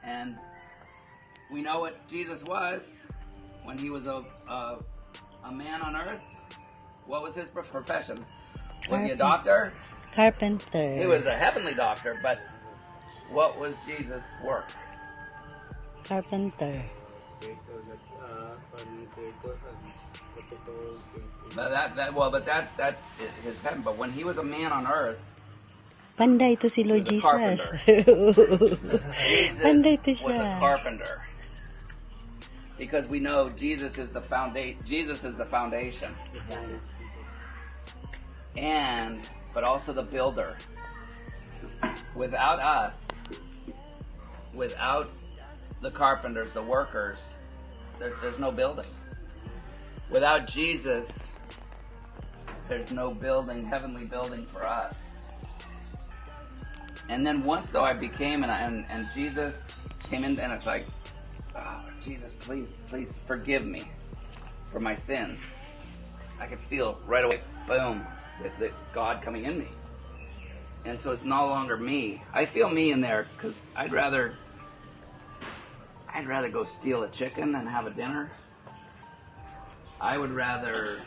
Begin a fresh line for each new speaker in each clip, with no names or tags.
And we know what Jesus was when he was a man on earth. What was his profession? Was he a doctor?
Carpenter.
He was a heavenly doctor, but what was Jesus' work?
Carpenter.
But that's his heaven. But when he was a man on earth,
Panday to si Lord Jesus.
Jesus
Panday to
was
siya.
a carpenter. Because we know Jesus is the foundation. Jesus is the foundation. But also the builder. Without us, without the carpenters, the workers, there's no building. Without Jesus, there's no building, heavenly building for us. And then once though I became, and Jesus came in, and it's like, oh, Jesus, please forgive me for my sins. I could feel right away, boom, the God coming in me. And so it's no longer me. I feel me in there because I'd rather go steal a chicken than have a dinner. I would rather.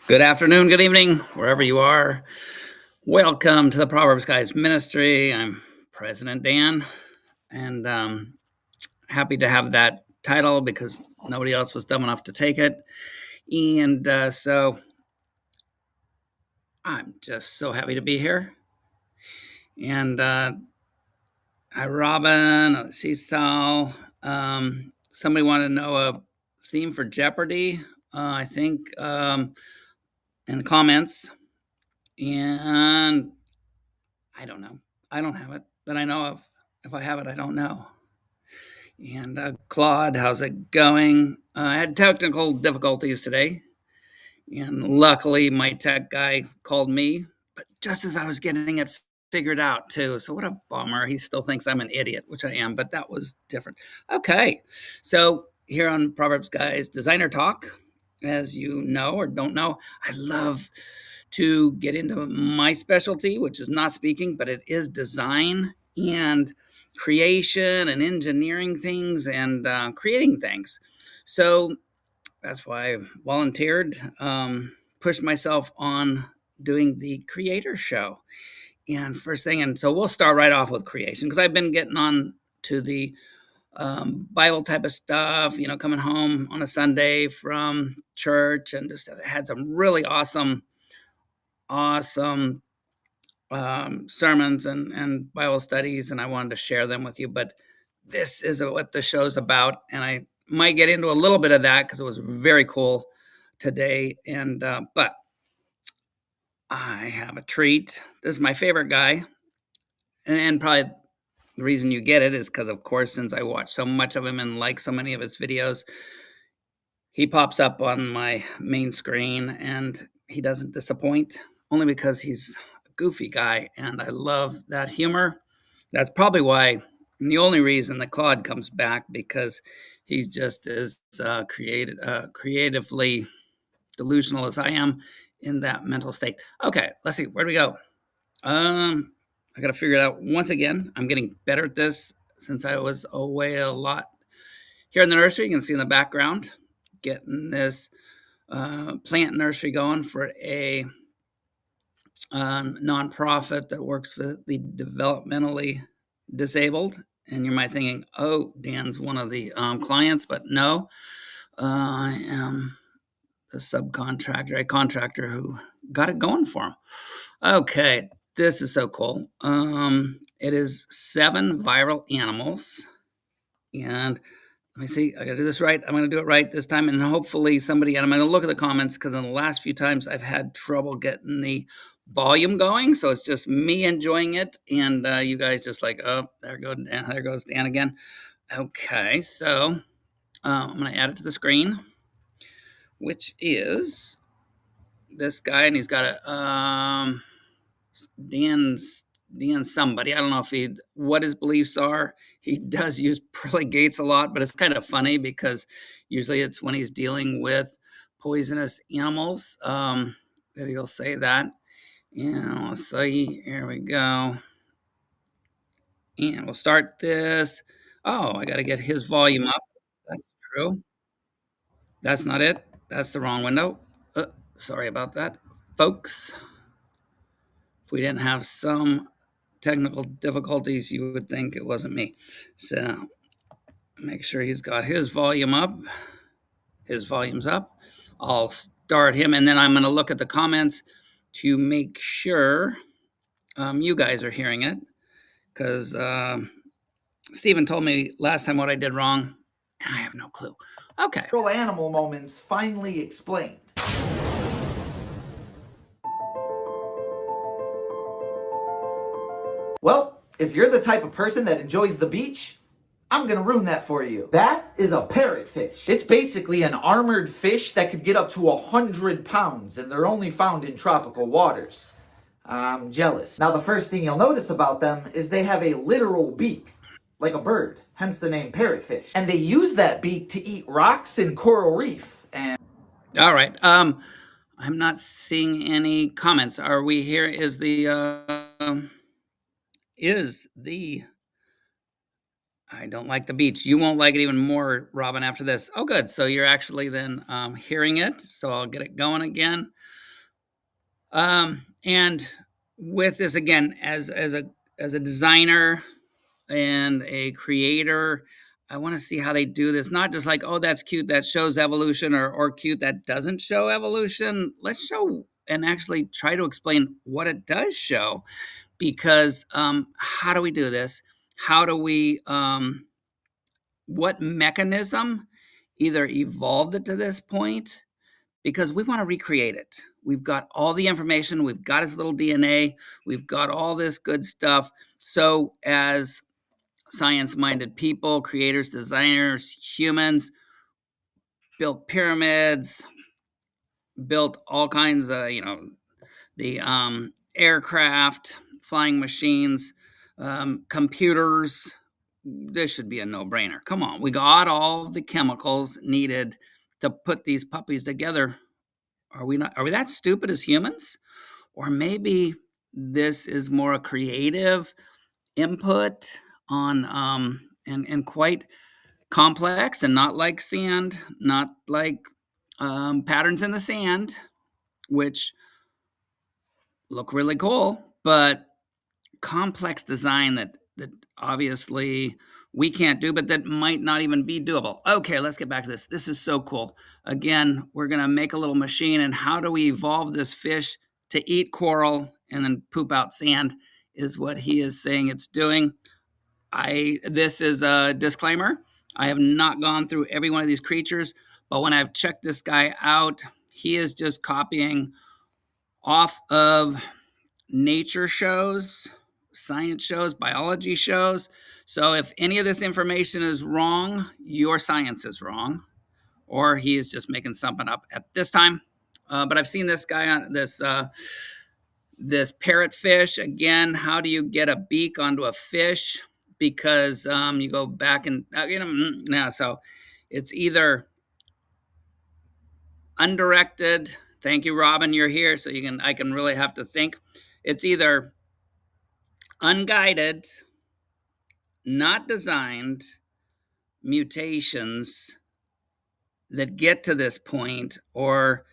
Good afternoon, good evening, wherever you are. Welcome to the ProverbsGuys Ministry. I'm President Dan, and happy to have that title because nobody else was dumb enough to take it. And so I'm just so happy to be here. And hi, Robin, Cecil. Somebody wanted to know a theme for Jeopardy, I think, in the comments. And I don't know. I don't have it that I know of. If I have it, I don't know. And Claude, how's it going? I had technical difficulties today. And luckily, my tech guy called me, but just as I was getting it figured out, too. So what a bummer. He still thinks I'm an idiot, which I am, but that was different. Okay. So here on Proverbs Guys Designer Talk, as you know or don't know, I love to get into my specialty, which is not speaking, but it is design and creation and engineering things and creating things. So that's why I volunteered, pushed myself on doing the creator show. And first thing, and so we'll start right off with creation because I've been getting on to the Bible type of stuff, coming home on a Sunday from church and just had some really awesome sermons and Bible studies, and I wanted to share them with you. But this is what the show's about, and I might get into a little bit of that because it was very cool today. And but I have a treat. This is my favorite guy, and probably the reason you get it is because, of course, since I watch so much of him and like so many of his videos, he pops up on my main screen and he doesn't disappoint, only because he's a goofy guy and I love that humor. That's probably why, and the only reason that Claude comes back, because he's just as creatively delusional as I am in that mental state. Okay, let's see. Where do we go? I got to figure it out once again. I'm getting better at this since I was away a lot. Here in the nursery, you can see in the background, getting this plant nursery going for a nonprofit that works with the developmentally disabled. And you might be thinking, oh, Dan's one of the clients, but no, I am the subcontractor, a contractor who got it going for him. Okay, this is so cool. It is 7 viral animals. And let me see, I got to do this right. I'm going to do it right this time. And hopefully somebody, and I'm going to look at the comments because in the last few times I've had trouble getting the volume going. So it's just me enjoying it. And you guys just like, oh, there goes Dan again. Okay, so I'm going to add it to the screen, which is this guy. And he's got a Dan somebody. I don't know if what his beliefs are. He does use pearly gates a lot, but it's kind of funny because usually it's when he's dealing with poisonous animals that he'll say that. And let's see, here we go. And we'll start this. Oh, I got to get his volume up. That's true. That's not it. That's the wrong window. Sorry about that, folks. If we didn't have some technical difficulties, you would think it wasn't me. So make sure he's got his volume up. His volume's up. I'll start him, and then I'm going to look at the comments to make sure you guys are hearing it, because Stephen told me last time what I did wrong, and I have no clue. Okay.
Animal moments finally explained. Well, if you're the type of person that enjoys the beach, I'm gonna ruin that for you. That is a parrotfish. It's basically an armored fish that could get up to 100 pounds, and they're only found in tropical waters. I'm jealous. Now, the first thing you'll notice about them is they have a literal beak, like a bird, hence the name parrotfish. And they use that beak to eat rocks in coral reef. And
all right, I'm not seeing any comments. Are we here? Is the I don't like the beach. You won't like it even more, Robin, after this. Oh, good. So you're actually then hearing it. So I'll get it going again. And with this again, as a designer and a creator, I want to see how they do this. Not just like, oh, that's cute, that shows evolution, or cute, that doesn't show evolution. Let's show and actually try to explain what it does show. Because how do we do this? How do we, what mechanism either evolved it to this point? Because we want to recreate it. We've got all the information. We've got his little DNA. We've got all this good stuff. So as science-minded people, creators, designers, humans, built pyramids, built all kinds of, the aircraft, flying machines, computers. This should be a no-brainer. Come on, we got all the chemicals needed to put these puppies together. Are we that stupid as humans? Or maybe this is more a creative input on and quite complex, and not like sand, not like patterns in the sand, which look really cool, but complex design that obviously we can't do, but that might not even be doable. Okay, let's get back to this. This is so cool. Again, we're going to make a little machine, and how do we evolve this fish to eat coral and then poop out sand is what he is saying it's doing. This is a disclaimer. I have not gone through every one of these creatures, but when I've checked this guy out, he is just copying off of nature shows, science shows, biology shows. So if any of this information is wrong, your science is wrong, or he is just making something up at this time. But I've seen this guy on this parrotfish. Again, how do you get a beak onto a fish? Because you go back and so it's either undirected. Thank you, Robin. You're here, so I can really have to think. It's either unguided, not designed mutations that get to this point, or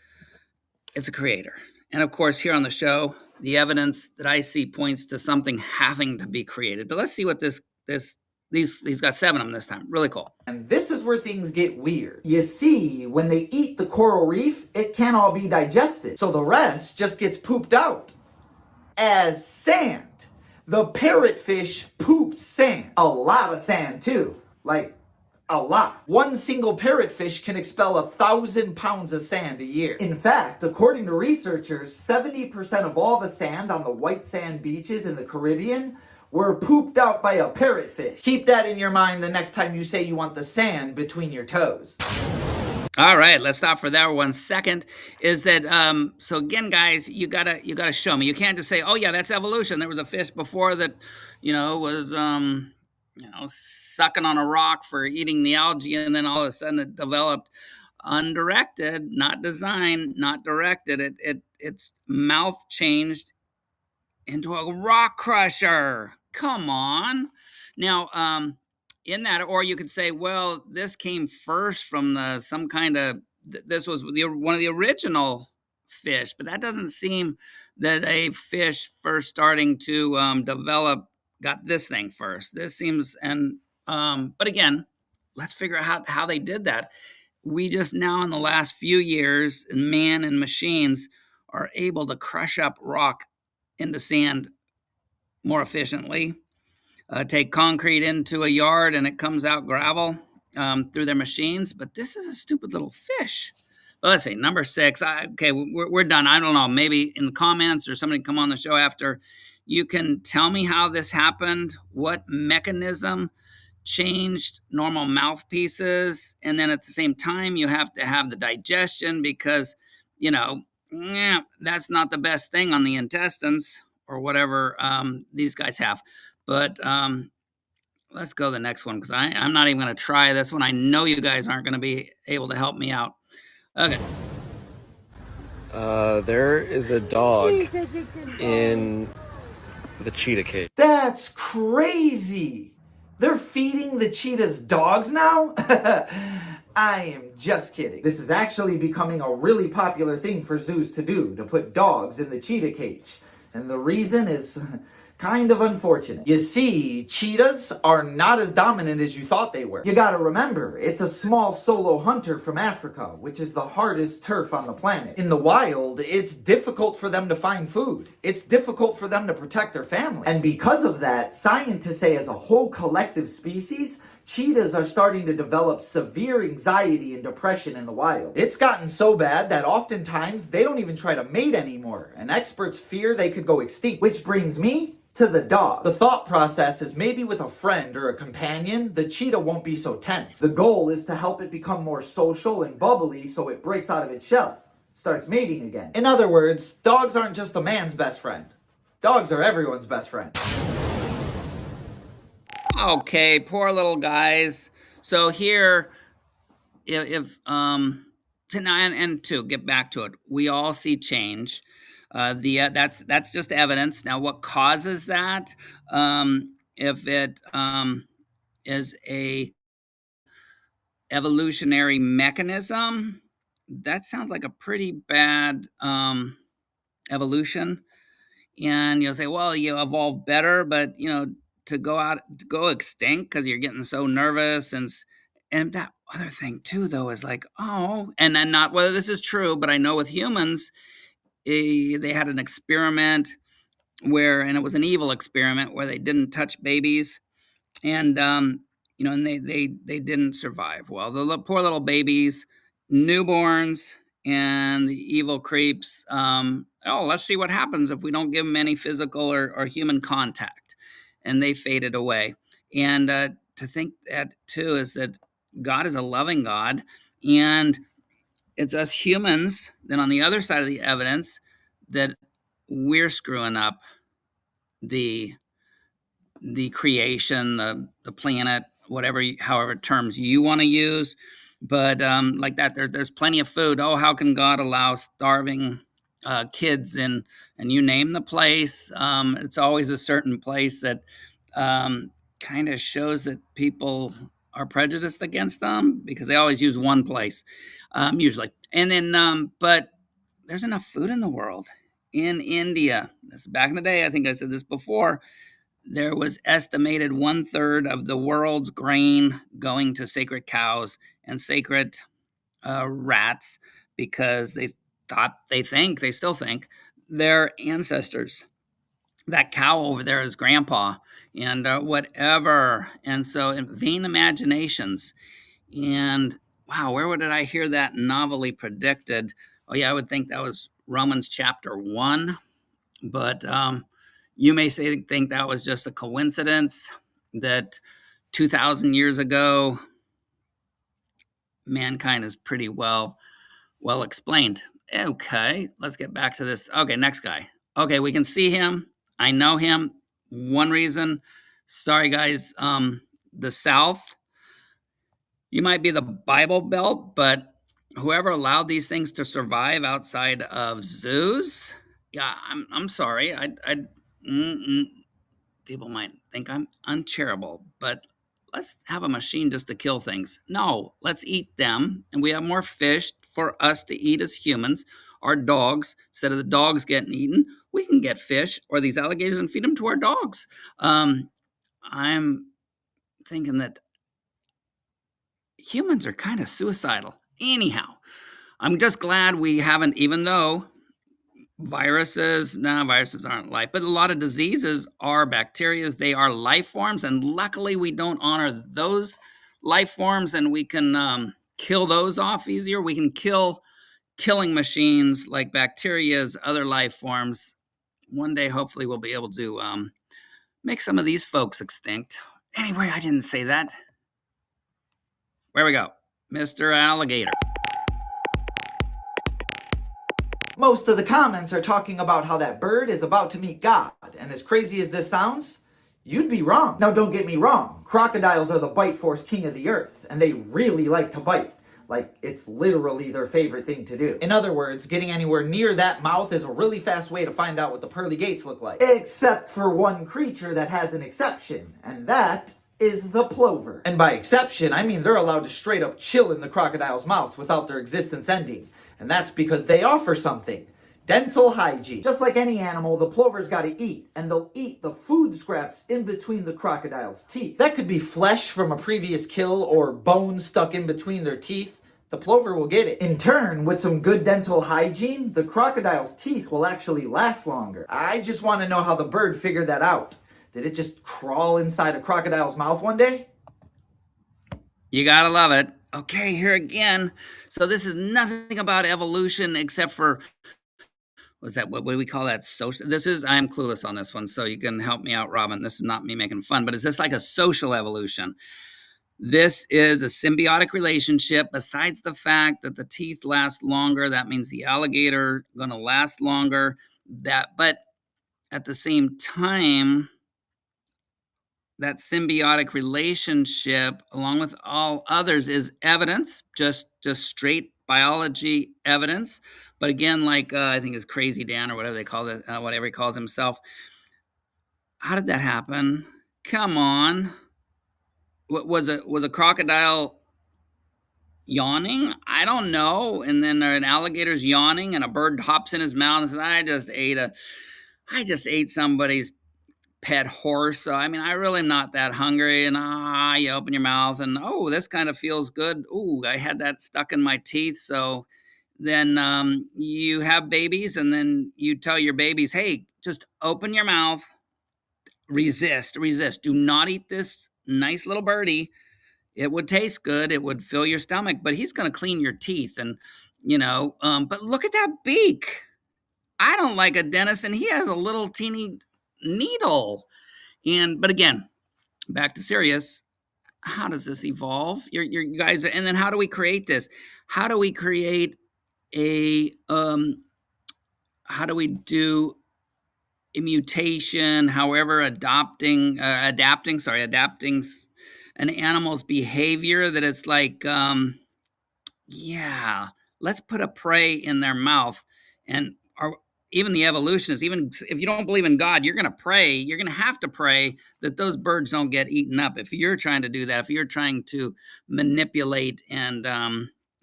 it's a creator. And of course, here on the show, the evidence that I see points to something having to be created. But let's see what he's got 7 of them this time. Really cool.
And this is where things get weird. You see, when they eat the coral reef, it can't all be digested. So the rest just gets pooped out as sand. The parrotfish poops sand. A lot of sand too. Like, a lot. One single parrotfish can expel 1,000 pounds of sand a year. In fact, according to researchers, 70% of all the sand on the white sand beaches in the Caribbean were pooped out by a parrotfish. Keep that in your mind the next time you say you want the sand between your toes.
All right, let's stop for that 1 second. Is that so again, guys, you gotta show me. You can't just say, oh yeah, that's evolution. There was a fish before that, was sucking on a rock for eating the algae, and then all of a sudden it developed undirected, not designed, not directed. Its mouth changed into a rock crusher. Come on. Now, in that, or you could say, well, this came first from some kind of, this was one of the original fish, but that doesn't seem that a fish first starting to develop got this thing first. This seems, but again, let's figure out how they did that. We just now in the last few years, man and machines are able to crush up rock into sand more efficiently. Take concrete into a yard and it comes out gravel through their machines. But this is a stupid little fish. But let's see, number 6. Okay, we're done. I don't know. Maybe in the comments or somebody come on the show after, you can tell me how this happened, what mechanism changed normal mouthpieces, and then at the same time, you have to have the digestion because, that's not the best thing on the intestines or whatever these guys have. But let's go to the next one because I'm not even going to try this one. I know you guys aren't going to be able to help me out. Okay.
There is a dog in the cheetah cage.
That's crazy. They're feeding the cheetahs dogs now? I am just kidding. This is actually becoming a really popular thing for zoos to do, to put dogs in the cheetah cage. And the reason is kind of unfortunate. You see, cheetahs are not as dominant as you thought they were. You gotta remember, it's a small solo hunter from Africa, which is the hardest turf on the planet. In the wild, it's difficult for them to find food. It's difficult for them to protect their family. And because of that, scientists say as a whole collective species, cheetahs are starting to develop severe anxiety and depression in the wild. It's gotten so bad that oftentimes they don't even try to mate anymore, and experts fear they could go extinct. Which brings me to the dog. The thought process is maybe with a friend or a companion, the cheetah won't be so tense. The goal is to help it become more social and bubbly so it breaks out of its shell, starts mating again. In other words, dogs aren't just a man's best friend. Dogs are everyone's best friend.
Okay, poor little guys. So here, if to get back to it, we all see change. That's just evidence. Now, what causes that? If it is a evolutionary mechanism, that sounds like a pretty bad evolution. And you'll say, well, you evolved better, but to go extinct because you're getting so nervous, and that other thing too, though, is like, oh, and then not whether this is true, but I know with humans, they had an experiment and it was an evil experiment where they didn't touch babies, and and they didn't survive. Well, the poor little babies, newborns, and the evil creeps, let's see what happens if we don't give them any physical or human contact. And they faded away. And to think that, too, is that God is a loving God. And it's us humans, then on the other side of the evidence, that we're screwing up the creation, the planet, however terms you want to use. But like that, there's plenty of food. Oh, how can God allow starving kids and you name the place? It's always a certain place that kind of shows that people are prejudiced against them, because they always use one place, usually. And then, but there's enough food in the world. In India, this is back in the day, I think I said this before, there was estimated 1/3 of the world's grain going to sacred cows and sacred rats, because they still think their ancestors, that cow over there is grandpa, and whatever. And so, in vain imaginations. And wow, where did I hear that novelly predicted? Oh yeah, I would think that was Romans chapter 1. But you may think that was just a coincidence, that 2,000 years ago, mankind is pretty well explained. Okay, let's get back to this. Okay, next guy. Okay, we can see him. I know him. One reason. Sorry, guys. The South. You might be the Bible Belt, but whoever allowed these things to survive outside of zoos, yeah, I'm sorry. People might think I'm uncharitable, but let's have a machine just to kill things. No, let's eat them, and we have more fish for us to eat as humans. Our dogs, instead of the dogs getting eaten, we can get fish or these alligators and feed them to our dogs. I'm thinking that humans are kind of suicidal. Anyhow, I'm just glad we haven't, even though viruses aren't life, but a lot of diseases are bacteria. They are life forms, and luckily we don't honor those life forms, and we can kill those off easier. We can killing machines like bacterias, other life forms. One day, hopefully, we'll be able to make some of these folks extinct. Anyway, I didn't say that. Where we go, Mr. Alligator.
Most of the comments are talking about how that bird is about to meet God, and as crazy as this sounds, you'd be wrong. Now don't get me wrong, crocodiles are the bite force king of the earth, and they really like to bite. Like, it's literally their favorite thing to do. In other words, getting anywhere near that mouth is a really fast way to find out what the pearly gates look like. Except for one creature that has an exception, and that is the plover. And by exception, I mean they're allowed to straight up chill in the crocodile's mouth without their existence ending. And that's because they offer something. Dental hygiene. Just like any animal, the plover's gotta eat, and they'll eat the food scraps in between the crocodile's teeth. That could be flesh from a previous kill or bones stuck in between their teeth. The plover will get it. In turn, with some good dental hygiene, the crocodile's teeth will actually last longer. I just want to know how the bird figured that out. Did it just crawl inside a crocodile's mouth one day?
You gotta love it. Okay, here again. So this is nothing about evolution except for, what do we call that? Social. I am clueless on this one, so you can help me out, Robin. This is not me making fun, but is this like a social evolution? This is a symbiotic relationship. Besides the fact that the teeth last longer, that means the alligator going to last longer. But at the same time, that symbiotic relationship, along with all others, is evidence, just straight biology evidence. But again, like I think it's Crazy Dan or whatever they call it, whatever he calls himself. How did that happen? Come on. Was a crocodile yawning? I don't know. And then an alligator's yawning, and a bird hops in his mouth and says, I just ate somebody's pet horse. So I mean, I really am not that hungry. And you open your mouth, and this kind of feels good. I had that stuck in my teeth. So then you have babies, and then you tell your babies, hey, just open your mouth, resist. Do not eat this nice little birdie. It would taste good. It would fill your stomach, but he's going to clean your teeth. And But look at that beak. I don't like a dentist, and he has a little teeny needle. But again, back to serious. How does this evolve? Your guys, and then how do we create this? How do we create a how do we do a mutation, however adapting an animal's behavior that it's like let's put a prey in their mouth. And even the evolutionists, even if you don't believe in God, you're going to have to pray that those birds don't get eaten up. If you're trying to do that, if you're trying to manipulate and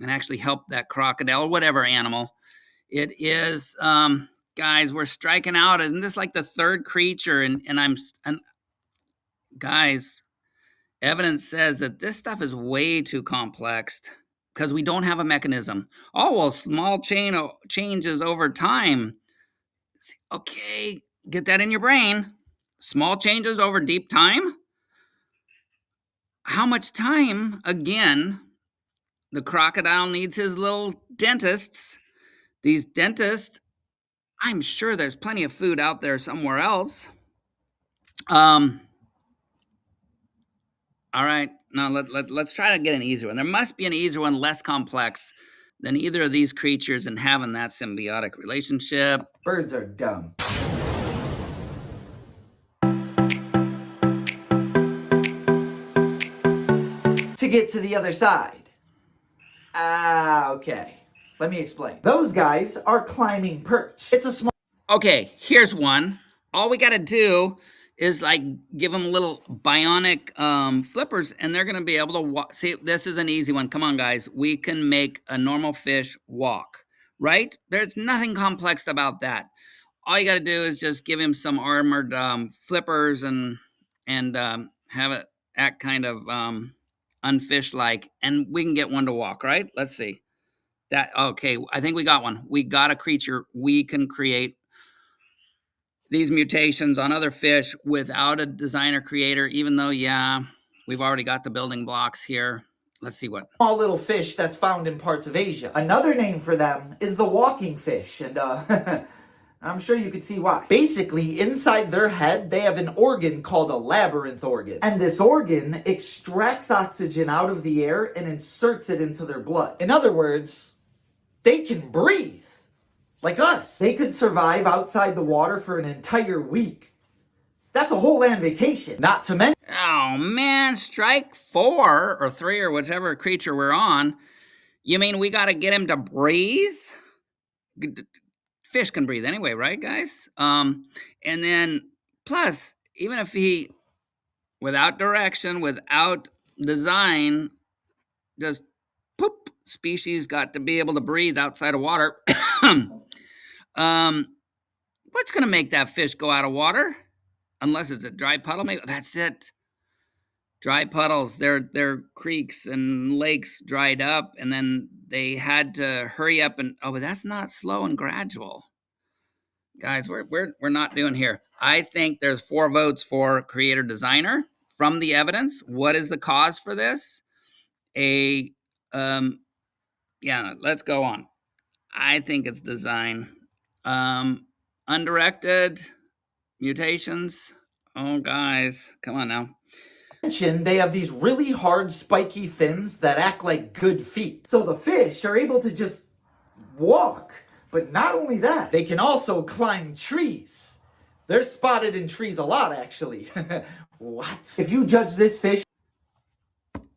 actually help that crocodile or whatever animal it is, guys, we're striking out. Isn't this like the third creature? And guys, evidence says that this stuff is way too complex because we don't have a mechanism. Oh, well, small changes over time. Okay, get that in your brain. Small changes over deep time. How much time? Again, the crocodile needs his little dentists. These dentists, I'm sure there's plenty of food out there somewhere else. All right, now let's try to get an easier one. There must be an easier one, less complex than either of these creatures and having that symbiotic relationship.
Birds are dumb. To get to the other side. Okay. Let me explain. Those guys are climbing perch. It's a small...
Okay, here's one. All we got to do is like give them little bionic flippers, and they're going to be able to walk. See, this is an easy one. Come on, guys. We can make a normal fish walk, right? There's nothing complex about that. All you got to do is just give him some armored flippers and have it act kind of unfish-like, and we can get one to walk, right? Let's see. Okay, I think we got one. We got a creature. We can create these mutations on other fish without a designer creator, even though, we've already got the building blocks here. Let's see what.
Small little fish that's found in parts of Asia. Another name for them is the walking fish, and I'm sure you could see why. Basically, inside their head, they have an organ called a labyrinth organ. And this organ extracts oxygen out of the air and inserts it into their blood. In other words, they can breathe. Like us. They could survive outside the water for an entire week. That's a whole land vacation. Not to mention...
Oh, man, strike 4 or 3 or whichever creature we're on. You mean we got to get him to breathe? Fish can breathe anyway, right, guys? And then, plus, even if he, without direction, without design, just poop, species got to be able to breathe outside of water. What's going to make that fish go out of water? Unless it's a dry puddle, maybe. That's it. Dry puddles, their creeks and lakes dried up, and then they had to hurry up and... Oh, but that's not slow and gradual. Guys, we're not doing here. I think there's 4 votes for creator designer from the evidence. What is the cause for this? Let's go on. I think it's design. Undirected mutations. Oh, guys, come on now.
They have these really hard, spiky fins that act like good feet. So the fish are able to just walk. But not only that, they can also climb trees. They're spotted in trees a lot, actually. What? If you judge this fish...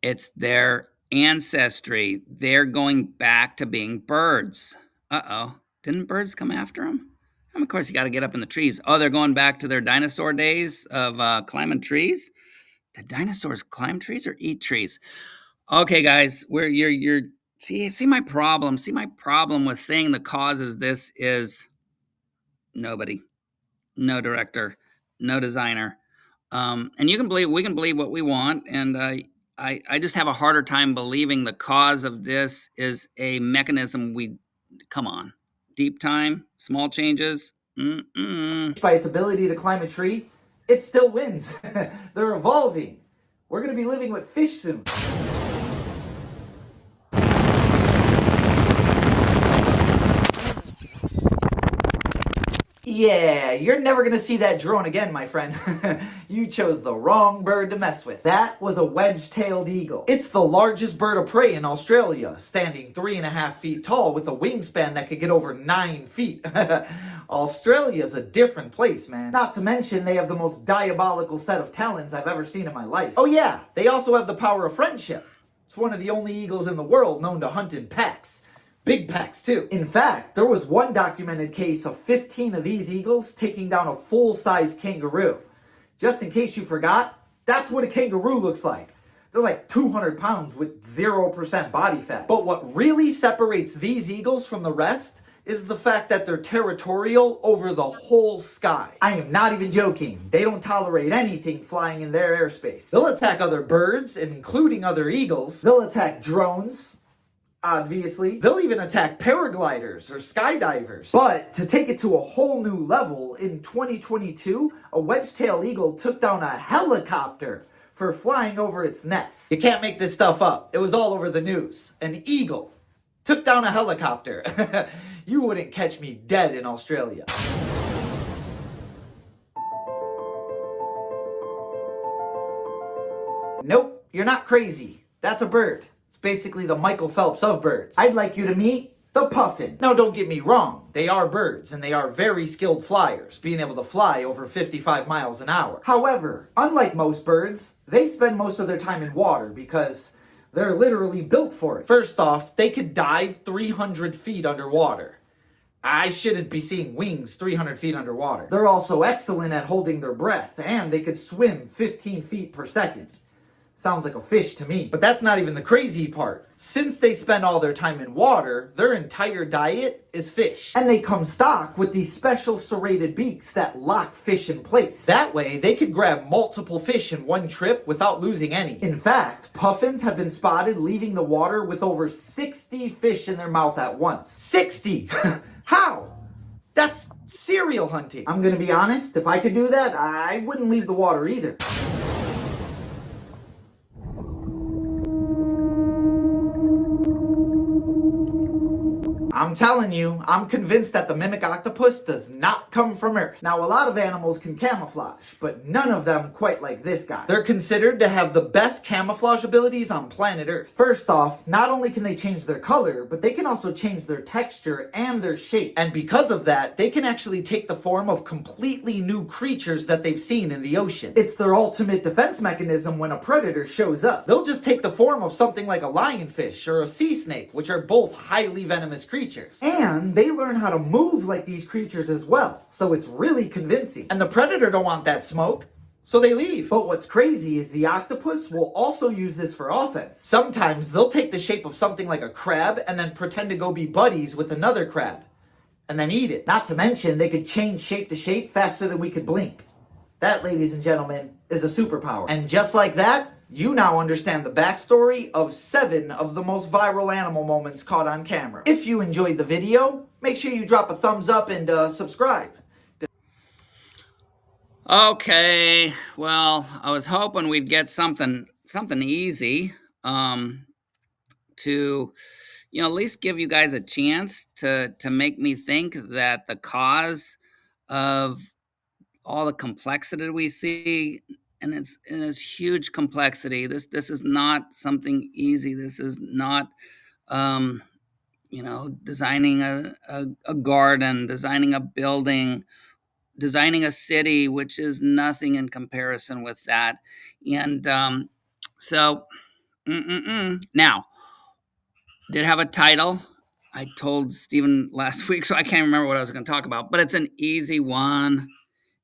It's their ancestry. They're going back to being birds. Uh-oh. Didn't birds come after them? Of course, you got to get up in the trees. Oh, they're going back to their dinosaur days of climbing trees? Did dinosaurs climb trees or eat trees? Okay, guys, you're see my problem. See my problem with saying the causes. This is nobody, no director, no designer, and we can believe what we want. And I just have a harder time believing the cause of this is a mechanism. Come on, deep time, small changes.
By its ability to climb a tree, it still wins. They're evolving. We're going to be living with fish soon. Yeah, you're never gonna see that drone again, my friend. You chose the wrong bird to mess with. That was a wedge-tailed eagle. It's the largest bird of prey in Australia, standing 3.5 feet tall with a wingspan that could get over 9 feet. Australia's a different place, man. Not to mention, they have the most diabolical set of talons I've ever seen in my life. Oh yeah, they also have the power of friendship. It's one of the only eagles in the world known to hunt in packs. Big packs, too. In fact, there was one documented case of 15 of these eagles taking down a full-size kangaroo. Just in case you forgot, that's what a kangaroo looks like. They're like 200 pounds with 0% body fat. But what really separates these eagles from the rest is the fact that they're territorial over the whole sky. I am not even joking. They don't tolerate anything flying in their airspace. They'll attack other birds, including other eagles. They'll attack drones. Obviously. They'll even attack paragliders or skydivers. But to take it to a whole new level, in 2022, a wedge-tailed eagle took down a helicopter for flying over its nest. You can't make this stuff up. It was all over the news. An eagle took down a helicopter. You wouldn't catch me dead in Australia. Nope, you're not crazy. That's a bird. Basically the Michael Phelps of birds. I'd like you to meet the puffin. Now don't get me wrong, they are birds and they are very skilled flyers, being able to fly over 55 miles an hour. However, unlike most birds, they spend most of their time in water because they're literally built for it. First off, they could dive 300 feet underwater. I shouldn't be seeing wings 300 feet underwater. They're also excellent at holding their breath and they could swim 15 feet per second. Sounds like a fish to me. But that's not even the crazy part. Since they spend all their time in water, their entire diet is fish. And they come stock with these special serrated beaks that lock fish in place. That way, they could grab multiple fish in one trip without losing any. In fact, puffins have been spotted leaving the water with over 60 fish in their mouth at once. 60! How? That's serial hunting. I'm gonna be honest, if I could do that, I wouldn't leave the water either. I'm telling you, I'm convinced that the mimic octopus does not come from Earth. Now, a lot of animals can camouflage, but none of them quite like this guy. They're considered to have the best camouflage abilities on planet Earth. First off, not only can they change their color, but they can also change their texture and their shape. And because of that, they can actually take the form of completely new creatures that they've seen in the ocean. It's their ultimate defense mechanism when a predator shows up. They'll just take the form of something like a lionfish or a sea snake, which are both highly venomous creatures. And they learn how to move like these creatures as well, so it's really convincing. And the predator don't want that smoke, so they leave. But what's crazy is the octopus will also use this for offense. Sometimes they'll take the shape of something like a crab and then pretend to go be buddies with another crab, and then eat it. Not to mention, they could change shape to shape faster than we could blink. That, ladies and gentlemen, is a superpower. And just like that, you now understand the backstory of 7 of the most viral animal moments caught on camera. If you enjoyed the video, make sure you drop a thumbs up and subscribe.
Okay, well, I was hoping we'd get something easy to, at least give you guys a chance to make me think that the cause of all the complexity we see, and it's huge complexity. This is not something easy. This is not, designing a garden, designing a building, designing a city, which is nothing in comparison with that. And so, now, did have a title. I told Stephen last week, so I can't remember what I was going to talk about, but it's an easy one.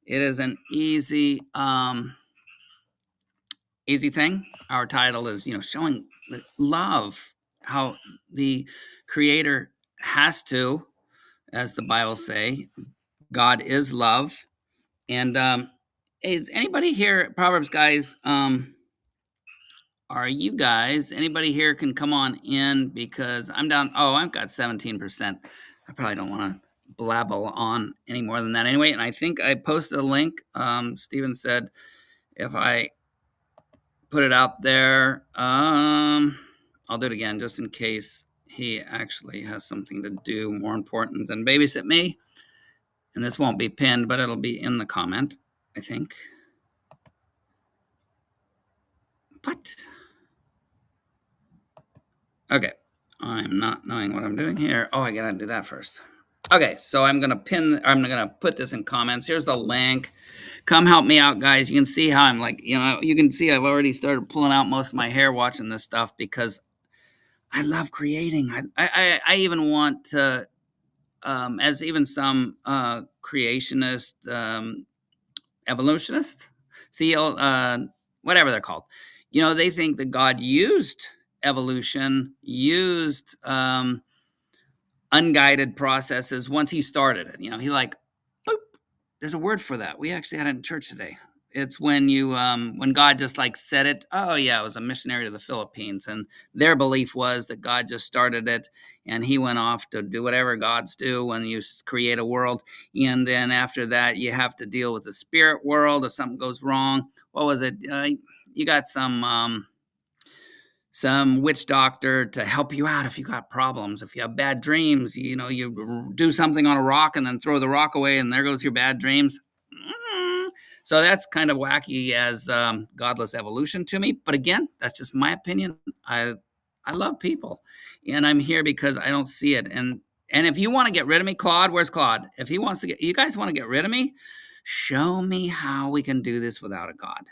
It is an easy thing. Our title is, showing love, how the Creator has to, as the Bible say, God is love. And is anybody here, Proverbs guys? Are you guys? Anybody here can come on in because I'm down. Oh, I've got 17%. I probably don't want to blabble on any more than that anyway. And I think I posted a link. Stephen said if I put it out there, I'll do it again just in case he actually has something to do more important than babysit me. And this won't be pinned, but it'll be in the comment, I think. What? Okay. I'm not knowing what I'm doing here. Oh, I gotta do that first. Okay, so I'm gonna put this in comments. Here's the link. Come help me out, guys. You can see how I'm like, you can see I've already started pulling out most of my hair watching this stuff because I love creating. I even want to, as even some creationist, evolutionist, whatever they're called, they think that God used evolution, used unguided processes once he started it. He like, boop, there's a word for that. We actually had it in church today. It's when when God just like said it. Oh yeah, it was a missionary to the Philippines, and their belief was that God just started it, and he went off to do whatever gods do when you create a world, and then after that you have to deal with the spirit world if something goes wrong. What was it? You got some witch doctor to help you out if you got problems. If you have bad dreams, you do something on a rock and then throw the rock away, and there goes your bad dreams. So that's kind of wacky as godless evolution to me. But again, that's just my opinion. I love people, and I'm here because I don't see it. And if you want to get rid of me, Claude, where's Claude? If he wants to you guys want to get rid of me, show me how we can do this without a God.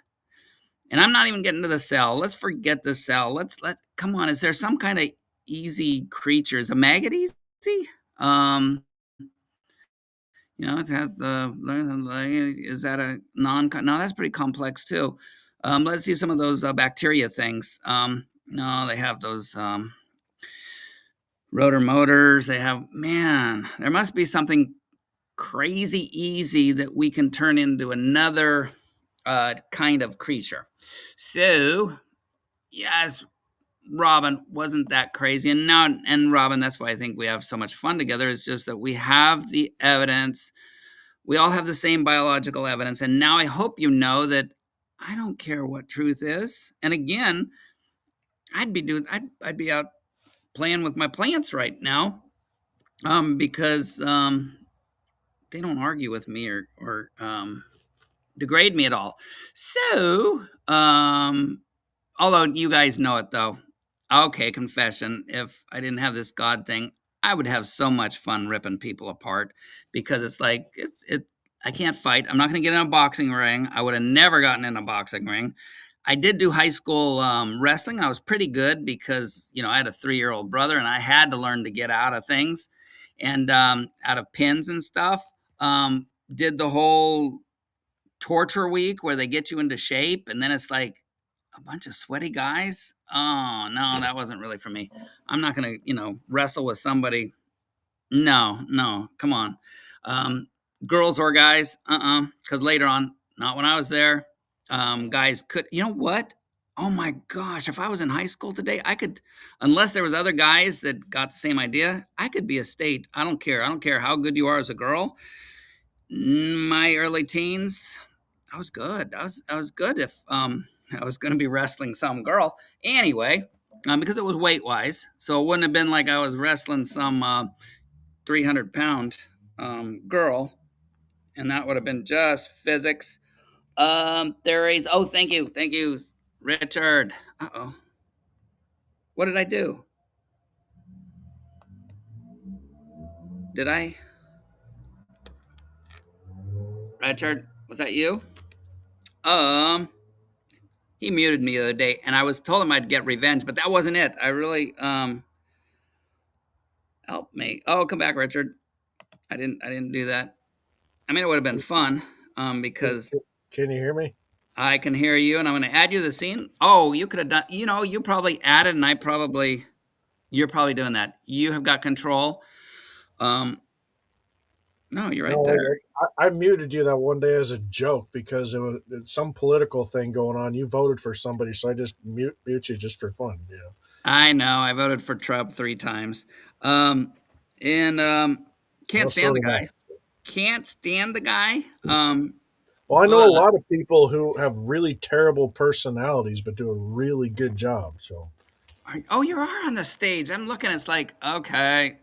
And I'm not even getting to the cell. Let's forget the cell. Come on. Is there some kind of easy creature? Is a maggot easy? It has is that a no, that's pretty complex too. Let's see some of those bacteria things. No, they have those rotor motors. They have, man, there must be something crazy easy that we can turn into another kind of creature. So, yes, Robin, wasn't that crazy? And Robin, that's why I think we have so much fun together. It's just that we have the evidence. We all have the same biological evidence. And now I hope you know that I don't care what truth is. And again, I'd be out playing with my plants right now, because they don't argue with me or degrade me at all. So, although you guys know it though. Okay, confession. If I didn't have this God thing, I would have so much fun ripping people apart, because it's like I can't fight. I'm not going to get in a boxing ring. I would have never gotten in a boxing ring. I did do high school wrestling. I was pretty good because I had a 3-year-old brother, and I had to learn to get out of things and out of pins and stuff. Did the whole torture week where they get you into shape, and then it's like a bunch of sweaty guys. Oh no, that wasn't really for me. I'm not gonna, wrestle with somebody. No, come on. Girls or guys, because later on, not when I was there, guys could, you know what? Oh my gosh, if I was in high school today, I could, unless there was other guys that got the same idea, I could be a state. I don't care. I don't care how good you are as a girl. My early teens, I was good. I was good if I was going to be wrestling some girl anyway, because it was weight wise. So it wouldn't have been like I was wrestling some 300-pound girl, and that would have been just physics. There is. Oh, thank you, Richard. Uh-oh, what did I do? Did I? Richard, was that you? He muted me the other day, and I was told him I'd get revenge, but that wasn't it. I really help me. Oh, come back, Richard. I didn't do that. I mean, it would have been fun, because
Can you hear me?
I can hear you, and I'm going to add you to the scene. Oh, you could have done. You probably added, and you're probably doing that. You have got control. No, you're right
No,
there.
I muted you that one day as a joke because it's some political thing going on. You voted for somebody, so I just mute you just for fun.
I know. I voted for Trump 3 times, and can't
Well, so
stand the
did I.
guy. Can't stand the guy.
Well, I know a
But
lot of people who have really terrible personalities but do a really good job. So
oh, you are on the stage. I'm looking. It's like, okay.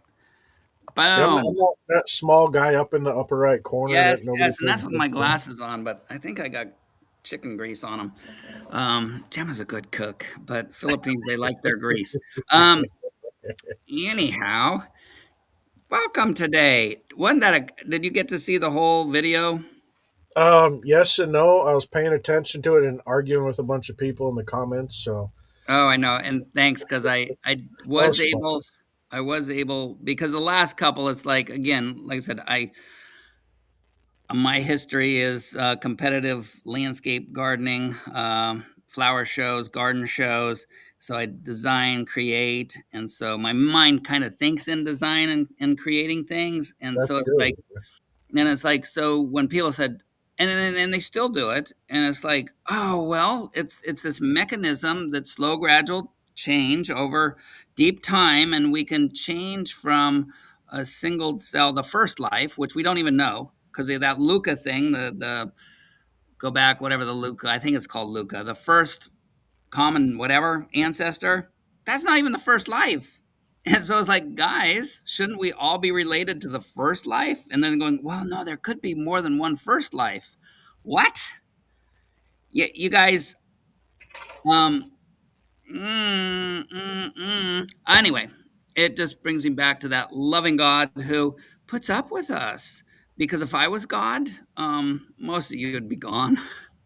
Yeah,
Boom.
that small guy up in the upper right corner that
Yes,
nobody
yes, and
pays
that's with my
attention
glasses on, but I think I got chicken grease on them. Jim is a good cook, but Philippines, they like their grease. Um, anyhow, welcome today. Wasn't that did you get to see the whole video?
to. Yes and no. I was paying attention to it and arguing with a bunch of people in the comments, so
Oh, I know, and thanks because I
that
was
was fun.
able because the last couple it's like again like I said I my history is competitive landscape gardening, flower shows, garden shows. So I design, create, and so my mind kind of thinks in design and creating things. And
That's
so it's
good.
like and it's like, so when people said, and they still do it, and it's like, oh well, it's this mechanism that slow, gradual change over deep time, and we can change from a single cell, the first life, which we don't even know because of that Luca thing, the go back, whatever the Luca, I think it's called Luca, the first common whatever ancestor, that's not even the first life. And so it's like, guys, shouldn't we all be related to the first life? And then going, well, no, there could be more than one first life. What? You guys, um, anyway, it just brings me back to that loving God who puts up with us. Because if I was God, most of you would be gone.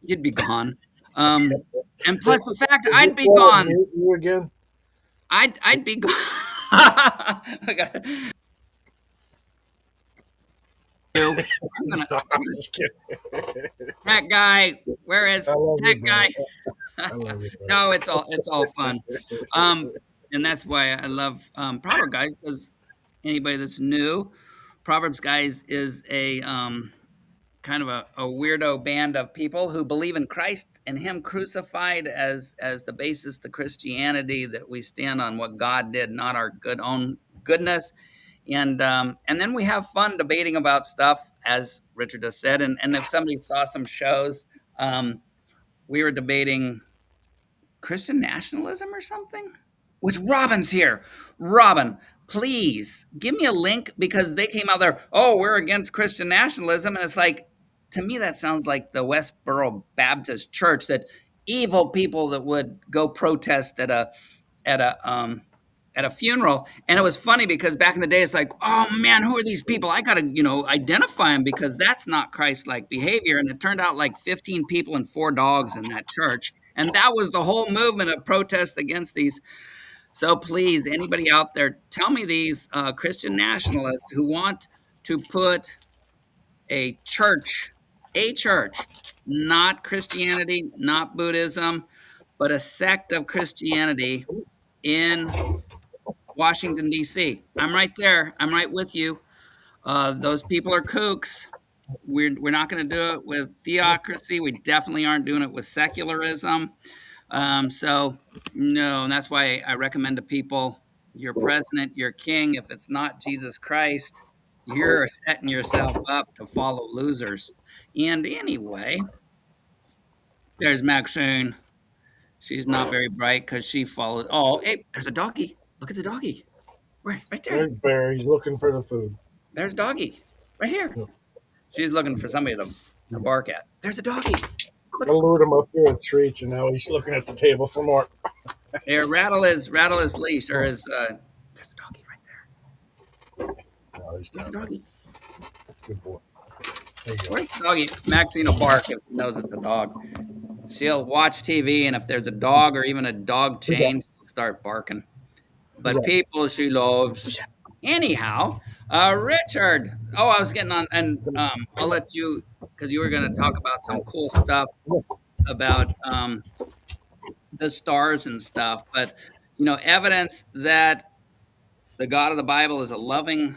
You'd be gone. And plus the fact
Is
I'd
this
be
guy
gone.
mute you again?
I'd be gone. I got you.
No, I'm just kidding.
Tech guy. Where is
I love you,
tech guy?
bro. I love you, bro.
No, it's all fun. And that's why I love Proverb Guys because anybody that's new, Proverbs Guys is a kind of a weirdo band of people who believe in Christ and Him crucified as the basis to Christianity, that we stand on what God did, not our good own goodness. And then we have fun debating about stuff, as Richard just said. And if somebody saw some shows, um, we were debating Christian nationalism or something? Which Robin's here. Robin, please give me a link because they came out there. Oh, we're against Christian nationalism, and it's like to me that sounds like the Westboro Baptist Church, that evil people that would go protest at a at a funeral. And it was funny because back in the day, it's like, oh man, who are these people? I gotta identify them because that's not Christ-like behavior. And it turned out like 15 people and 4 dogs in that church, and that was the whole movement of protest against these. So please, anybody out there, tell me these Christian nationalists who want to put a church, a church, not Christianity, not Buddhism, but a sect of Christianity in Washington, D.C. I'm right there. I'm right with you. Those people are kooks. We're not going to do it with theocracy. We definitely aren't doing it with secularism. So, no, and that's why I recommend to people your president, your king. If it's not Jesus Christ, you're setting yourself up to follow losers. And anyway, there's Maxine. She's not very bright because she followed. Oh, hey, there's a doggy. Look at the doggy. Right there.
There's Bear. He's looking for the food.
There's doggy. Right here. She's looking for somebody to bark at. There's a doggy.
I lured him up here with treats, and now he's looking at the table for more.
Here, rattle his leash or his. There's a doggy right there.
Oh, he's
There's a
down there.
doggy.
Good boy. There you go.
Where's the doggy? Maxine will bark if she knows it's a dog. She'll watch TV, and if there's a dog or even a dog chain, she'll start barking. But people she loves. Anyhow, Richard. Oh, I was getting on, and I'll let you because you were going to talk about some cool stuff about the stars and stuff. But evidence that the God of the Bible is a loving.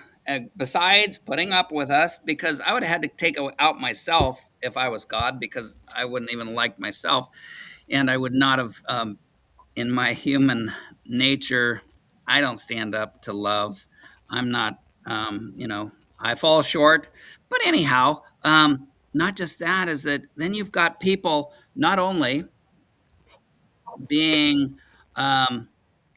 Besides putting up with us, because I would have had to take out myself if I was God, because I wouldn't even like myself, and I would not have, in my human nature, I don't stand up to love. I'm not, I fall short. But anyhow, not just that, is that then you've got people not only being,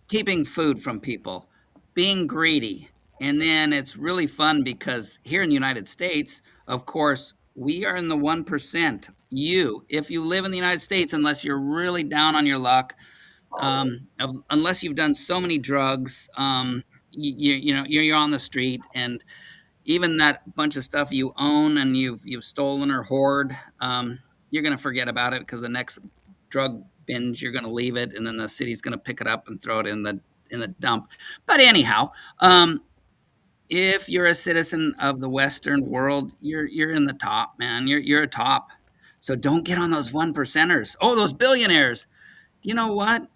keeping food from people, being greedy, And then it's really fun because here in the United States, of course, we are in the 1%. If you live in the United States, unless you're really down on your luck, unless you've done so many drugs, you're on the street, and even that bunch of stuff you own and you've stolen or hoard, you're gonna forget about it because the next drug binge you're gonna leave it, and then the city's gonna pick it up and throw it in the dump. But anyhow, if you're a citizen of the Western world, you're in the top, man. You're a top. So don't get on those one percenters. Oh, those billionaires. You know what?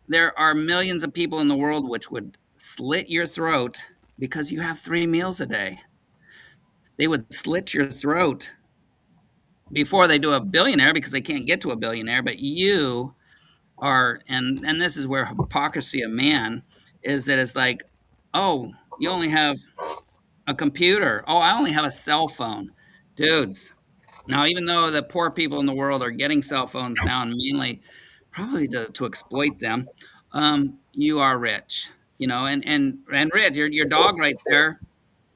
There are millions of people in the world which would slit your throat because you have 3 meals a day. They would slit your throat before they do a billionaire because they can't get to a billionaire. But you are, and this is where hypocrisy of man is, that it's like, oh, you only have a computer. Oh, I only have a cell phone. Dudes. Now, even though the poor people in the world are getting cell phones now, and mainly probably to exploit them, you are rich, and rich. Your dog right there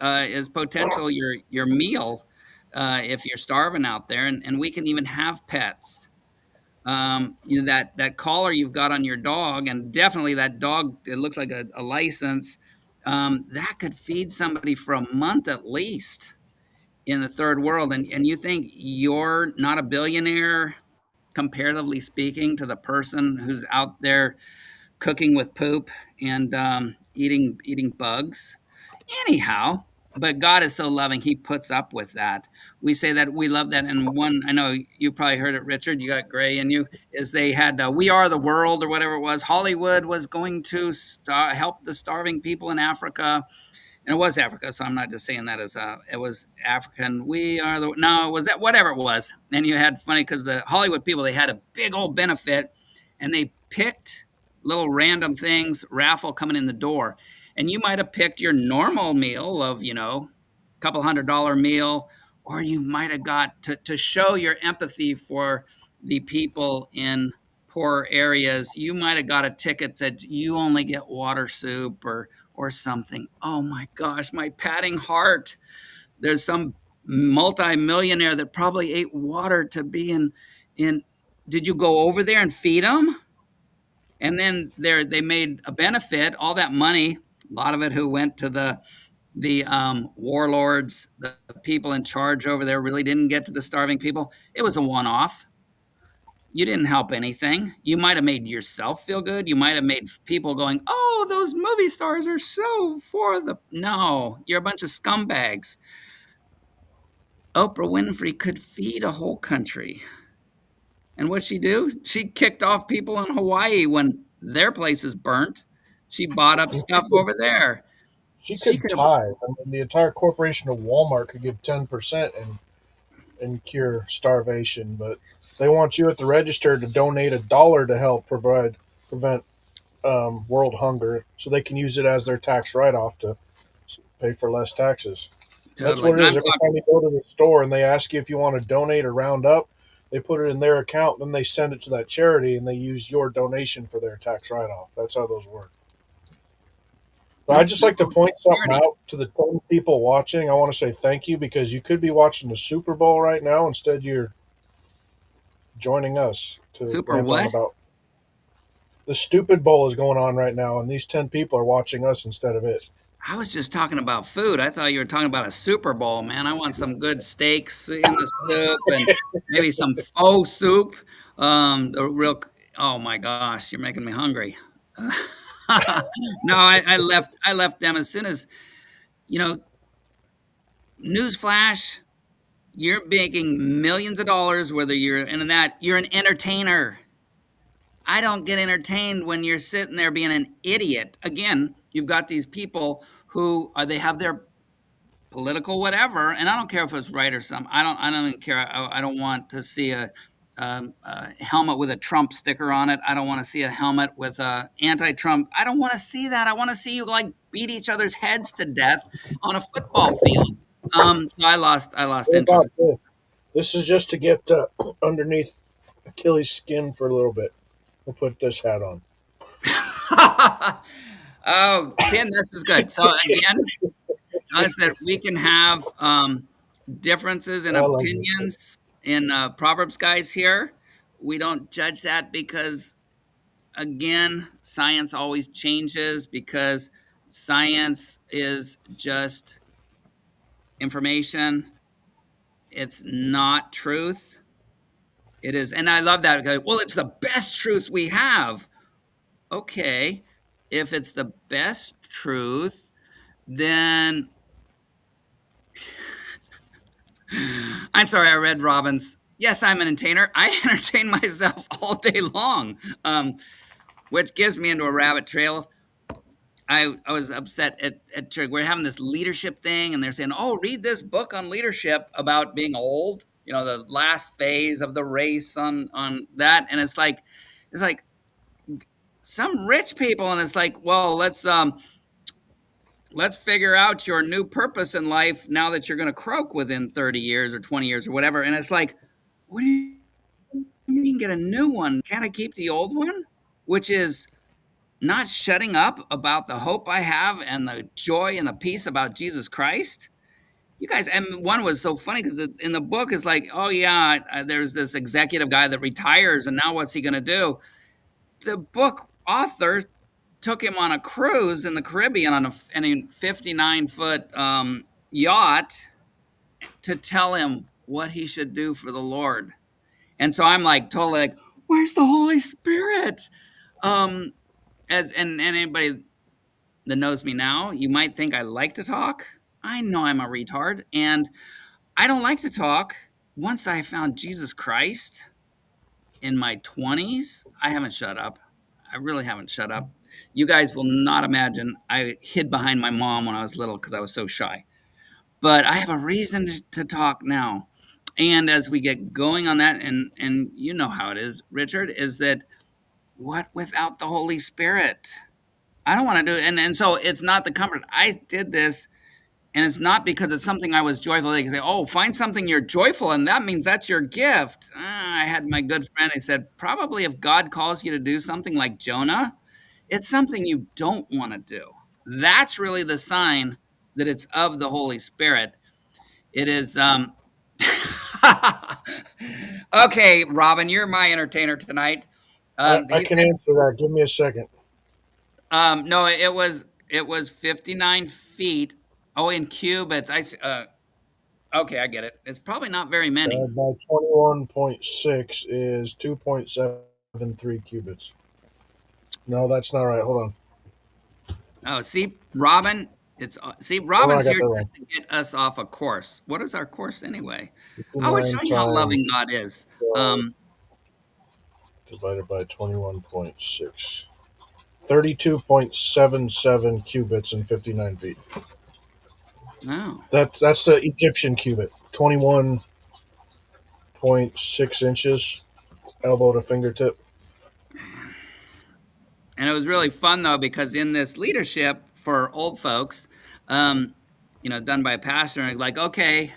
is potential your meal if you're starving out there, and we can even have pets. That collar you've got on your dog, and definitely that dog, it looks like a license, that could feed somebody for a month at least in the third world. And you think you're not a billionaire, comparatively speaking, to the person who's out there cooking with poop and eating bugs. Anyhow, but God is so loving, he puts up with that. We say that we love that. And one, I know you probably heard it, Richard, you got gray in you, is they had We Are the World or whatever it was. Hollywood was going to help the starving people in Africa. And it was Africa, so I'm not just saying that as it was African. We are the no, it was that whatever it was. And you had funny because the Hollywood people, they had a big old benefit, and they picked little random things, raffle coming in the door, and you might have picked your normal meal of a couple $100 meal, or you might have got to show your empathy for the people in poor areas. You might have got a ticket that you only get water soup or something. Oh my gosh, my patting heart. There's some multi-millionaire that probably ate water to be in. Did you go over there and feed them? And then they made a benefit, all that money, a lot of it who went to the warlords, the people in charge over there really didn't get to the starving people. It was a one-off. You didn't help anything. You might have made yourself feel good. You might have made people going, oh, those movie stars are so for the... No, you're a bunch of scumbags. Oprah Winfrey could feed a whole country. And what'd she do? She kicked off people in Hawaii when their places burnt. She bought up stuff over there.
She
She
could
could have...
tithe. I mean, the entire corporation of Walmart could give 10% and cure starvation, but they want you at the register to donate $1 to help prevent world hunger, so they can use it as their tax write-off to pay for less taxes. That's
Totally.
what it is. Every time you go to the store and they ask you if you want to donate or round up, they put it in their account, then they send it to that charity, and they use your donation for their tax write-off. That's how those work. But I'd just like to point something out to the 10 people watching. I want to say thank you, because you could be watching the Super Bowl right now. Instead, you're joining us to
Super what?
about the stupid bowl is going on right now, and these 10 people are watching us instead of it.
I was just talking about food. I thought you were talking about a Super Bowl, man. I want some good steaks in the soup and maybe some faux soup. The real... Oh my gosh, you're making me hungry. No, I left them as soon as, newsflash, you're making millions of dollars, whether you're in that, you're an entertainer. I don't get entertained when you're sitting there being an idiot. Again, you've got these people who they have their political whatever, and I don't care if it's right or something. I don't even care. I don't want to see a helmet with a Trump sticker on it. I don't want to see a helmet with anti-Trump. I don't want to see that. I want to see you beat each other's heads to death on a football field. I lost interest.
This is just to get underneath Achilles' skin for a little bit. We'll put this hat on.
Oh, Tim, this is good. So again, us that we can have differences in
I like it.
opinions in Proverbs guys here. We don't judge that because, again, science always changes because science is just information. It's not truth. It is, and I love that. Well, it's the best truth we have. Okay, if it's the best truth, then I'm sorry, I read Robbins. Yes, I'm an entertainer. I entertain myself all day long, which gives me into a rabbit trail. I was upset at church. We're having this leadership thing, and they're saying, "Oh, read this book on leadership about being old. You know, the last phase of the race on that." And it's like some rich people, and it's like, well, let's figure out your new purpose in life now that you're going to croak within 30 years or 20 years or whatever. And it's like, what do you mean get a new one? Can't I keep the old one? Which is not shutting up about the hope I have and the joy and the peace about Jesus Christ. You guys, and one was so funny because in the book is like, oh yeah, there's this executive guy that retires, and now what's he going to do? The book author took him on a cruise in the Caribbean on a 59-foot yacht to tell him what he should do for the Lord. And so I'm like totally like, where's the Holy Spirit? And anybody that knows me now, you might think I like to talk. I know I'm a retard, and I don't like to talk. Once I found Jesus Christ in my 20s, I haven't shut up. I really haven't shut up. You guys will not imagine I hid behind my mom when I was little because I was so shy. But I have a reason to talk now. And as we get going on that, and you know how it is, Richard, is that what without the Holy Spirit? I don't want to do it. And so it's not the comfort. I did this, and it's not because it's something I was joyful. They can say, oh, find something you're joyful, and that means that's your gift. I had my good friend, he said, probably if God calls you to do something like Jonah, it's something you don't want to do. That's really the sign that it's of the Holy Spirit. It is okay, Robin, you're my entertainer tonight.
I can answer that. Give me a second.
No, it was 59 feet. Oh, in cubits. Okay, I get it. It's probably not very many.
By 21.6 is 2.73 cubits. No, that's not right. Hold on.
Oh, see, Robin. See,
Hold on, I
Robin's
got
here
that wrong.
just to get us off a course. What is our course anyway? I was showing you how loving God is.
Divided by 21.6. 32.77 cubits and 59 feet.
Oh,
That's the Egyptian cubit. 21.6 inches, elbow to fingertip.
and it was really fun though because in this leadership for old folks, done by a pastor, and like, okay,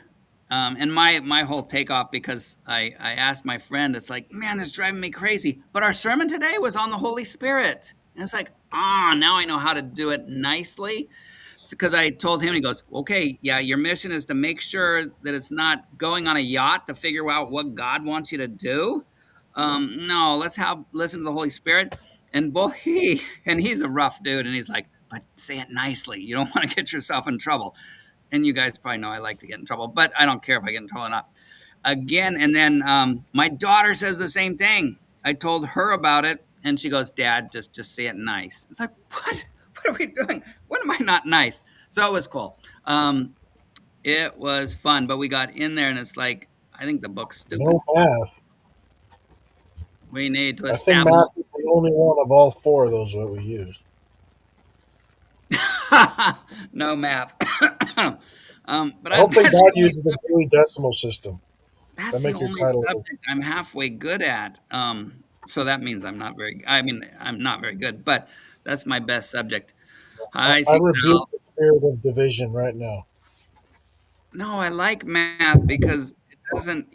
and my whole takeoff because I asked my friend, it's like, man, this is driving me crazy. But our sermon today was on the Holy Spirit, and it's like, now I know how to do it nicely. Because I told him, he goes, okay, yeah, your mission is to make sure that it's not going on a yacht to figure out what God wants you to do. No, let's listen to the Holy Spirit. And both he's a rough dude, and he's like, but say it nicely. You don't want to get yourself in trouble. And you guys probably know I like to get in trouble, but I don't care if I get in trouble or not. Again, and then my daughter says the same thing. I told her about it, and she goes, Dad, just say it nice. It's like, what? What are we doing? When am I not nice? So it was cool. It was fun, but we got in there, and it's like, I think the book's stupid.
No math.
We need to
I think
establish.
math is the only one of all four of those that we use.
No math. But
I don't think God uses the Dewey Decimal System.
That's the only subject I'm halfway good at. So that means I'm not very. I mean, I'm not very good, but that's my best subject.
I rebuke the spirit of division right now.
No, I like math because it doesn't.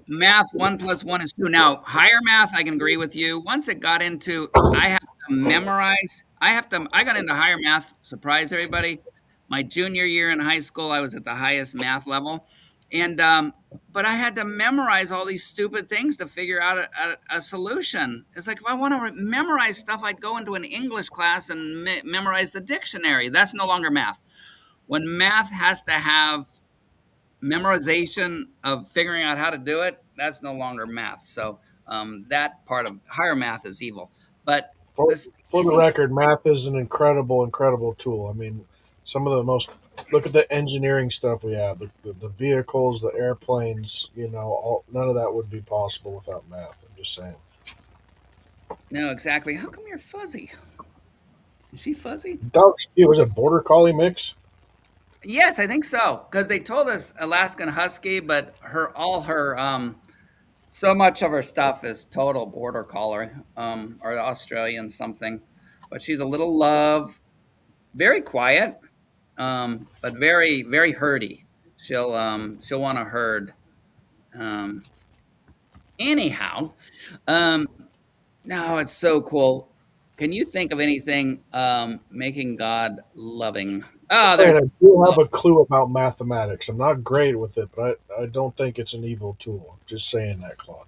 Math 1 + 1 is 2. Now, higher math, I can agree with you. Once it got into, I have to memorize. I got into higher math. Surprise everybody. my junior year in high school, I was at the highest math level, and but I had to memorize all these stupid things to figure out a solution. It's like if I want to memorize stuff, I'd go into an English class and memorize the dictionary. That's no longer math. When math has to have memorization of figuring out how to do it, that's no longer math. So that part of higher math is evil. But
For,
this
for the
easy.
record, math is an incredible tool. I mean, some of the most, look at the engineering stuff we have, the vehicles, the airplanes, none of that would be possible without math. I'm just saying.
No, exactly. How come you're fuzzy? Is she fuzzy?
Dogs, it was a border collie mix.
Yes, I think so. Because they told us Alaskan Husky, but so much of her stuff is total border collie, or Australian something. But she's a little love, very quiet, but very herdy. She'll want to herd. Um, anyhow, um, no, it's so cool. Can you think of anything making God loving? Oh,
Just
there's
saying, I do
oh,
have a clue about mathematics. I'm not great with it, but I don't think it's an evil tool. Just saying that, Claude.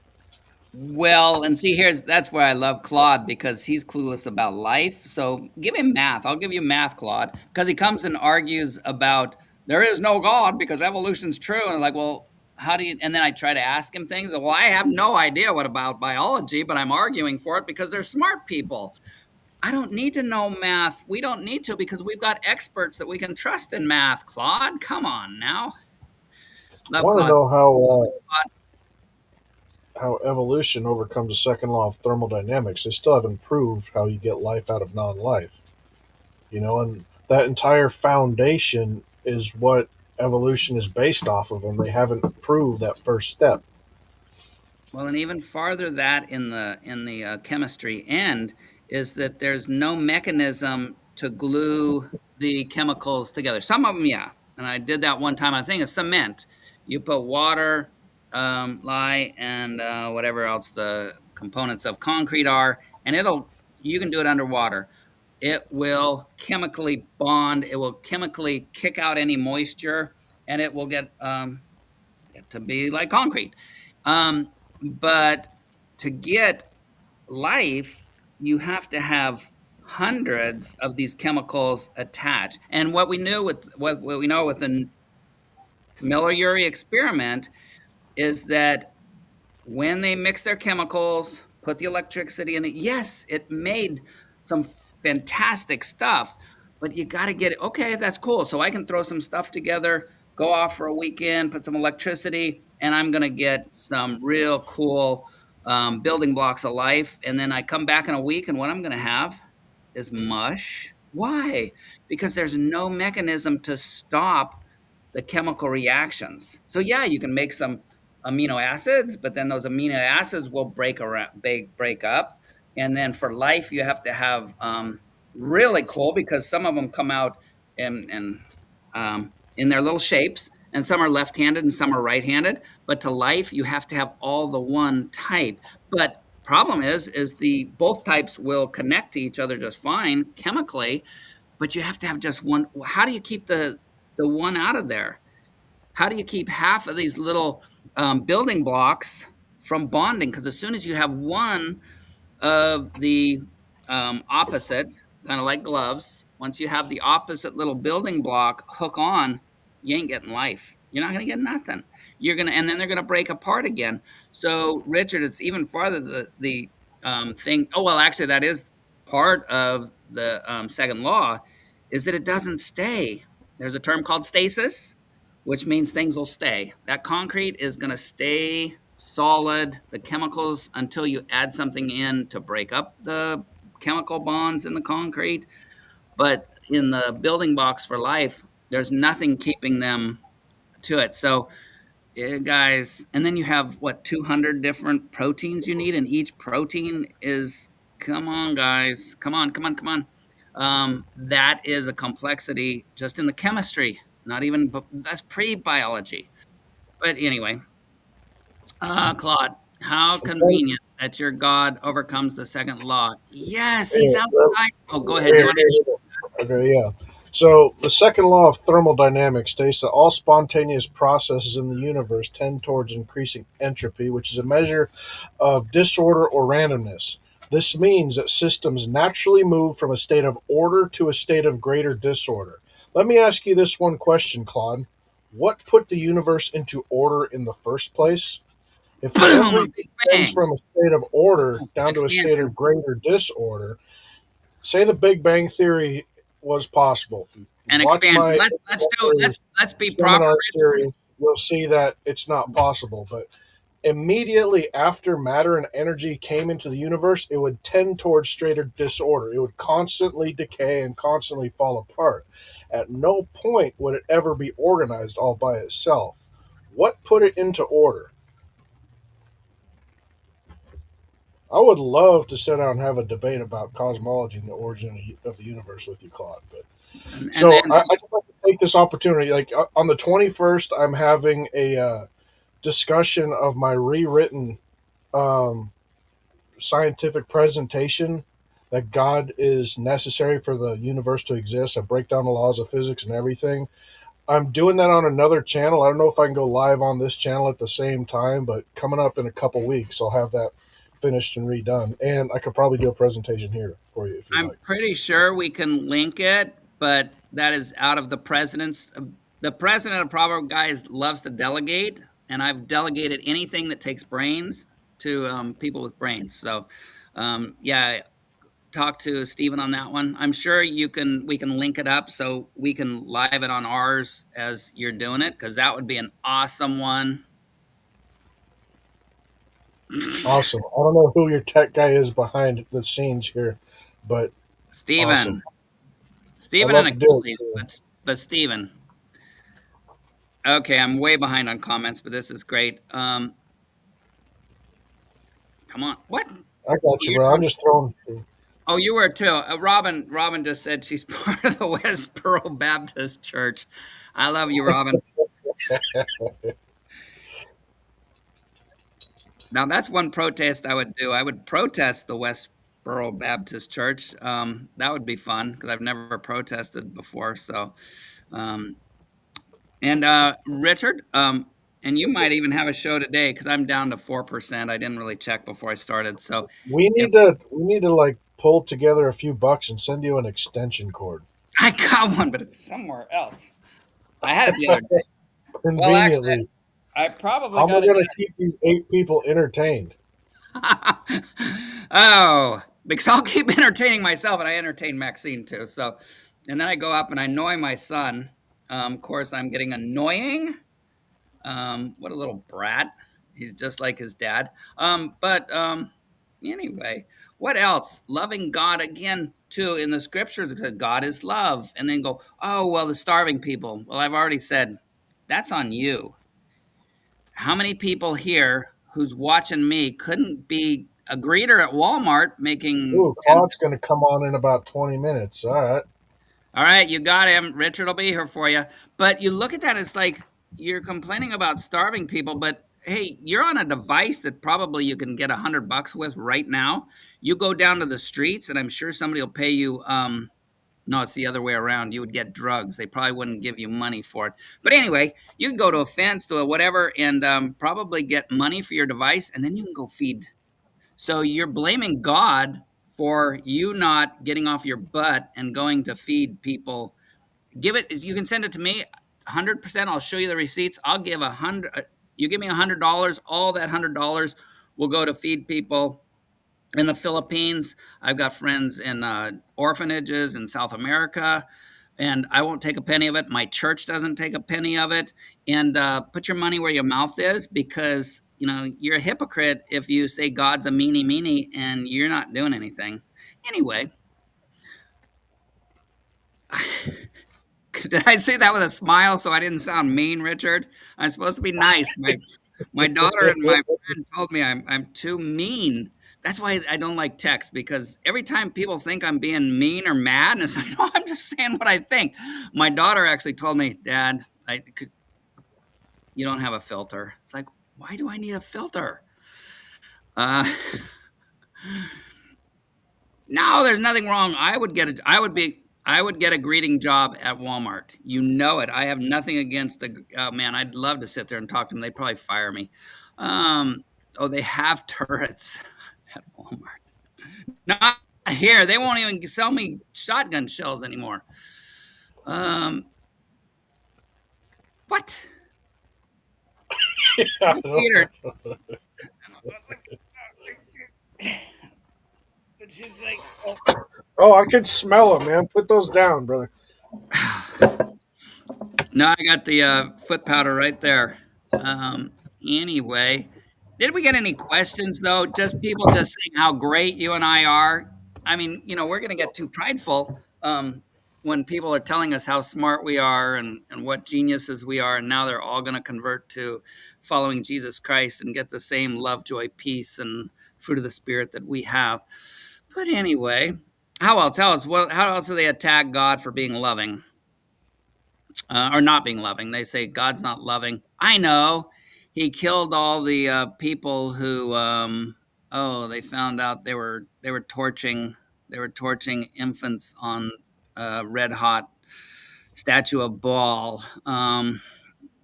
well, and see, that's where I love Claude because he's clueless about life. So give him math. I'll give you math, Claude, because he comes and argues about there is no God because evolution's true. And I'm like, well, how do you? And then I try to ask him things. Well, I have no idea what about biology, but I'm arguing for it because they're smart people. I don't need to know math. We don't need to because we've got experts that we can trust in math. Claude, come on now.
I
Love
want to
Claude.
know how evolution overcomes the second law of thermodynamics. They still haven't proved how you get life out of non-life. And that entire foundation is what evolution is based off of, and they haven't proved that first step.
Well, and even farther that in the chemistry end is that there's no mechanism to glue the chemicals together. Some of them, yeah, and I did that one time. I think of cement. You put water, lye, and whatever else the components of concrete are, and you can do it underwater. It will chemically bond. It will chemically kick out any moisture, and it will get to be like concrete. But to get life, you have to have hundreds of these chemicals attached. And what we know with the Miller-Urey experiment is that when they mix their chemicals, put the electricity in it, yes, it made some fantastic stuff, but you got to get it. Okay, that's cool. So I can throw some stuff together, go off for a weekend, put some electricity, and I'm going to get some real cool building blocks of life. And then I come back in a week, and what I'm going to have is mush. Why? Because there's no mechanism to stop the chemical reactions. So yeah, you can make some amino acids, but then those amino acids will break up. And then for life, you have to have really cool because some of them come out in their little shapes, and some are left-handed and some are right-handed. But to life, you have to have all the one type. But problem is the both types will connect to each other just fine chemically, but you have to have just one. How do you keep the one out of there? How do you keep half of these little building blocks from bonding? Because as soon as you have one of the opposite, kind of like gloves, once you have the opposite little building block hook on, you ain't getting life. You're not going to get nothing. And then they're going to break apart again. So, Richard, it's even farther the thing. Oh, well, actually, that is part of the second law, is that it doesn't stay. There's a term called stasis, which means things will stay. That concrete is going to stay solid, the chemicals, until you add something in to break up the chemical bonds in the concrete. But in the building blocks for life, there's nothing keeping them to it. So, guys, and then you have what 200 different proteins you need, and each protein is, come on, guys, come on. That is a complexity just in the chemistry, not even that's pre-biology. But anyway, Claude, how convenient that your God overcomes the second law. Yes, he's outside. Oh, go ahead. You want to?
Okay, yeah. So, the second law of thermodynamics states that all spontaneous processes in the universe tend towards increasing entropy, which is a measure of disorder or randomness. This means that systems naturally move from a state of order to a state of greater disorder. Let me ask you this one question, Claude. What put the universe into order in the first place? If
Boom, a
everything
big
moves
bang.
from a state of order
Oh,
down to a state
expansion.
of greater disorder, say the Big Bang Theory was possible.
And
Watch
expansion.
my
Let's be proper,
seminar
Richard.
series, you'll see that it's not possible. But immediately after matter and energy came into the universe, it would tend towards straighter disorder. It would constantly decay and constantly fall apart. At no point would it ever be organized all by itself. What put it into order? I would love to sit down and have a debate about cosmology and the origin of the universe with you, Claude. But
And
so
then
I just like to take this opportunity. Like on the 21st, I'm having a discussion of my rewritten um, scientific presentation that God is necessary for the universe to exist. I break down the laws of physics and everything. I'm doing that on another channel. I don't know if I can go live on this channel at the same time, but coming up in a couple weeks, I'll have that finished and redone. And I could probably do a presentation here for you if you'd
I'm
like.
pretty sure we can link it, but that is out of the president's. The president of Proverb Guys loves to delegate, and I've delegated anything that takes brains to people with brains. So, yeah, talk to Stephen on that one. I'm sure you can. We can link it up so we can live it on ours as you're doing it, because that would be an awesome one.
Awesome. I don't know who your tech guy is behind the scenes here, but awesome.
Stephen,
I'd
Stephen, and
love
a
to do it
goalie,
soon.
but Stephen. Okay, I'm way behind on comments, but this is great. Come on, what?
I got you,
You're
bro. I'm
doing,
just throwing.
oh, you were too. Robin just said she's part of the Westboro Baptist Church. I love you, Robin. Now that's one protest I would do. I would protest the Westboro Baptist Church. That would be fun because I've never protested before. So, um, and Richard, and you might even have a show today because I'm down to 4%. I didn't really check before I started. So, if
We need to like pull together a few bucks and send you an extension cord.
I got one, but it's somewhere else. I had it the other day. Well, actually,
Conveniently.
I probably
How am
got
I
it.
gonna keep these 8 people entertained?
Oh, because I'll keep entertaining myself, and I entertain Maxine too. So, and then I go up and I annoy my son. Of course, I'm getting annoying. What a little brat. He's just like his dad. But anyway, what else? Loving God again too in the scriptures because God is love, and then go, oh well, the starving people. Well, I've already said that's on you. How many people here who's watching me couldn't be a greeter at Walmart making
Ooh,
10?
Claude's gonna come on in about 20 minutes. All right.
All right, you got him. Richard will be here for you. But you look at that, it's like you're complaining about starving people, but hey, you're on a device that probably you can get $100 with right now. You go down to the streets, and I'm sure somebody will pay you. No, it's the other way around. You would get drugs. They probably wouldn't give you money for it. But anyway, you can go to a fence, to a whatever, and probably get money for your device, and then you can go feed. So you're blaming God for you not getting off your butt and going to feed people. Give it. You can send it to me, 100%. I'll show you the receipts. I'll give 100. You give me $100. All that $100 will go to feed people in the Philippines. I've got friends in orphanages in South America, and I won't take a penny of it. My church doesn't take a penny of it. And put your money where your mouth is, because you're a hypocrite if you say God's a meanie meanie and you're not doing anything. Anyway, did I say that with a smile so I didn't sound mean, Richard? I'm supposed to be nice. My daughter and my friend told me I'm too mean. That's why I don't like text, because every time people think I'm being mean or mad, and it's like, no, I'm just saying what I think. My daughter actually told me, Dad, you don't have a filter. It's like, why do I need a filter? Uh, no, there's nothing wrong. I would be I would get a greeting job at Walmart. You know it. I have nothing against the man, I'd love to sit there and talk to them. They'd probably fire me. Um, oh, they have turrets at Walmart. Not here. They won't even sell me shotgun shells anymore. Um, what?
Yeah,
Peter. She's like, oh.
Oh, I can smell them, man. Put those down, brother.
No, I got the foot powder right there. Anyway, did we get any questions though? Just people just saying how great you and I are. I mean, we're going to get too prideful when people are telling us how smart we are and what geniuses we are, and now they're all going to convert to following Jesus Christ and get the same love, joy, peace, and fruit of the Spirit that we have. But anyway, how else? How else do they attack God for being loving? Or not being loving. They say God's not loving. I know. He killed all the people who. They found out they were torching infants on red hot statue of Baal.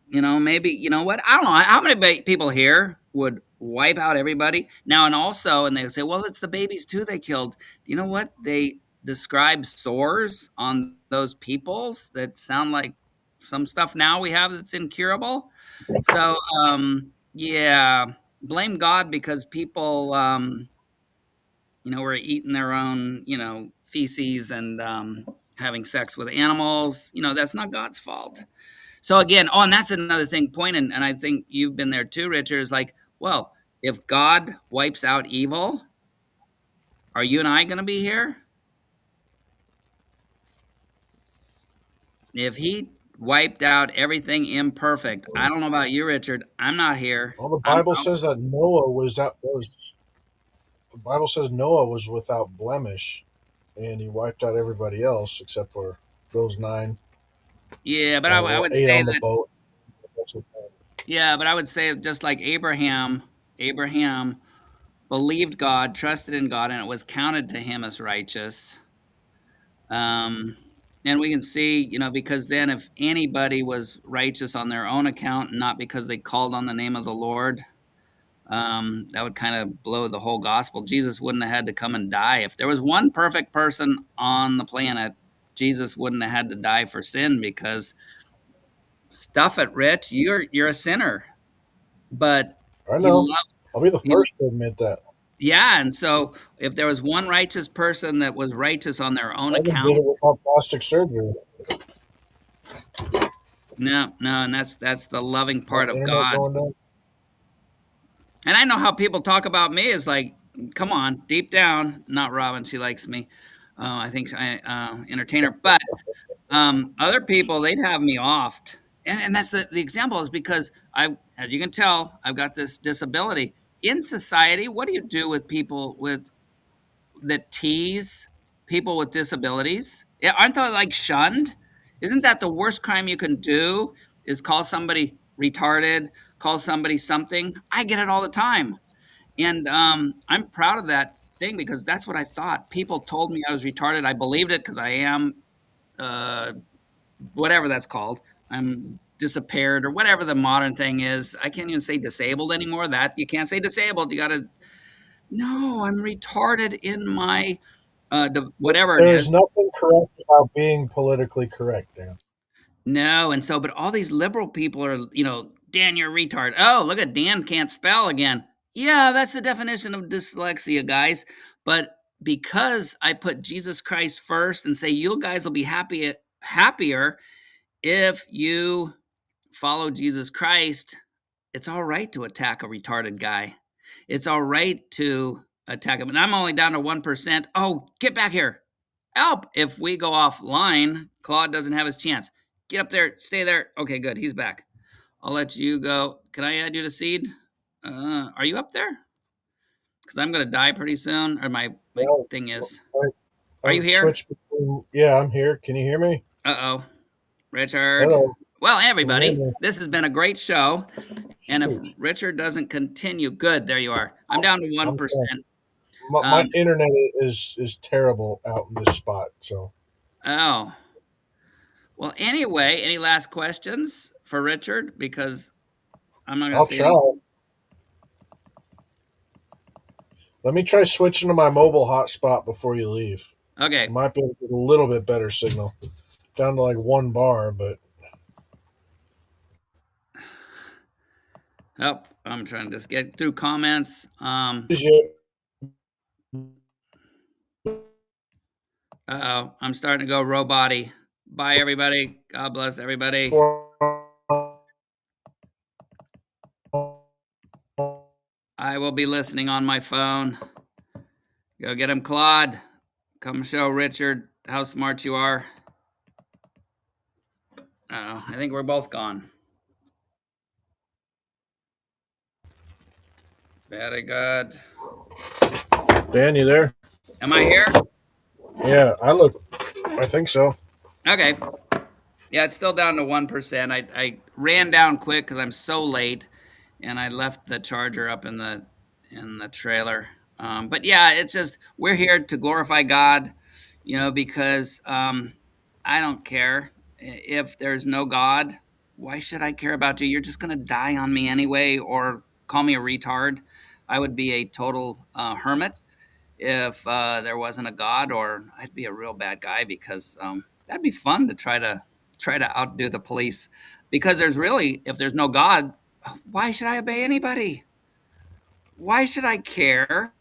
Maybe what, I don't know how many people here would wipe out everybody now, and they say, well, it's the babies too they killed. Do you know what they describe sores on those peoples that sound like some stuff now we have that's incurable? So yeah, blame God because people were eating their own feces and having sex with animals. That's not God's fault. So again, and that's another point, and I think you've been there too, Richard, is like, well, if God wipes out evil, are you and I going to be here? If he wiped out everything imperfect, I don't know about you, Richard, I'm not here.
Well, the Bible says that the Bible says Noah was without blemish, and he wiped out everybody else except for those 9.
Yeah, but I would
8
say
on the
that.
boat.
Yeah, but I would say just like Abraham believed God, trusted in God, and it was counted to him as righteous. And we can see, because then if anybody was righteous on their own account, and not because they called on the name of the Lord, that would kind of blow the whole gospel. Jesus wouldn't have had to come and die. If there was one perfect person on the planet, Jesus wouldn't have had to die for sin, because stuff it, Rich, you're a sinner, but
I
he
know.
loves.
I'll be the first to admit that.
Yeah, and so if there was one righteous person that was righteous on their own
I even
account,
did it without plastic surgery.
no, and that's the loving part
My
of
internet
God.
going down.
And I know how people talk about me is like, come on, deep down, not Robin, she likes me. I think I entertain her, but other people, they'd have me offed. And that's the example is because as you can tell, I've got this disability. In society, what do you do with people that tease people with disabilities? Yeah, aren't they like shunned? Isn't that the worst crime you can do? Is call somebody retarded, call somebody something? I get it all the time, and I'm proud of that thing because that's what I thought. People told me I was retarded. I believed it because I am, uh, whatever that's called. I'm disappeared or whatever the modern thing is. I can't even say disabled anymore. That you can't say disabled. You got to. No, I'm retarded in my whatever it
There is
is.
nothing correct about being politically correct, Dan.
No, and so, but all these liberal people are, Dan, you're a retard. Oh, look at Dan can't spell again. Yeah, that's the definition of dyslexia, guys. But because I put Jesus Christ first and say you guys will be happier if you follow Jesus Christ, it's all right to attack a retarded guy. It's all right to attack him. And I'm only down to 1%. Oh, get back here. Help. If we go offline, Claude doesn't have his chance. Get up there. Stay there. Okay, good. He's back. I'll let you go. Can I add you to seed? Are you up there? Because I'm going to die pretty soon. Or my
Well,
thing is.
I
Are you here?
switched between. Yeah, I'm here. Can you hear me?
Uh-oh. Richard.
Hello.
Well,
Can you hear
everybody,
me?
this has been a great show. And if
Shoot,
Richard doesn't continue, good, there you are. I'm down to
I'm
1%.
sorry. My internet is terrible out in this spot. So
Oh, well, anyway, any last questions for Richard? Because I'm not going
I'll
to see
try.
any.
Let me try switching to my mobile hotspot before you leave. I
Okay.
might be able to get a little bit better signal. Down to like 1 bar, but
Oh, I'm trying to just get through comments. Uh-oh, I'm starting to go robot-y. Bye, everybody. God bless everybody. I will be listening on my phone. Go get him, Claude. Come show Richard how smart you are. Oh, I think we're both gone. Very good.
Dan, you there?
Am I here?
Yeah, I think so.
Okay. Yeah, it's still down to 1%. I ran down quick because I'm so late, and I left the charger up in the trailer. But yeah, it's just we're here to glorify God, because I don't care if there's no God. Why should I care about you? You're just gonna die on me anyway, or call me a retard. I would be a total hermit if there wasn't a God, or I'd be a real bad guy because that'd be fun to try to outdo the police. Because if there's no God, why should I obey anybody? Why should I care?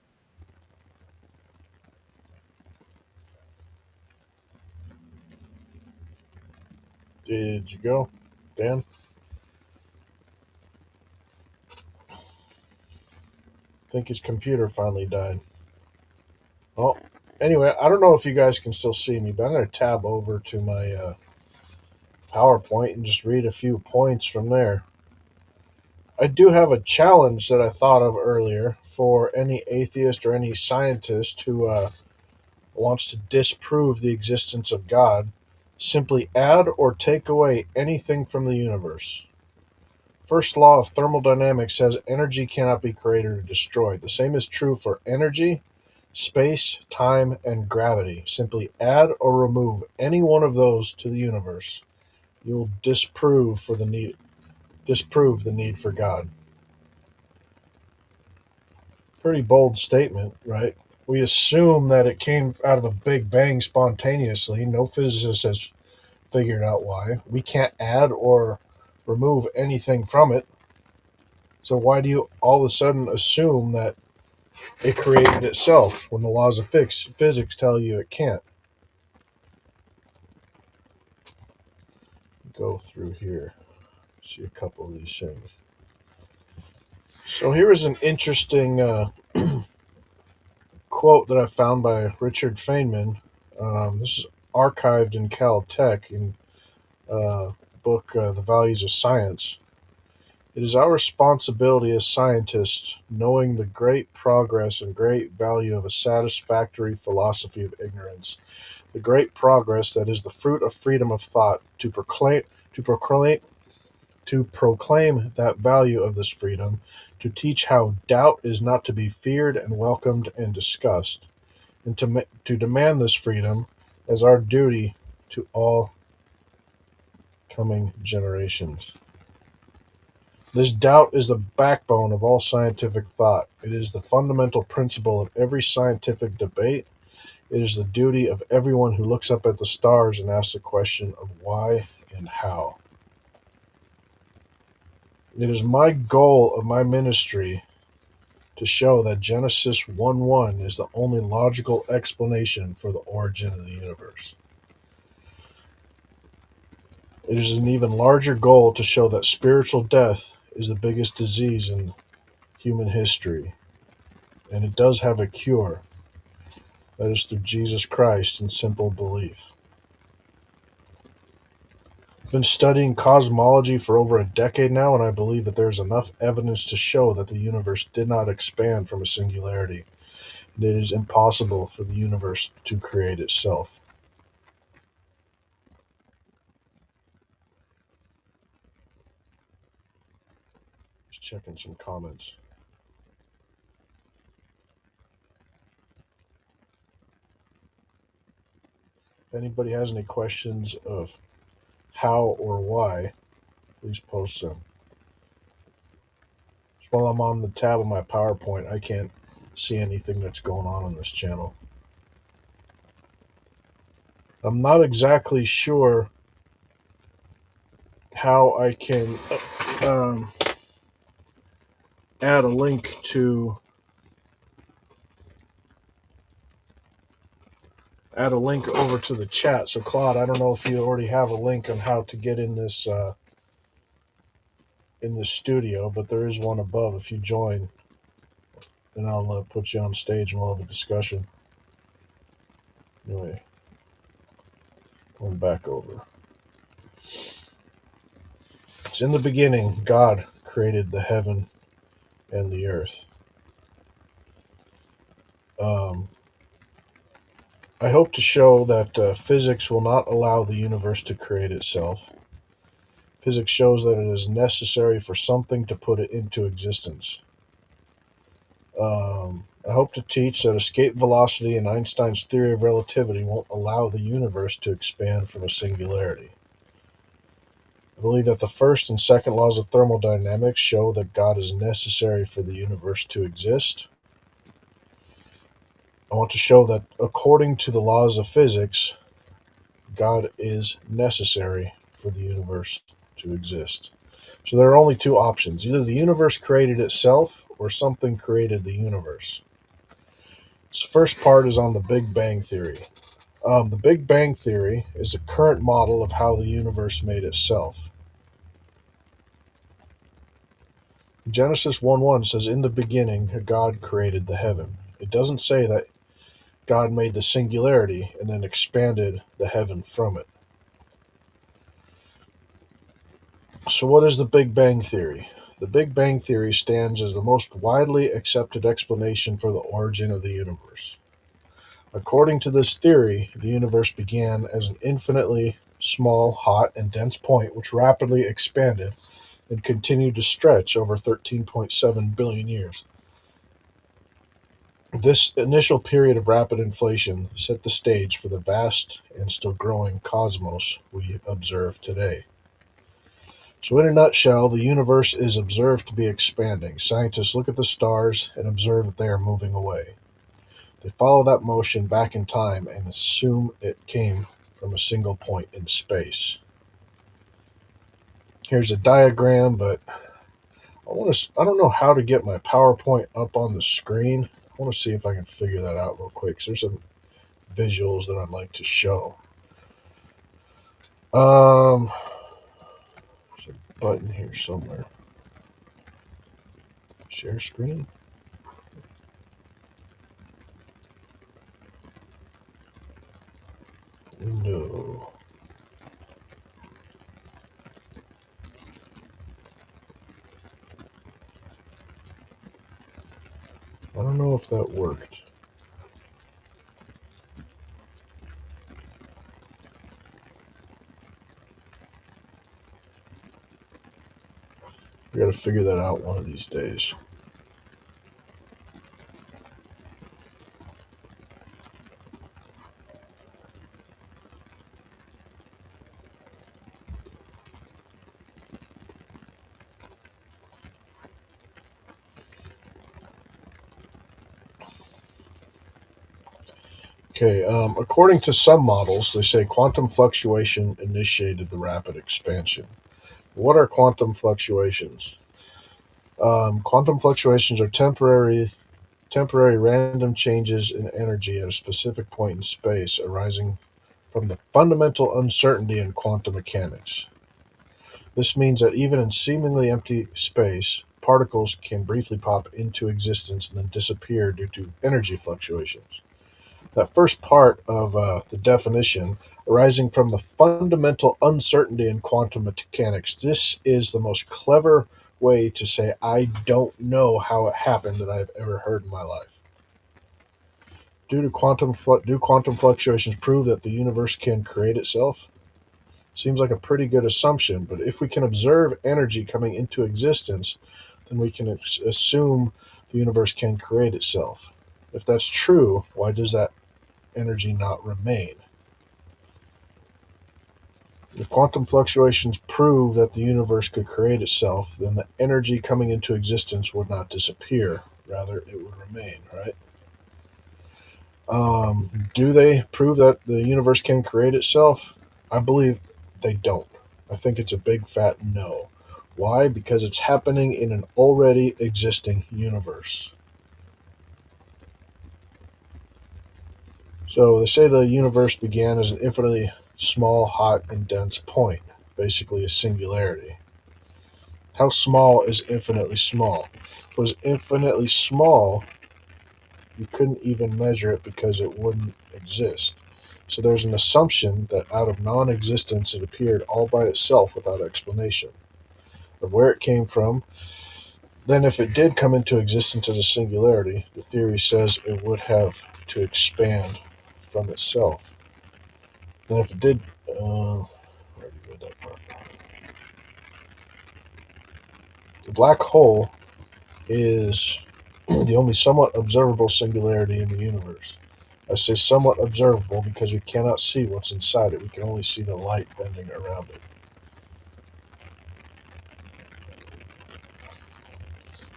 Did you go, Dan? I think his computer finally died. Oh, anyway, I don't know if you guys can still see me, but I'm going to tab over to my PowerPoint and just read a few points from there. I do have a challenge that I thought of earlier for any atheist or any scientist who wants to disprove the existence of God. Simply add or take away anything from the universe. First law of thermodynamics says energy cannot be created or destroyed. The same is true for energy, space, time, and gravity. Simply add or remove any one of those to the universe. You will disprove the need for God. Pretty bold statement, right? We assume that it came out of a big bang spontaneously. No physicist has figured out why. We can't add or remove anything from it. So why do you all of a sudden assume that it created itself when the laws of physics tell you it can't? Go through here, see a couple of these things. So here is an interesting quote that I found by Richard Feynman. This is archived in Caltech in book The Values of Science. It is our responsibility as scientists, knowing the great progress and great value of a satisfactory philosophy of ignorance, the great progress that is the fruit of freedom of thought, to proclaim, to proclaim that value of this freedom, to teach how doubt is not to be feared and welcomed and discussed, and to demand this freedom as our duty to all coming generations. This doubt is the backbone of all scientific thought. It is the fundamental principle of every scientific debate. It is the duty of everyone who looks up at the stars and asks the question of why and how. It is my goal of my ministry to show that Genesis 1:1 is the only logical explanation for the origin of the universe. It is an even larger goal to show that spiritual death is the biggest disease in human history, and it does have a cure. That is through Jesus Christ and simple belief. I've been studying cosmology for over a decade now, and I believe that there is enough evidence to show that the universe did not expand from a singularity, and it is impossible for the universe to create itself. Just checking some comments. If anybody has any questions of how or why, please post them. While I'm on the tab of my PowerPoint, I can't see anything that's going on this channel. I'm not exactly sure how I can add a link over to the chat. So Claude, I don't know if you already have a link on how to get in this studio, but there is one above. If you join, then I'll put you on stage and we'll have a discussion. Anyway, going back over. It's in the beginning, God created the heaven and the earth. I hope to show that physics will not allow the universe to create itself. Physics shows that it is necessary for something to put it into existence. I hope to teach that escape velocity and Einstein's theory of relativity won't allow the universe to expand from a singularity. I believe that the first and second laws of thermodynamics show that God is necessary for the universe to exist. I want to show that according to the laws of physics, God is necessary for the universe to exist. So there are only two options. Either the universe created itself or something created the universe. This first part is on the Big Bang Theory. The Big Bang Theory is the current model of how the universe made itself. Genesis 1:1 says, "In the beginning, God created the heaven." It doesn't say that God made the singularity and then expanded the heaven from it. So what is the Big Bang Theory? The Big Bang Theory stands as the most widely accepted explanation for the origin of the universe. According to this theory, the universe began as an infinitely small, hot, and dense point which rapidly expanded and continued to stretch over 13.7 billion years. This initial period of rapid inflation set the stage for the vast and still growing cosmos we observe today. So in a nutshell, the universe is observed to be expanding. Scientists look at the stars and observe that they are moving away. They follow that motion back in time and assume it came from a single point in space. Here's a diagram, but I don't know how to get my PowerPoint up on the screen. I want to see if I can figure that out real quick. So there's some visuals that I'd like to show. There's a button here somewhere. Share screen. Window. I don't know if that worked. We got to figure that out one of these days. Okay, according to some models, they say quantum fluctuation initiated the rapid expansion. What are quantum fluctuations? Quantum fluctuations are temporary random changes in energy at a specific point in space arising from the fundamental uncertainty in quantum mechanics. This means that even in seemingly empty space, particles can briefly pop into existence and then disappear due to energy fluctuations. That first part of the definition, arising from the fundamental uncertainty in quantum mechanics, this is the most clever way to say I don't know how it happened that I've ever heard in my life. Do quantum fluctuations prove that the universe can create itself? Seems like a pretty good assumption, but if we can observe energy coming into existence, then we can assume the universe can create itself. If that's true, why does that energy not remain? If quantum fluctuations prove that the universe could create itself, then the energy coming into existence would not disappear. Rather, it would remain, right? Do they prove that the universe can create itself? I believe they don't. I think it's a big fat no. Why? Because it's happening in an already existing universe. So they say the universe began as an infinitely small, hot, and dense point, basically a singularity. How small is infinitely small? If it was infinitely small, you couldn't even measure it because it wouldn't exist. So there's an assumption that out of non existence it appeared all by itself without explanation of where it came from. Then, if it did come into existence as a singularity, the theory says it would have to expand from itself. And if it did, I already read that part. The black hole is the only somewhat observable singularity in the universe. I say somewhat observable because we cannot see what's inside it. We can only see the light bending around it.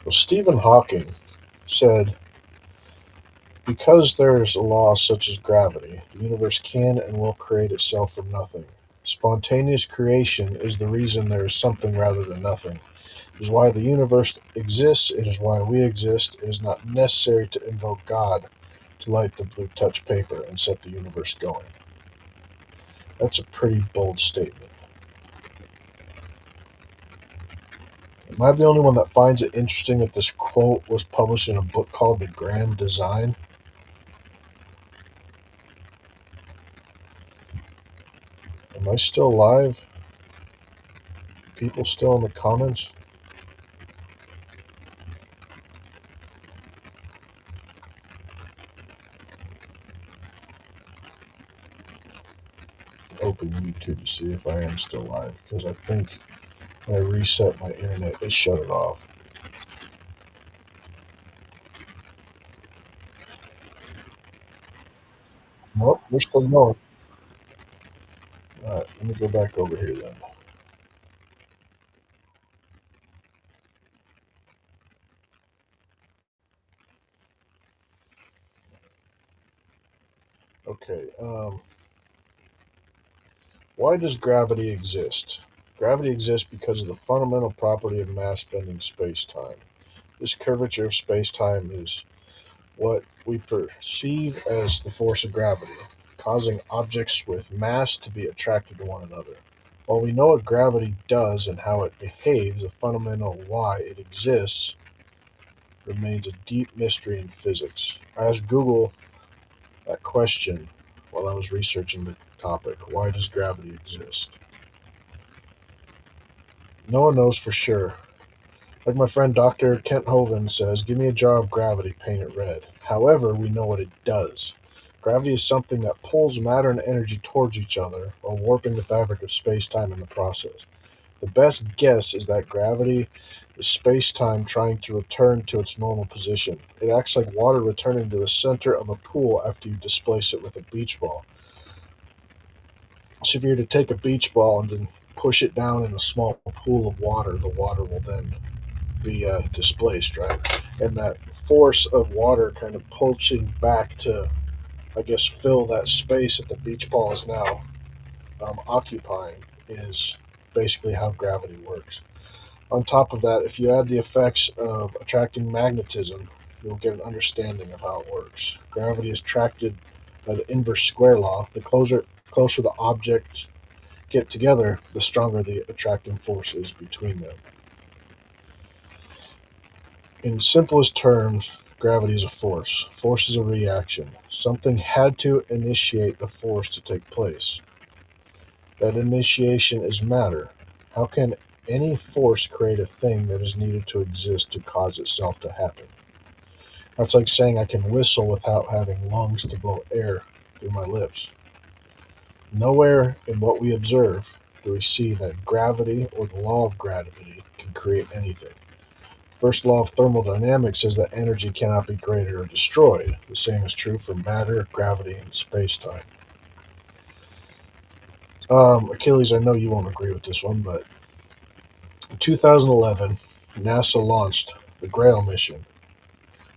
Well, Stephen Hawking said, because there is a law such as gravity, the universe can and will create itself from nothing. Spontaneous creation is the reason there is something rather than nothing. It is why the universe exists. It is why we exist. It is not necessary to invoke God to light the blue touch paper and set the universe going. That's a pretty bold statement. Am I the only one that finds it interesting that this quote was published in a book called The Grand Design? Am I still live? People still in the comments? Open YouTube to see if I am still live, because I think when I reset my internet, it shut it off. Nope, we're still going. All right, let me go back over here then. Okay, why does gravity exist? Gravity exists because of the fundamental property of mass bending space-time. This curvature of space-time is what we perceive as the force of gravity, causing objects with mass to be attracted to one another. While we know what gravity does and how it behaves, the fundamental why it exists remains a deep mystery in physics. I asked Google that question while I was researching the topic. Why does gravity exist? No one knows for sure. Like my friend Dr. Kent Hovind says, give me a jar of gravity, paint it red. However, we know what it does. Gravity is something that pulls matter and energy towards each other while warping the fabric of space-time in the process. The best guess is that gravity is space-time trying to return to its normal position. It acts like water returning to the center of a pool after you displace it with a beach ball. So if you were to take a beach ball and then push it down in a small pool of water, the water will then be displaced, right? And that force of water kind of pushing back to, I guess, fill that space that the beach ball is now occupying is basically how gravity works. On top of that, if you add the effects of attracting magnetism, you'll get an understanding of how it works. Gravity is attracted by the inverse square law. The closer the objects get together, the stronger the attracting force is between them. In simplest terms, gravity is a force. Force is a reaction. Something had to initiate the force to take place. That initiation is matter. How can any force create a thing that is needed to exist to cause itself to happen? That's like saying I can whistle without having lungs to blow air through my lips. Nowhere in what we observe do we see that gravity or the law of gravity can create anything. First law of thermodynamics says that energy cannot be created or destroyed. The same is true for matter, gravity, and space-time. Achilles, I know you won't agree with this one, but in 2011, NASA launched the Grail mission.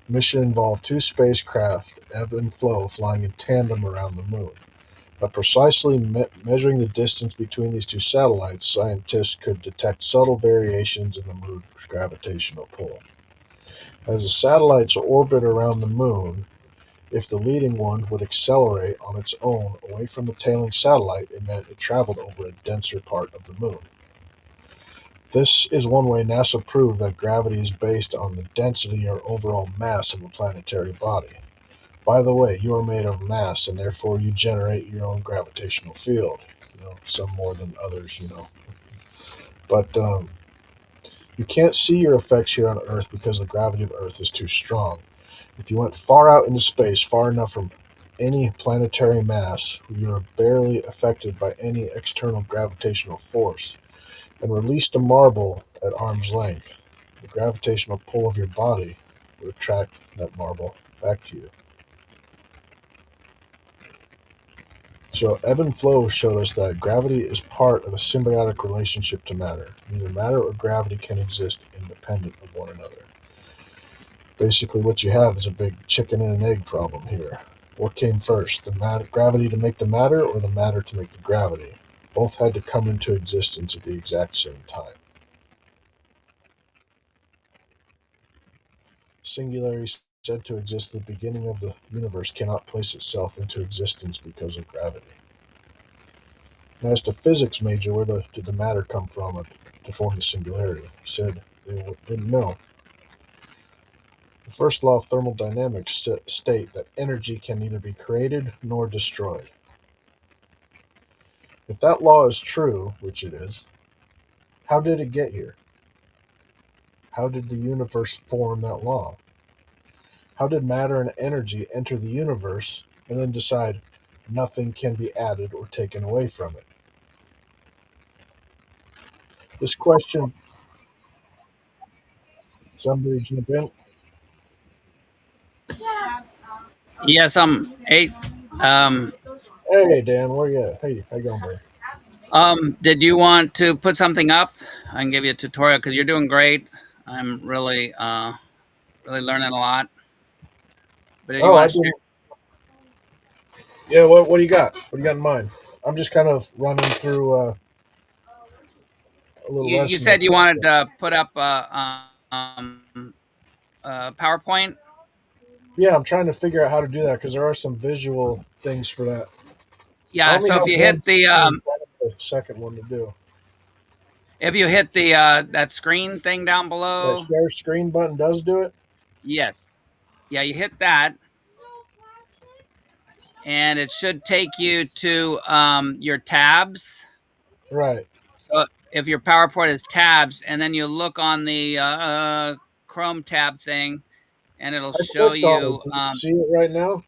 The mission involved two spacecraft, Ebb and Flow, flying in tandem around the moon. By precisely measuring the distance between these two satellites, scientists could detect subtle variations in the moon's gravitational pull. As the satellites orbit around the moon, if the leading one would accelerate on its own away from the tailing satellite, it meant it traveled over a denser part of the moon. This is one way NASA proved that gravity is based on the density or overall mass of a planetary body. By the way, you are made of mass, and therefore you generate your own gravitational field. Some more than others, But you can't see your effects here on Earth because the gravity of Earth is too strong. If you went far out into space, far enough from any planetary mass, you are barely affected by any external gravitational force, and released a marble at arm's length. The gravitational pull of your body would attract that marble back to you. So ebb and flow showed us that gravity is part of a symbiotic relationship to matter. Neither matter or gravity can exist independent of one another. Basically, what you have is a big chicken and an egg problem here. What came first, the gravity to make the matter or the matter to make the gravity? Both had to come into existence at the exact same time. Singularity said to exist at the beginning of the universe cannot place itself into existence because of gravity. And as to physics major, did the matter come from to form the singularity? He said they didn't know. The first law of thermodynamics state that energy can neither be created nor destroyed. If that law is true, which it is, how did it get here? How did the universe form that law? How did matter and energy enter the universe and then decide nothing can be added or taken away from it? This question, somebody jump in.
Yes, hey, um,
Hey, Dan, where you at? Hey, how you going, buddy?
did you want to put something up? I can give you a tutorial because you're doing great. I'm really learning a lot. But did you
Oh, I
want to share?
didn't. Yeah, what do you got? What do you got in mind? I'm just kind of running through a little
You
lesson.
said you wanted to put up PowerPoint.
Yeah, I'm trying to figure out how to do that because there are some visual things for that. I
Yeah.
only
So
have
if you
one
hit the
screen. The second one to do.
that screen thing down
That
below,
share screen button does do it.
yes, yeah, you hit that, and it should take you to your tabs.
Right.
So if your PowerPoint is tabs, and then you look on the Chrome tab thing, and it'll
I
show
clicked on it.
you.
Do you see it right now?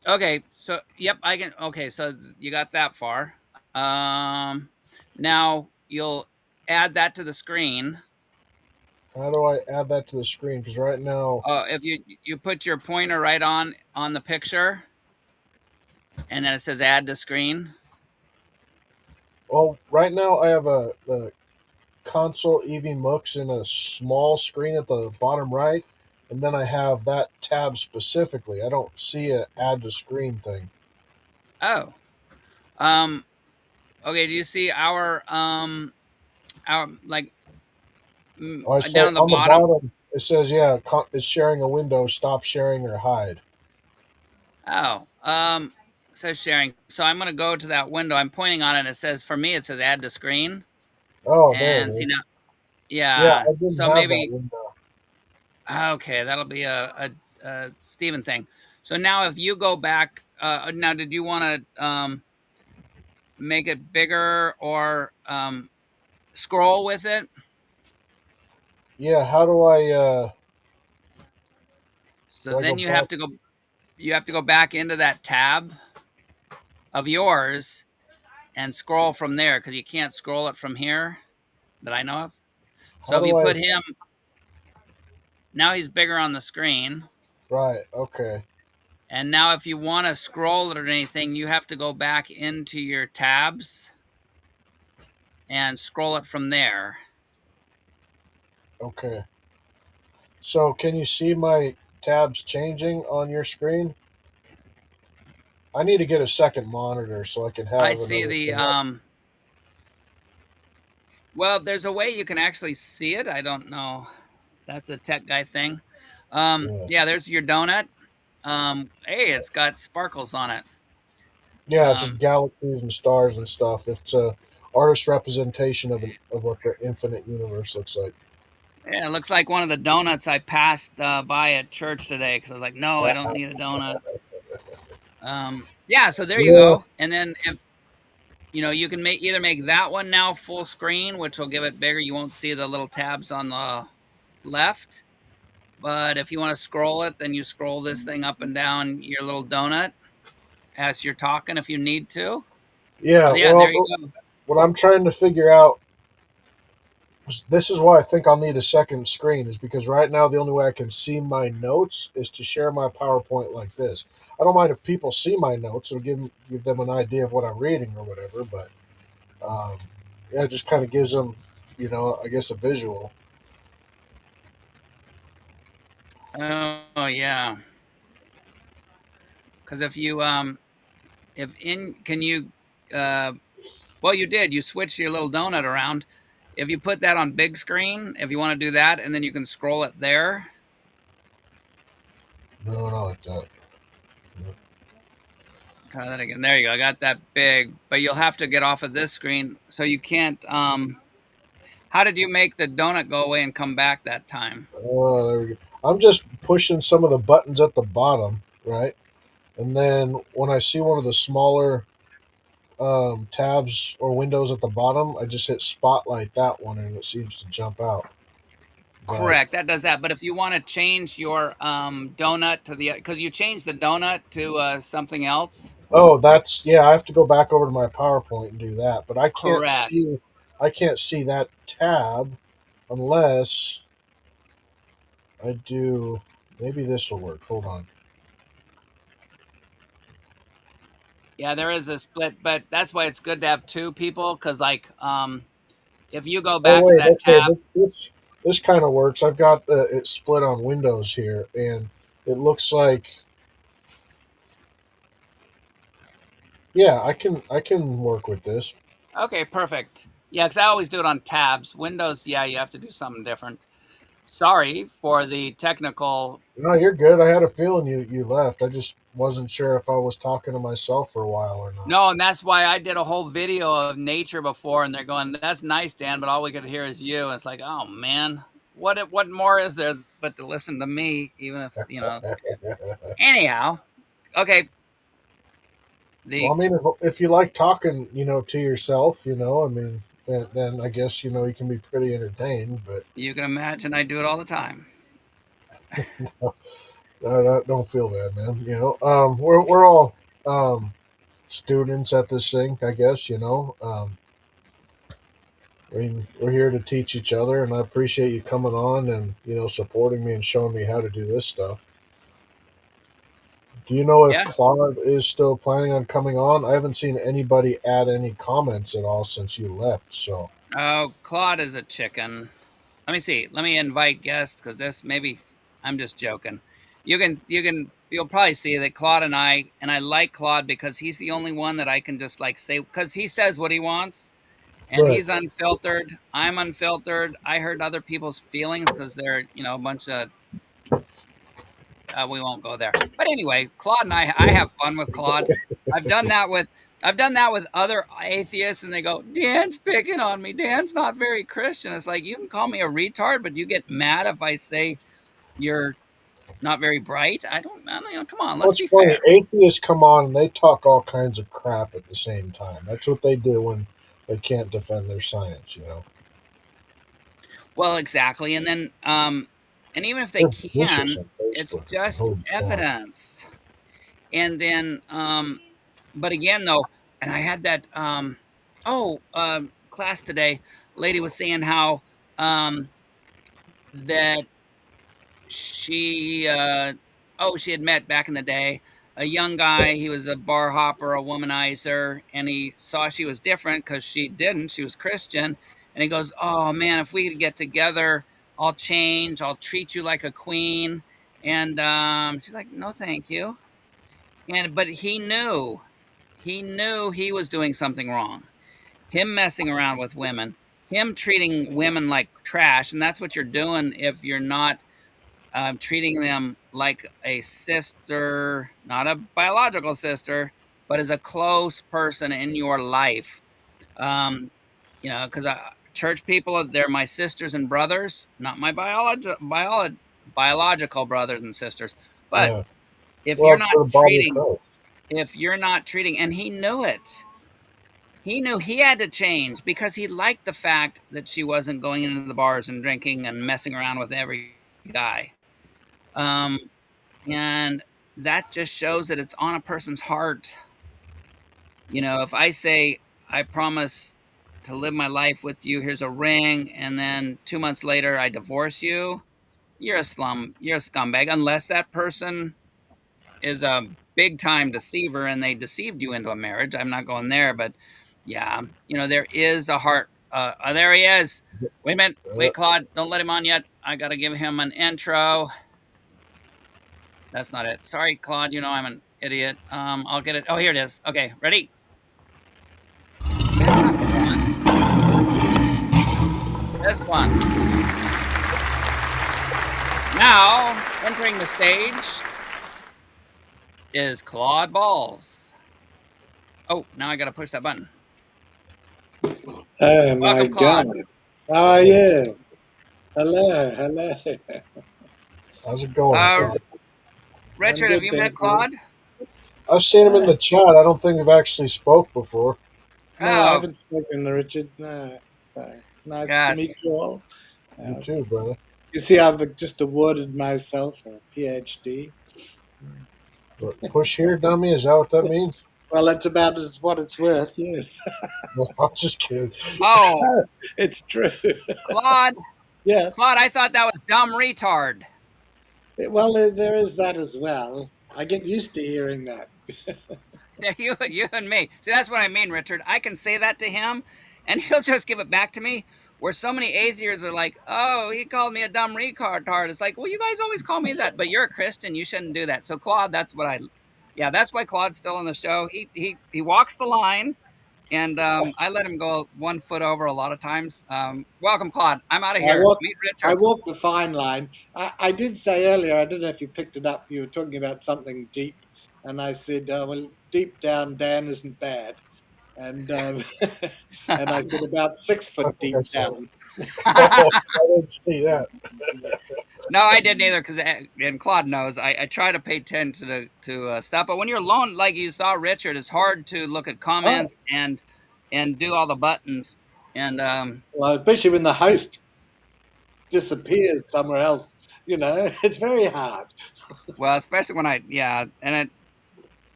Okay, so yep, I can. Okay, so you got that far. Now you'll add that to the screen.
How do I add that to the screen? Because right now,
If you put your pointer right on the picture, and then it says add to screen.
well, right now I have the console EV Mux in a small screen at the bottom right, and then I have that tab specifically. I don't see a add to screen thing.
Oh, um, okay. Do you see our like
Oh, I saw
down at the
on the
bottom?
bottom it says, yeah, it's sharing a window. Stop sharing or hide.
Oh, it says sharing. So I'm gonna go to that window. I'm pointing on it. It says for me, it says add to screen.
Oh, there it
And see now,
is. Yeah,
yeah.
I didn't
So
have that
maybe
window.
okay, that'll be a Steven thing. So now if you go back, now did you want to make it bigger or scroll with it?
Yeah, how do I
So
do I go
then you
back?
have to go. You have to go back into that tab of yours and scroll from there because you can't scroll it from here that I know of. So
How
if
do
you
I?
put him now, he's bigger on the screen,
Right. Okay.
And now if you want to scroll it or anything, you have to go back into your tabs and scroll it from there.
Okay. So can you see my tabs changing on your screen? I need to get a second monitor so I can
I
have
see
another
the
thing up.
well, there's a way you can actually see it. I don't know. That's a tech guy thing.
Yeah.
Yeah, there's your donut. Hey, it's got sparkles on it.
Yeah, it's just
Um,
galaxies and stars and stuff. It's a artist representation of what the infinite universe looks like.
yeah, it looks like one of the donuts I passed by at church today because I was like, no, I
Yeah.
don't need a donut. Yeah, so there you
Yeah.
go. And then if you can either make that one now full screen, which will give it bigger. You won't see the little tabs on the left. But if you want to scroll it, then you scroll this thing up and down your little donut as you're talking if you need to.
Yeah.
But yeah, there you
Well,
go.
what I'm trying to figure out, this is why I think I'll need a second screen, is because right now the only way I can see my notes is to share my PowerPoint like this. I don't mind if people see my notes; it'll give them an idea of what I'm reading or whatever. But yeah, it just kind of gives them, I guess, a visual.
Oh yeah, because if in can you uh well you did you switched your little donut around. If you put that on big screen, if you want to do that, and then you can scroll it there.
No, not like that.
Try that again. There you go. I got that big, but you'll have to get off of this screen, so you can't. How did you make the donut go away and come back that time?
Oh, there we go. I'm just pushing some of the buttons at the bottom, right? And then when I see one of the smaller tabs or windows at the bottom, I just hit spotlight that one, and it seems to jump out. But
Correct. That does that. But if you want to change your donut to the because you changed the donut to something else.
oh, that's yeah. I have to go back over to my PowerPoint and do that. But
Correct.
I can't see that tab unless I do. Maybe this will work. Hold on.
Yeah, there is a split, but that's why it's good to have two people because if you go
Oh
back to
wait,
that
okay.
tab,
This kind of works. I've got it split on Windows here, and it looks like yeah, I can work with this.
okay, perfect. Yeah, because I always do it on tabs. Windows, yeah, you have to do something different. Sorry for the technical.
No, you're good. I had a feeling you left. I just wasn't sure if I was talking to myself for a while or not.
No, and that's why I did a whole video of nature before, and they're going, "That's nice, Dan," but all we could hear is you. And it's like, oh man, what more is there but to listen to me? Even if Anyhow, okay.
Well,
The
I mean, if you like talking, to yourself, I mean, then I guess you can be pretty entertained. But
You can imagine I do it all the time.
don't feel bad, man. We're all students at this thing, I guess. I mean, we're here to teach each other, and I appreciate you coming on and supporting me and showing me how to do this stuff. Do you know if
Yeah.
Claude is still planning on coming on? I haven't seen anybody add any comments at all since you left. So,
Oh, Claude is a chicken. Let me see. Let me invite guests because this maybe I'm just joking. You'll probably see that Claude and I like Claude because he's the only one that I can just like say because he says what he wants and
right.
he's unfiltered. I'm unfiltered. I hurt other people's feelings because they're a bunch of we won't go there. But anyway, Claude and I have fun with Claude. I've done that with I've done that with other atheists, and they go, "Dan's picking on me. Dan's not very Christian." It's like you can call me a retard, but you get mad if I say you're not very bright. I don't come on,
Well,
let's
it's
be fair.
funny. Atheists come on and they talk all kinds of crap at the same time. That's what they do when they can't defend their science.
Well, exactly, and then and even if they
They're vicious
can,
on
it's
Facebook.
just
Holy cow.
evidence. And then but again though, and I had that class today, lady was saying how that she she had met back in the day a young guy. He was a bar hopper, a womanizer, and he saw she was different because she didn't. She was Christian, and he goes, "Oh man, if we could get together, I'll change. I'll treat you like a queen." And she's like, "No, thank you." And but he knew he was doing something wrong. Him messing around with women, him treating women like trash, and that's what you're doing if you're not treating them like a sister, not a biological sister, but as a close person in your life. Um, because church people, they're my sisters and brothers, not my biological brothers and sisters. But
Yeah.
if you're
Well,
not
for the body of
treating,
Christ.
and he knew it, he knew he had to change because he liked the fact that she wasn't going into the bars and drinking and messing around with every guy. Um, and that just shows that it's on a person's heart. If I say, I promise to live my life with you, here's a ring, and then 2 months later I divorce you, you're a scumbag, unless that person is a big time deceiver and they deceived you into a marriage. I'm not going there, but yeah, there is a heart. There he is. Wait a minute.
Yeah.
Wait, Claude, don't let him on yet. I got to give him an intro. That's not it. Sorry, Claude. I'm an idiot. I'll get it. Oh, here it is. Okay, ready? It's not this one. Now, entering the stage is Claude Balls. Oh, now I got to push that button.
Oh my
Welcome, Claude.
God. How are you? Hello, hello.
How's it going, Scott?
Richard, have you met
thank you.
Claude?
I've seen him in the chat. I don't think we've actually spoke before.
No, I
Oh,
haven't spoken to Richard. No. Nice to
yes.
meet you all.
You too, brother.
You see, I've just awarded myself a PhD.
But push here, dummy. Is that what that means?
Well, that's about what it's worth, yes.
No, I'm just kidding.
Oh,
It's true.
Claude.
Yeah.
Claude, I thought that was dumb retard.
Well, there is that as well. I get used to hearing that.
Yeah, you and me. See, that's what I mean, Richard. I can say that to him, and he'll just give it back to me. Where so many atheists are like, "Oh, he called me a dumb retard." It's like, well, you guys always call me that, but you're a Christian. You shouldn't do that. So, Claude, that's why Claude's still on the show. He walks the line, and I let him go 1 foot over a lot of times. Welcome, Claude. I'm out of here. Meet
I
Richard.
walk the fine line. I did say earlier, I don't know if you picked it up, you were talking about something deep. And I said, well, deep down, Dan isn't bad. And and I said, about 6
I
foot
think
deep
I saw
down.
Oh, I didn't see that.
No, I didn't either. Because and Claude knows I try to pay attention to stuff. But when you're alone, like you saw Richard, it's hard to look at comments and do all the buttons. And
Well, especially when the host disappears somewhere else, it's very hard.
well, especially when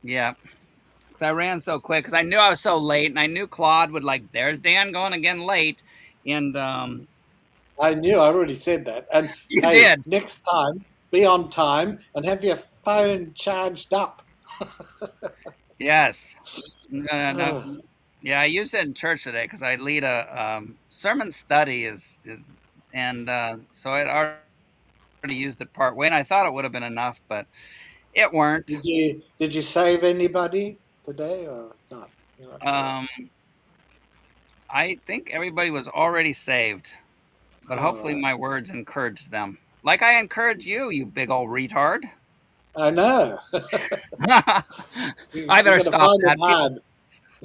yeah, because I ran so quick because I knew I was so late, and I knew Claude would like. There's Dan going again late, and
I knew, I already said that. And
you
hey,
did.
next time, be on time and have your phone charged up.
Yes. No.
Oh,
Yeah, I used it in church today because I lead a sermon study and so I'd already used it part way, and I thought it would have been enough, but it weren't.
did you save anybody today or not? You're not sure.
I think everybody was already saved, but
All
hopefully
right.
my words encouraged them, like I encourage you, you big old retard.
I know.
I
You're
better
going to
stop
find
that.
it hard.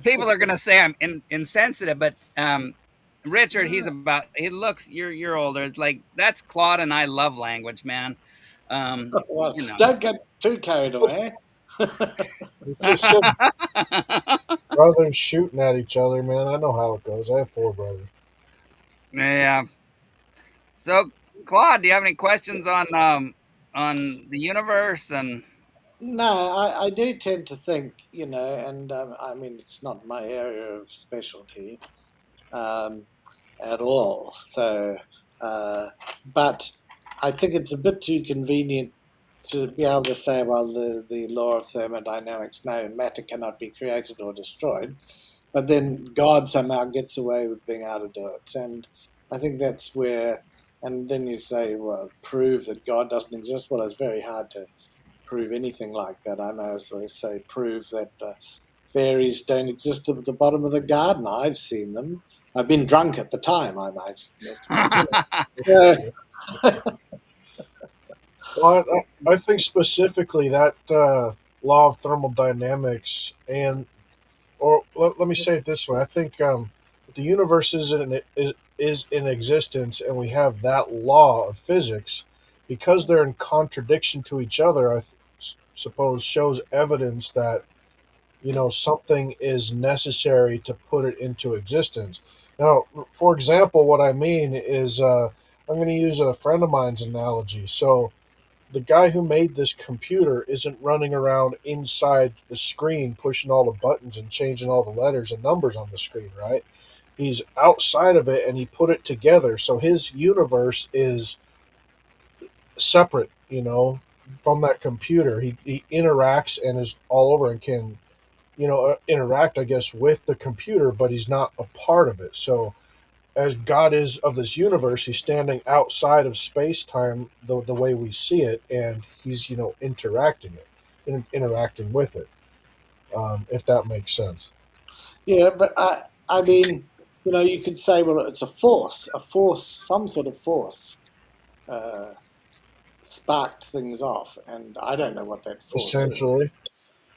People are gonna say I'm insensitive, but Richard, you're older. It's like that's Claude and I love language, man.
Well,
You know.
don't get too carried away.
It's just brothers shooting at each other, man. I know how it goes. I have 4 brothers.
Yeah. So, Claude, do you have any questions on the universe and?
No, I do tend to think, and I mean, it's not my area of specialty at all. So, but I think it's a bit too convenient to be able to say, well, the law of thermodynamics, no, matter cannot be created or destroyed, but then God somehow gets away with being able to do it. And I think that's where, and then you say, well, prove that God doesn't exist. Well, it's very hard to prove anything like that. I may as well say, prove that fairies don't exist at the bottom of the garden. I've seen them. I've been drunk at the time, I might admit.
Well, I think specifically that law of thermodynamics, or let me say it this way: I think the universe is in existence, and we have that law of physics because they're in contradiction to each other. Suppose shows evidence that something is necessary to put it into existence. Now, for example, what I mean is I'm going to use a friend of mine's analogy. So the guy who made this computer isn't running around inside the screen pushing all the buttons and changing all the letters and numbers on the screen, right? He's outside of it and he put it together. So his universe is separate, from that computer. He interacts and is all over and can, interact, I guess, with the computer, but he's not a part of it. So as God is of this universe, he's standing outside of space time the way we see it, and he's interacting with it. If that makes sense.
Yeah, but I mean, you could say, well, it's a force, some sort of force uh, sparked things off, and I don't know what that force is.
Essentially.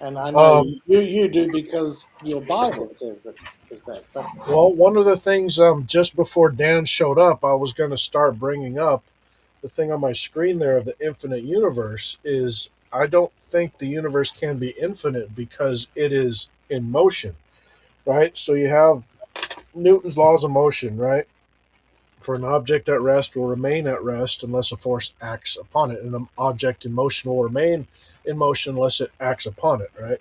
And I know
Um,
you do because your Bible says it is that. But
well, one of the things just before Dan showed up, I was going to start bringing up the thing on my screen there of the infinite universe is I don't think the universe can be infinite because it is in motion, right? So you have Newton's laws of motion, right? For an object at rest will remain at rest unless a force acts upon it, and an object in motion will remain in motion unless it acts upon it, right?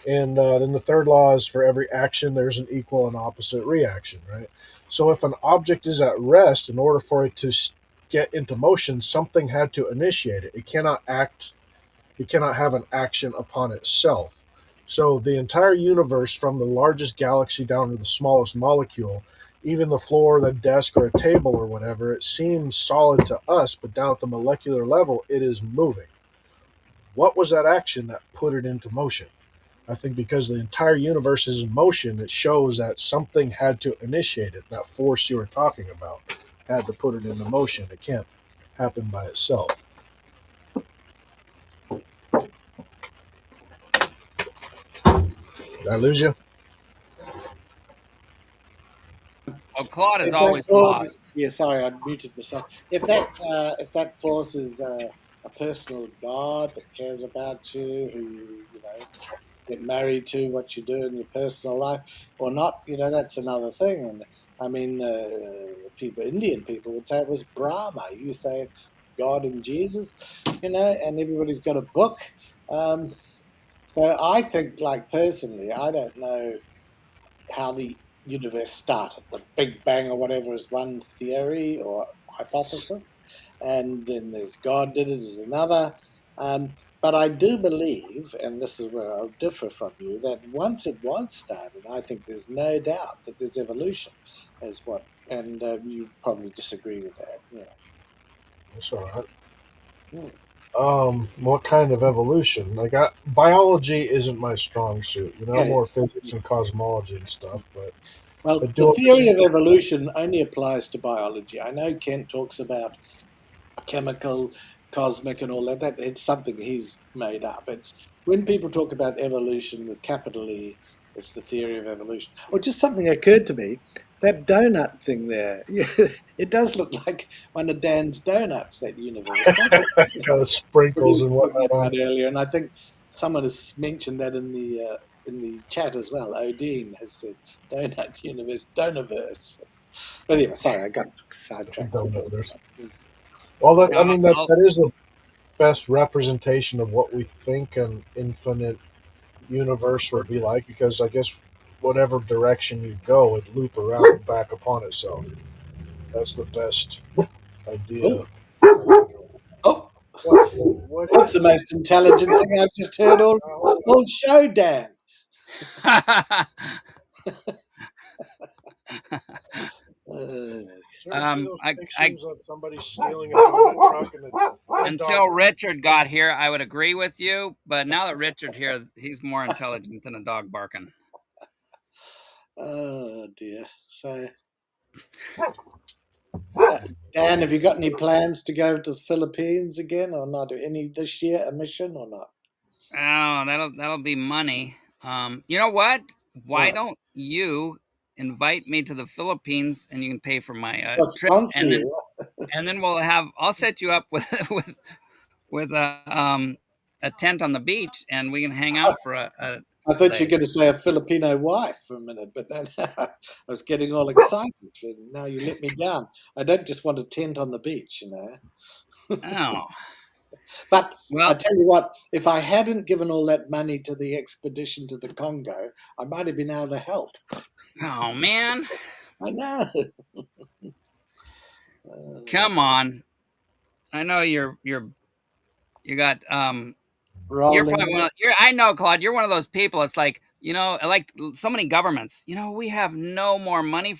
And then the third law is for every action, there's an equal and opposite reaction, right? So if an object is at rest, in order for it to get into motion, something had to initiate it. It cannot act, it cannot have an action upon itself. So the entire universe, from the largest galaxy down to the smallest molecule, even the floor, the desk, or a table or whatever, it seems solid to us, but down at the molecular level, it is moving. What was that action that put it into motion? I think because the entire universe is in motion, it shows that something had to initiate it. That force you were talking about had to put it into motion. It can't happen by itself. Did I lose you?
Oh, Claude is
if
always
that force,
lost.
yeah, sorry, I muted myself. If that force is a personal God that cares about you, who get married to, what you do in your personal life or not, that's another thing. And I mean, Indian people would say it was Brahma. You say it's God and Jesus, and everybody's got a book. So I think, like, personally, I don't know how the universe started. The Big Bang or whatever is one theory or hypothesis, and then there's God did it is another. But I do believe, and this is where I'll differ from you, that once it was started, I think there's no doubt that there's evolution, as what, and you probably disagree with that. Yeah.
That's all right.
Hmm.
What kind of evolution? Like, biology isn't my strong suit.
Yeah.
More physics and cosmology and stuff. But I
Well, the
do
theory
understand.
of evolution only applies to biology. I know Kent talks about chemical, cosmic, and all that. That it's something he's made up. It's when people talk about evolution with capital E, it's the theory of evolution. Or just something occurred to me. That donut thing there, it does look like one of Dan's donuts. That universe, doesn't it?
Kind of
What he
sprinkles
was
and
talking
whatnot on
about
it.
earlier, and I think someone has mentioned that in the chat as well. Odin has said donut universe, donaverse. But anyway, sorry, I got sidetracked.
Donut verse. Well, I
No,
mean that
I'll,
that is the best representation of what we think an infinite universe would be like, because I guess whatever direction you go, it loop around back upon itself. That's the best idea.
Oh,
What
That's the
happened?
most intelligent thing I've just heard
Hold on.
all show, Dan. Uh,
Did you ever see those
I
pictures of somebody stealing a donut truck and the
until
dog's like,
Richard got here, I would agree with you. But now that Richard's here, he's more intelligent than a dog barking.
oh dear. So, Dan, have you got any plans to go to the Philippines again, or not? Any this year, a mission or not?
Oh, that'll be money. You know what? Why
What?
don't you invite me to the Philippines and you can pay for my
I'll
trip,
sponsor you.
and then I'll set you up with with a tent on the beach and we can hang out for
I
couple
thought you were
days.
going to say a Filipino wife for a minute, but then I was getting all excited. And now you let me down. I don't just want a tent on the beach, you know.
Oh
But I
well,
tell you what, if I hadn't given all that money to the expedition to the Congo, I might have been able to help.
oh man,
I know.
come on! I know you got you're
Rolling
probably
in it.
I know, Claude, you're one of those people. It's like, like so many governments, we have no more money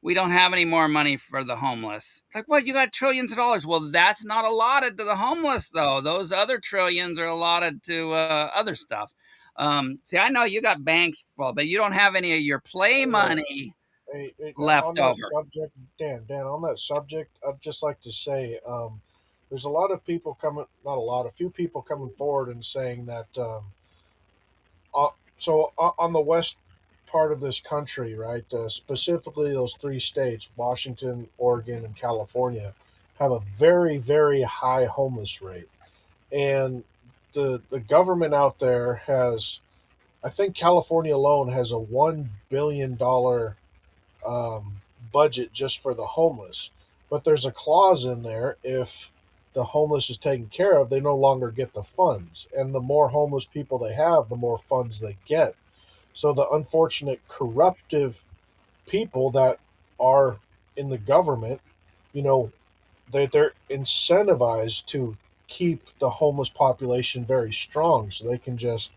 we don't have any more money for the homeless. It's like, what? You got trillions of dollars. Well, that's not allotted to the homeless, though. Those other trillions are allotted to other stuff. See, I know you got banks full, but you don't have any of your play
hey,
money
on
left
that
over.
subject, Dan, on that subject, I'd just like to say there's a lot of people coming, not a lot, a few people coming forward and saying that, on the west part of this country, right, specifically those three states, Washington, Oregon, and California, have a very, very high homeless rate. And the government out there has, I think California alone has a $1 billion um, budget just for the homeless. But there's a clause in there: if the homeless is taken care of, they no longer get the funds. And the more homeless people they have, the more funds they get. So the unfortunate corruptive people that are in the government, you know, they're incentivized to keep the homeless population very strong so they can just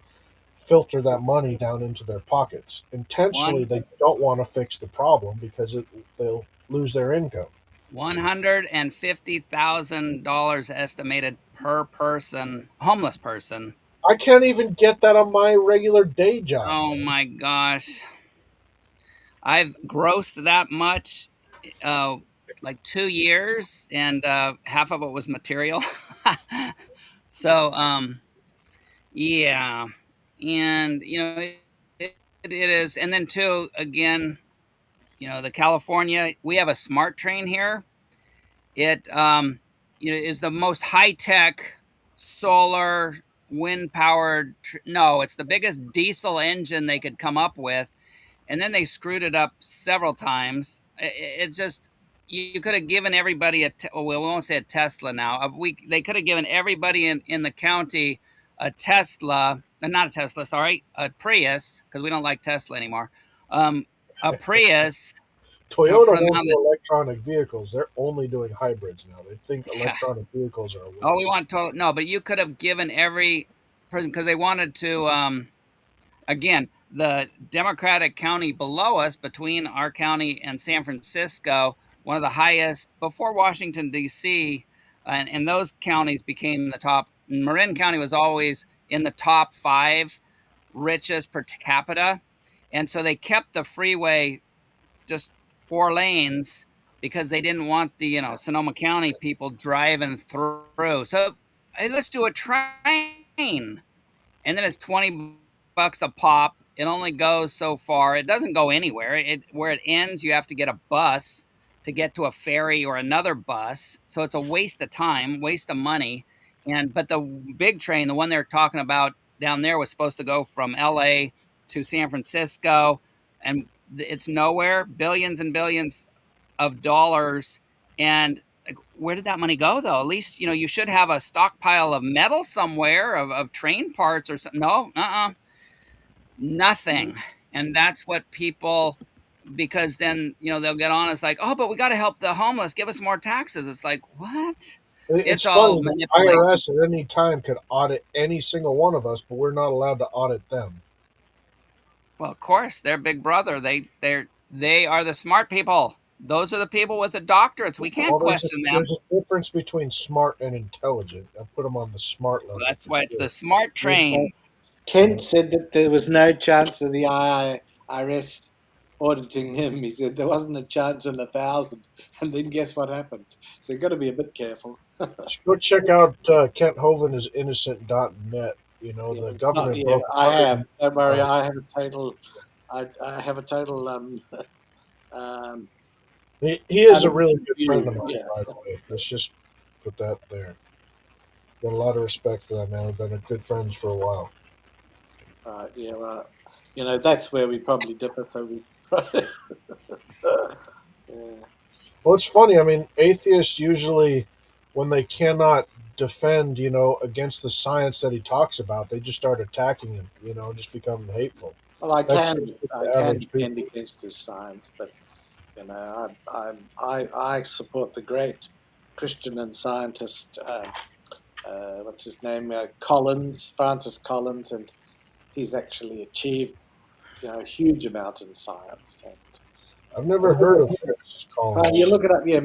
filter that money down into their pockets. Intentionally,
One
they don't want to fix the problem because they'll lose their income.
$150,000 estimated per person, homeless person.
I can't even get that on my regular day job,
Oh
man.
my gosh. I've grossed that much uh like 2 years, and half of it was material. So yeah. And it is. And then too, again, the California, we have a smart train here. It is the most high-tech solar wind powered no, it's the biggest diesel engine they could come up with, and then they screwed it up several times. It's just, you could have given everybody well, we won't say a Tesla now. They could have given everybody in the county a Tesla, not a Tesla, sorry, a Prius, because we don't like Tesla anymore. A Prius
Toyota
from
won't
out.
do electronic vehicles. They're only doing hybrids now. They think
Yeah.
electronic vehicles are a
Oh, we
waste.
want total no, but you could have given every person, because they wanted to. Again, the Democratic county below us, between our county and San Francisco, one of the highest before Washington, D.C., and those counties became the top. Marin County was always in the top five richest per capita. And so they kept the freeway just 4 lanes because they didn't want the, Sonoma County people driving through. So, hey, let's do a train, and then it's 20 bucks a pop. It only goes so far. It doesn't go anywhere. Where it ends, you have to get a bus to get to a ferry or another bus. So it's a waste of time, waste of money. But the big train, the one they're talking about down there, was supposed to go from LA to San Francisco, and it's nowhere. Billions and billions of dollars. And like, where did that money go, though? At least, you should have a stockpile of metal somewhere, of train parts or something. No, nothing. And that's what people, because then, they'll get on. It's like, oh, but we got to help the homeless. Give us more taxes. It's like, what? It's
It's
all
funny. The
manipulation.
IRS at any time could audit any single one of us, but we're not allowed to audit them.
Well, of course, they're big brother. They are the smart people. Those are the people with the doctorates. We can't
Well,
question them.
there's a difference between smart and intelligent. I put them on the smart
Well,
level
that's
for
why it's
sure.
the smart train.
Kent said that there was no chance of the IRS auditing him. He said there wasn't a chance in 1,000. And then guess what happened? So you've got to be a bit careful.
Just go check out Kent Hovind is innocent.net. You know,
Yeah,
the
it's not.
government
Yeah,
broke
I have.
100.
Don't worry.
Uh,
I have a total. I have a total um,
he is a really
unbiased
good friend of
view.
mine,
Yeah.
by the way. Let's just put that there. Got a lot of respect for that man. We've been good friends for a while.
Right. Yeah. Well, that's where we probably differ. So we. Yeah.
Well, it's funny. I mean, atheists usually, when they cannot defend, against the science that he talks about, they just start attacking him. Just become hateful.
Well, I
That's
can
just
I
the
can
average
defend
people.
against his science, but I support the great Christian and scientist. What's his name? Collins, Francis Collins, and he's actually achieved a huge amount in science. And
I've never heard of Francis
you
Collins.
look it up. Yeah,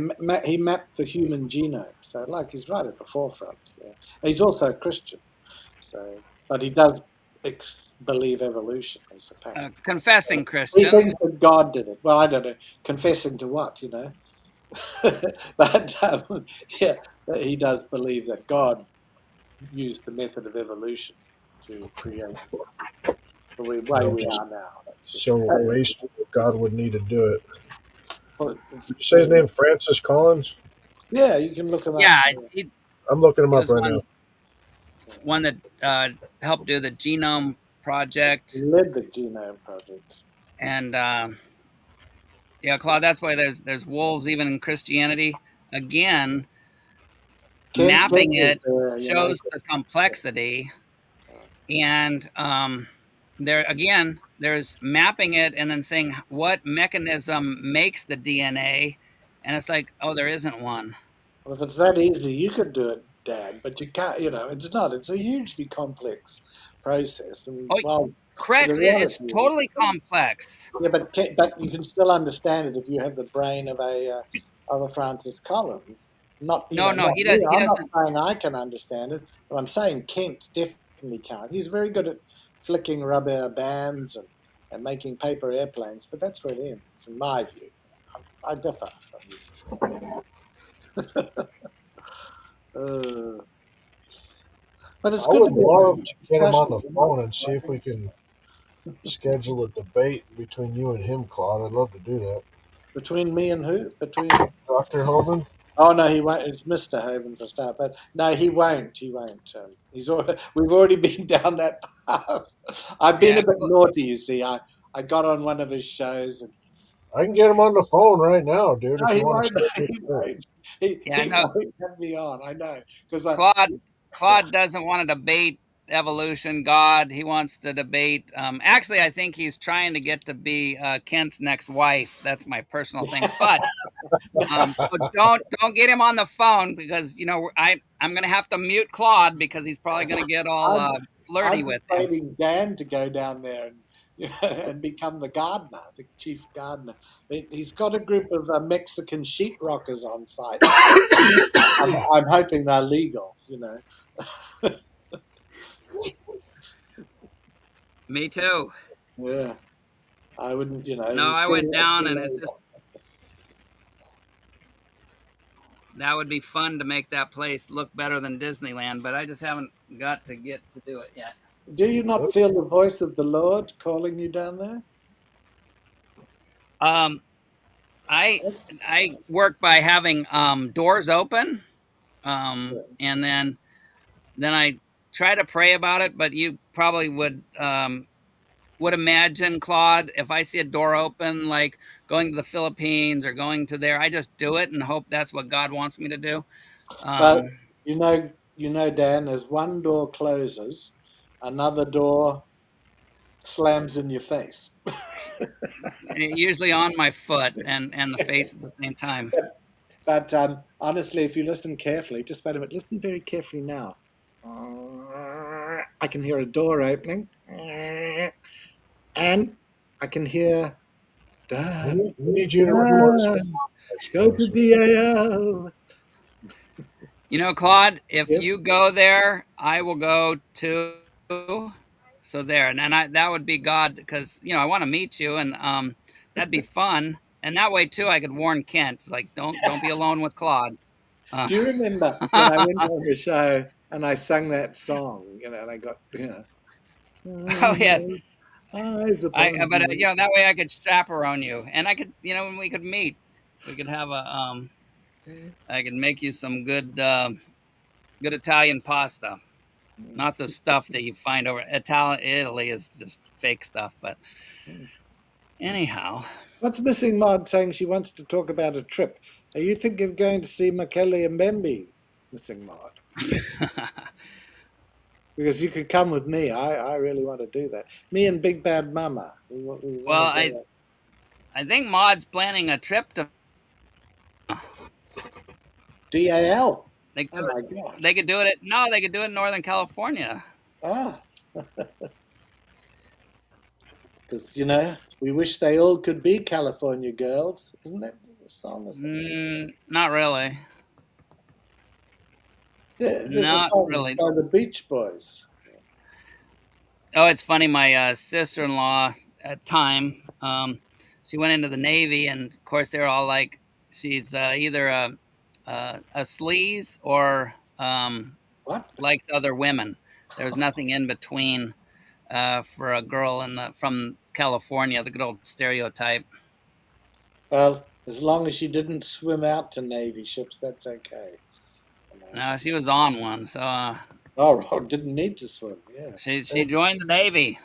he mapped the human genome, so he's right at the forefront. Yeah, he's also a Christian, so but he does believe evolution is a fact.
Confessing
He
Christian.
thinks that God did it. Well, I don't know. Confessing to what, but yeah, he does believe that God used the method of evolution to create the way we
Just
are now.
so wasteful. God would need to do it.
Well,
Did you say his name, Francis Collins?
yeah, you can look him up.
Yeah, he,
I'm looking him
he
up
was
right
one
now.
one that helped do the genome
He
project,
led the genome project.
and yeah, Claude. That's why there's wolves even in Christianity. Again,
Kent
mapping
was
it
there,
shows the complexity, and there again, there's mapping it and then saying what mechanism makes the DNA, and it's like, oh, there isn't one.
Well, if it's that easy, you could do it, Dan, but you can't, it's not. It's a hugely complex process. And,
Oh,
well, to be
correct.
honest
It's
with
totally
you,
complex.
yeah, but you can still understand it if you have the brain of a Francis Collins. Not
No, no,
not
he
me.
does. He
I'm not
doesn't.
saying I can understand it, but I'm saying Kent definitely can't. He's very good at flicking rubber bands and making paper airplanes, but that's where it ends, in my view. I differ from you. Uh, but it's
I
good to
would
be
love
having
to get him on
discussions.
the phone and see if we can schedule a debate between you and him, Claude. I'd love to do that.
Between me and who? Between
Dr. Hovind?
Oh no, he won't. It's Mr. Haven for start, but no, he won't. He won't. We've already been down that path. I've been
Yeah,
a bit naughty, you see. I got on one of his shows, and
I can get him on the phone right now, dude, if
no,
you
he
want to
won't.
schedule
He
it.
won't. He
yeah.
he
No,
won't have me on. I know because
Claude doesn't want to debate evolution, God. He wants to debate. Actually, I think he's trying to get to be Kent's next wife. That's my personal thing. But so don't get him on the phone because I'm gonna have to mute Claude because he's probably gonna get all
I'm
flirty
I'm
with him.
persuading Dan to go down there and and become the gardener, the chief gardener. He's got a group of Mexican sheetrockers on site. I'm hoping they're legal.
Me too.
Yeah, I wouldn't.
No,
He's
I went down and it just
illegal.
that would be fun to make that place look better than Disneyland, but I just haven't got to get to do it yet.
Do you not feel the voice of the Lord calling you down there?
Um, I work by having doors open, and then I try to pray about it. But you probably would imagine, Claude, if I see a door open, like going to the Philippines or going to there, I just do it and hope that's what God wants me to do.
But
Um,
Dan, as one door closes, another door slams in your face.
usually on my foot and the face at the same time.
But honestly, if you listen carefully, just wait a minute, listen very carefully now. I can hear a door opening, and I can hear,
We need you to record some
go to DAL.
You know, Claude, if
Yep.
you go there, I will go too. So there, and that would be God, because I want to meet you, and that'd be fun. And that way too, I could warn Kent, like, don't be alone with Claude.
Do you remember when I went on the show and I sang that song, and I got,
Oh yes,
eyes
I
upon
but
you.
that way I could chaperone you, and I could, when we could meet, we could have a I could make you some good Italian pasta. Not the stuff that you find over Italy is just fake stuff, but anyhow.
What's missing, Maud saying she wants to talk about a trip? Are you thinking of going to see Makele and Mbembe, missing Maud? Because you could come with me. I really want to do that. Me and Big Bad Mama. We want
Well,
to go.
I think Maud's planning a trip to.
DAL.
They
Oh my God.
they could do it. No, they could do it in Northern California.
Ah. Because, we wish they all could be California girls. Isn't that the song or something?
Not really.
Yeah, there's a
Not
song
really.
by the Beach Boys.
Oh, it's funny. My sister-in-law at time, she went into the Navy, and of course they're all like, she's either a sleaze or
What?
likes other women. There's nothing in between for a girl from California, the good old stereotype.
Well, as long as she didn't swim out to Navy ships, that's okay.
No, she was on one, so
Oh, didn't need to swim. Yeah.
she joined the Navy.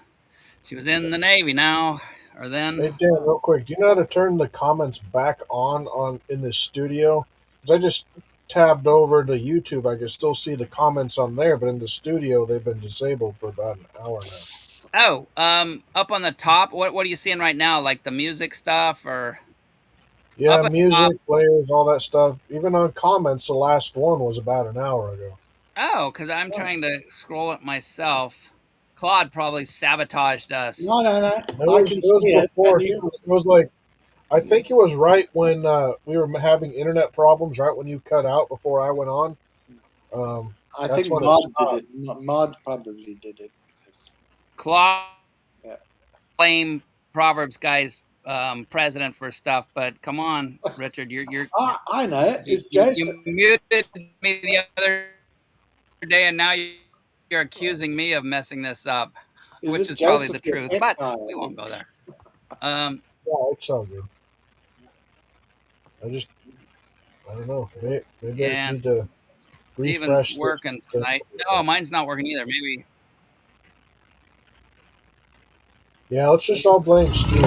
She was in the Navy now or then.
Hey Dan, real quick, do you know how to turn the comments back on in the studio? Because I just tabbed over to YouTube. I can still see the comments on there, but in the studio they've been disabled for about an hour now.
Oh, up on the top, what are you seeing right now? Like the music stuff, or
Yeah,
up at the top?
music, players, all that stuff. Even on comments, the last one was about an hour ago.
Oh, because I'm trying to scroll it myself. Claude probably sabotaged us.
No.
It
I
was,
can
it was
see it.
before. It was like, I think it was right when we were having internet problems, right when you cut out before I went on.
I
That's
think
when it
Maud
stopped.
did it. Maud probably did it.
Claude
Yeah.
blame ProverbsGuys President for stuff, but come on, Richard,
I know. It's
you
Joseph.
muted me the other day, and now you're accusing me of messing this up, which is probably the truth. But we won't go there.
Yeah, it's all good. I don't know. Maybe I need to refresh
Steven's working tonight. No, mine's not working either. Maybe.
Yeah, let's just all blame Steve.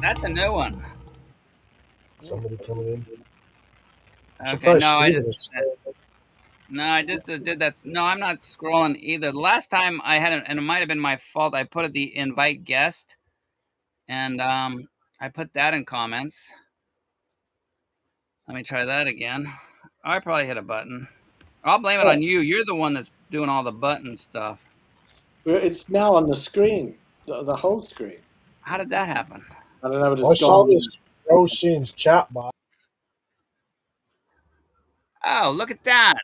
That's a new one.
Somebody coming in.
Okay, no, I just did that. No, I'm not scrolling either. The last time I had it, and it might have been my fault, I put the invite guest, and I put that in comments. Let me try that again. I probably hit a button. I'll blame it on you. You're the one that's doing all the button stuff.
It's now on the screen, the whole screen.
How did that happen?
I don't know, but it's
I saw
gone.
this Rose Scenes chat box.
Oh, look at that.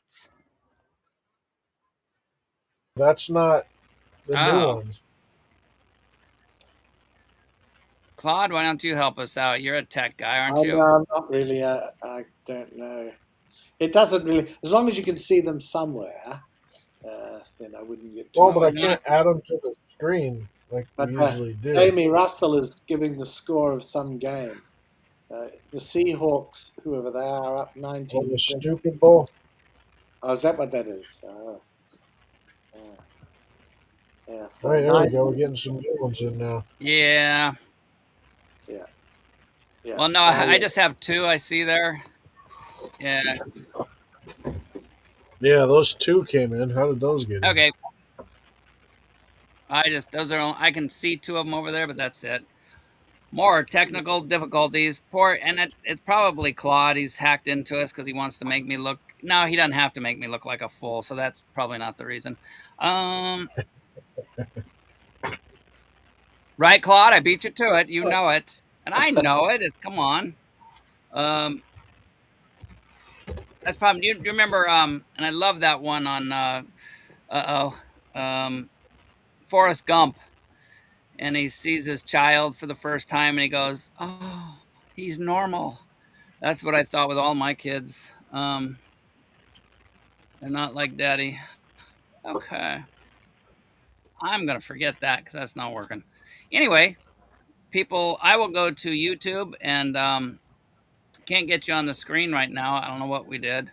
That's not the new ones.
Claude, why don't you help us out? You're a tech guy, aren't you?
No, not really. I don't know. It doesn't really. As long as you can see them somewhere, then I wouldn't get too.
Well, but I can't add them to the screen like we usually do.
Amy Russell is giving the score of some game. The Seahawks, whoever they are, up 19.
Oh, the stupid bowl.
Oh, is that what that is? Yeah. So
Right, there we go. We're getting some new ones in now.
Yeah. Well, no, I just have two I see there. Yeah.
Yeah, those two came in. How did those get in?
Okay. I can see two of them over there, but that's it. More technical difficulties. Poor, and it's probably Claude. He's hacked into us because he wants to make me look. No, he doesn't have to make me look like a fool, so that's probably not the reason. Right, Claude? I beat you to it. You know it, and I know it. It's come on. Um, that's probably. Do you remember? And I love that one on. Forrest Gump, and he sees his child for the first time, and he goes, "Oh, he's normal." That's what I thought with all my kids. They're not like daddy. Okay. I'm going to forget that because that's not working. Anyway, people, I will go to YouTube and can't get you on the screen right now. I don't know what we did,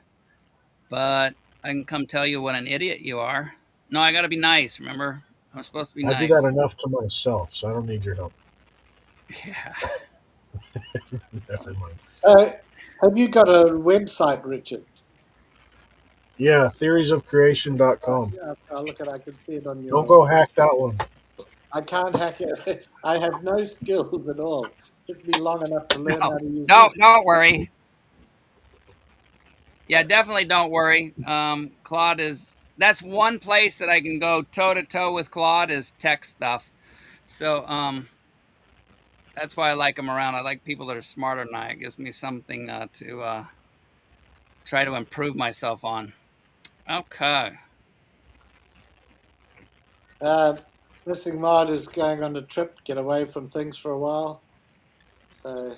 but I can come tell you what an idiot you are. No, I got to be nice. Remember, I'm supposed to be
I do that
nice.
enough to myself, so I don't need your help.
Yeah.
Never mind.
Have you got a website, Richard?
Yeah, theoriesofcreation.com.
Yeah, I'll look at. I can see it on your.
Don't go hack that one.
I can't hack it. I have no skills at all. It took me long enough to learn
No,
how to use
no,
this.
don't worry. Yeah, definitely don't worry. Claude is that's one place that I can go toe to toe with Claude is tech stuff. So that's why I like him around. I like people that are smarter than I. It gives me something to try to improve myself on. Okay.
Missing Mod is going on a trip, get away from things for a while. So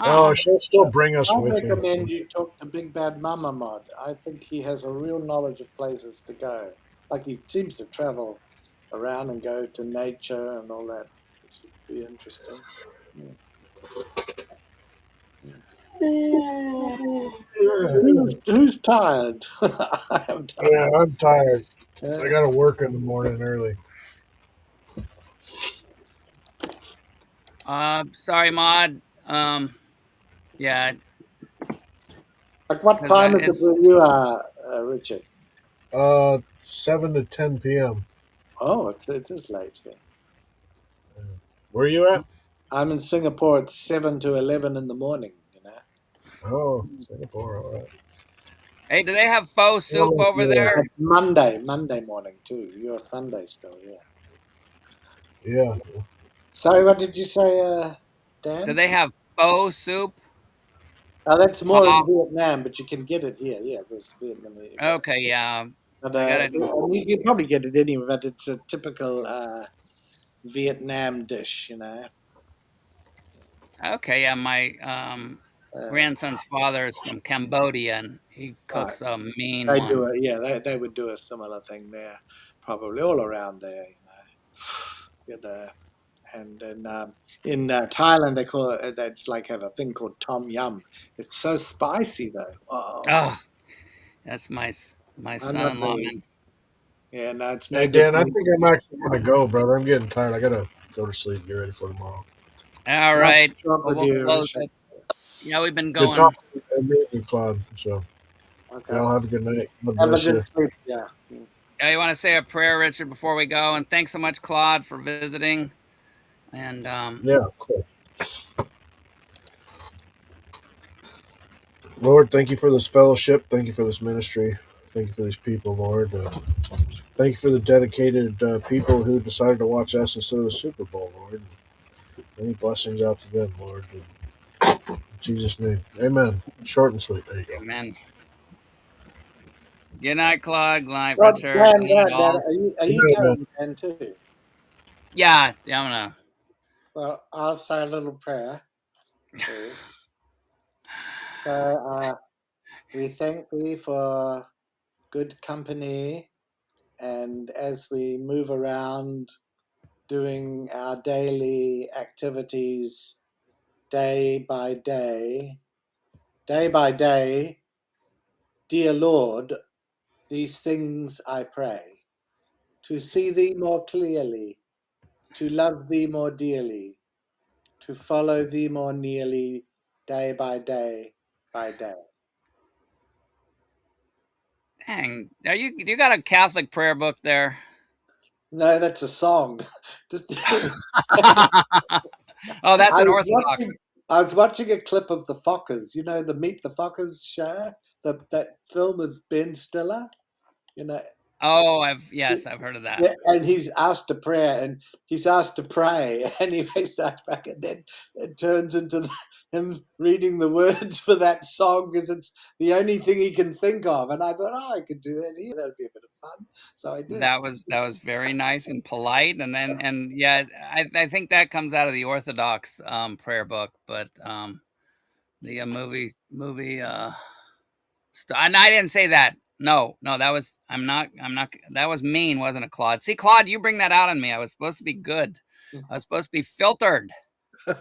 Oh,
Oh,
she'll still bring us
I
with her.
recommend you talk to Big Bad Mama Mod. I think he has a real knowledge of places to go. Like he seems to travel around and go to nature and all that, which would be interesting. Yeah. Who's tired? I am tired.
Yeah, I'm tired.
Yeah.
I got to work in the morning early.
sorry, Maud. Yeah,
Like what
because
time is it
it's
where you are, Richard?
7 to 10 p.m.
Oh, it is late here.
Where are you at?
I'm in Singapore at 7 to 11 in the morning, you know.
Oh, Singapore. All right.
hey, do they have faux soup
Well,
over
yeah,
there?
It's Monday morning too. You're Sunday still, yeah.
yeah.
Sorry, what did you say,
Do
Dan?
they have faux soup?
That's
Pho?
more in Vietnam, but you can get it here. Yeah, there's Vietnamese.
Okay, yeah.
But
I gotta.
you can probably get it anywhere, but it's a typical Vietnam dish, you know.
Okay, yeah. My
Uh,
grandson's father is from Cambodia, and he
right.
cooks a mean
They do
one.
it, yeah. They would do a similar thing there, probably all around there, you know. You know. And then in Thailand, they call it. That's like have a thing called tom yum. It's so spicy though. Oh,
Oh, that's my
I'm not
son-in-law,
very.
man.
Yeah, no, it's no
Hey,
good
Dan,
for
I
me.
think I'm actually going to go, brother. I'm getting tired. I got to go to sleep, get ready for tomorrow.
All
Nice
right.
to talk
Well,
with
we'll
you,
close
Richard.
it. Yeah, we've been
Good
going.
talking to you, Claude. So,
Okay.
y'all have a good night. God
Have a
bless you.
good sleep. Yeah.
Yeah, you want to say a prayer, Richard, before we go? And thanks so much, Claude, for visiting. And
Yeah, of course. Lord, thank you for this fellowship. Thank you for this ministry. Thank you for these people, Lord. Thank you for the dedicated people who decided to watch us instead of the Super Bowl, Lord. Many blessings out to them, Lord. In Jesus' name. Amen. Short and sweet. There you go.
amen. Good night, Claude. Good night,
Well,
Richard. Good night,
Dan,
all.
are
Good
you
night, man.
going, Dan, too?
Yeah, I'm gonna.
Well, I'll say a little prayer too. So we thank thee for good company, and as we move around doing our daily activities day by day, dear Lord, these things I pray, to see thee more clearly, to love thee more dearly, to follow thee more nearly, day by day by day.
Dang, you got a Catholic prayer book there?
No, that's a song. Just
Oh, that's
I
an
was
Orthodox.
I was watching a clip of the Fockers. You know the Meet the Fockers show, that film with Ben Stiller. You know,
Oh, I've heard of that.
yeah, and he's asked to pray, and he's asked to pray, and he starts praying, and then it turns into him reading the words for that song because it's the only thing he can think of. And I thought, oh, I could do that here. That'd be a bit of fun. So I did.
That was very nice and polite, and yeah, I think that comes out of the Orthodox prayer book, but the movie and I didn't say that. No, no, that was I'm not that was mean, wasn't it, Claude? See, Claude, you bring that out on me. I was supposed to be good. I was supposed to be filtered. You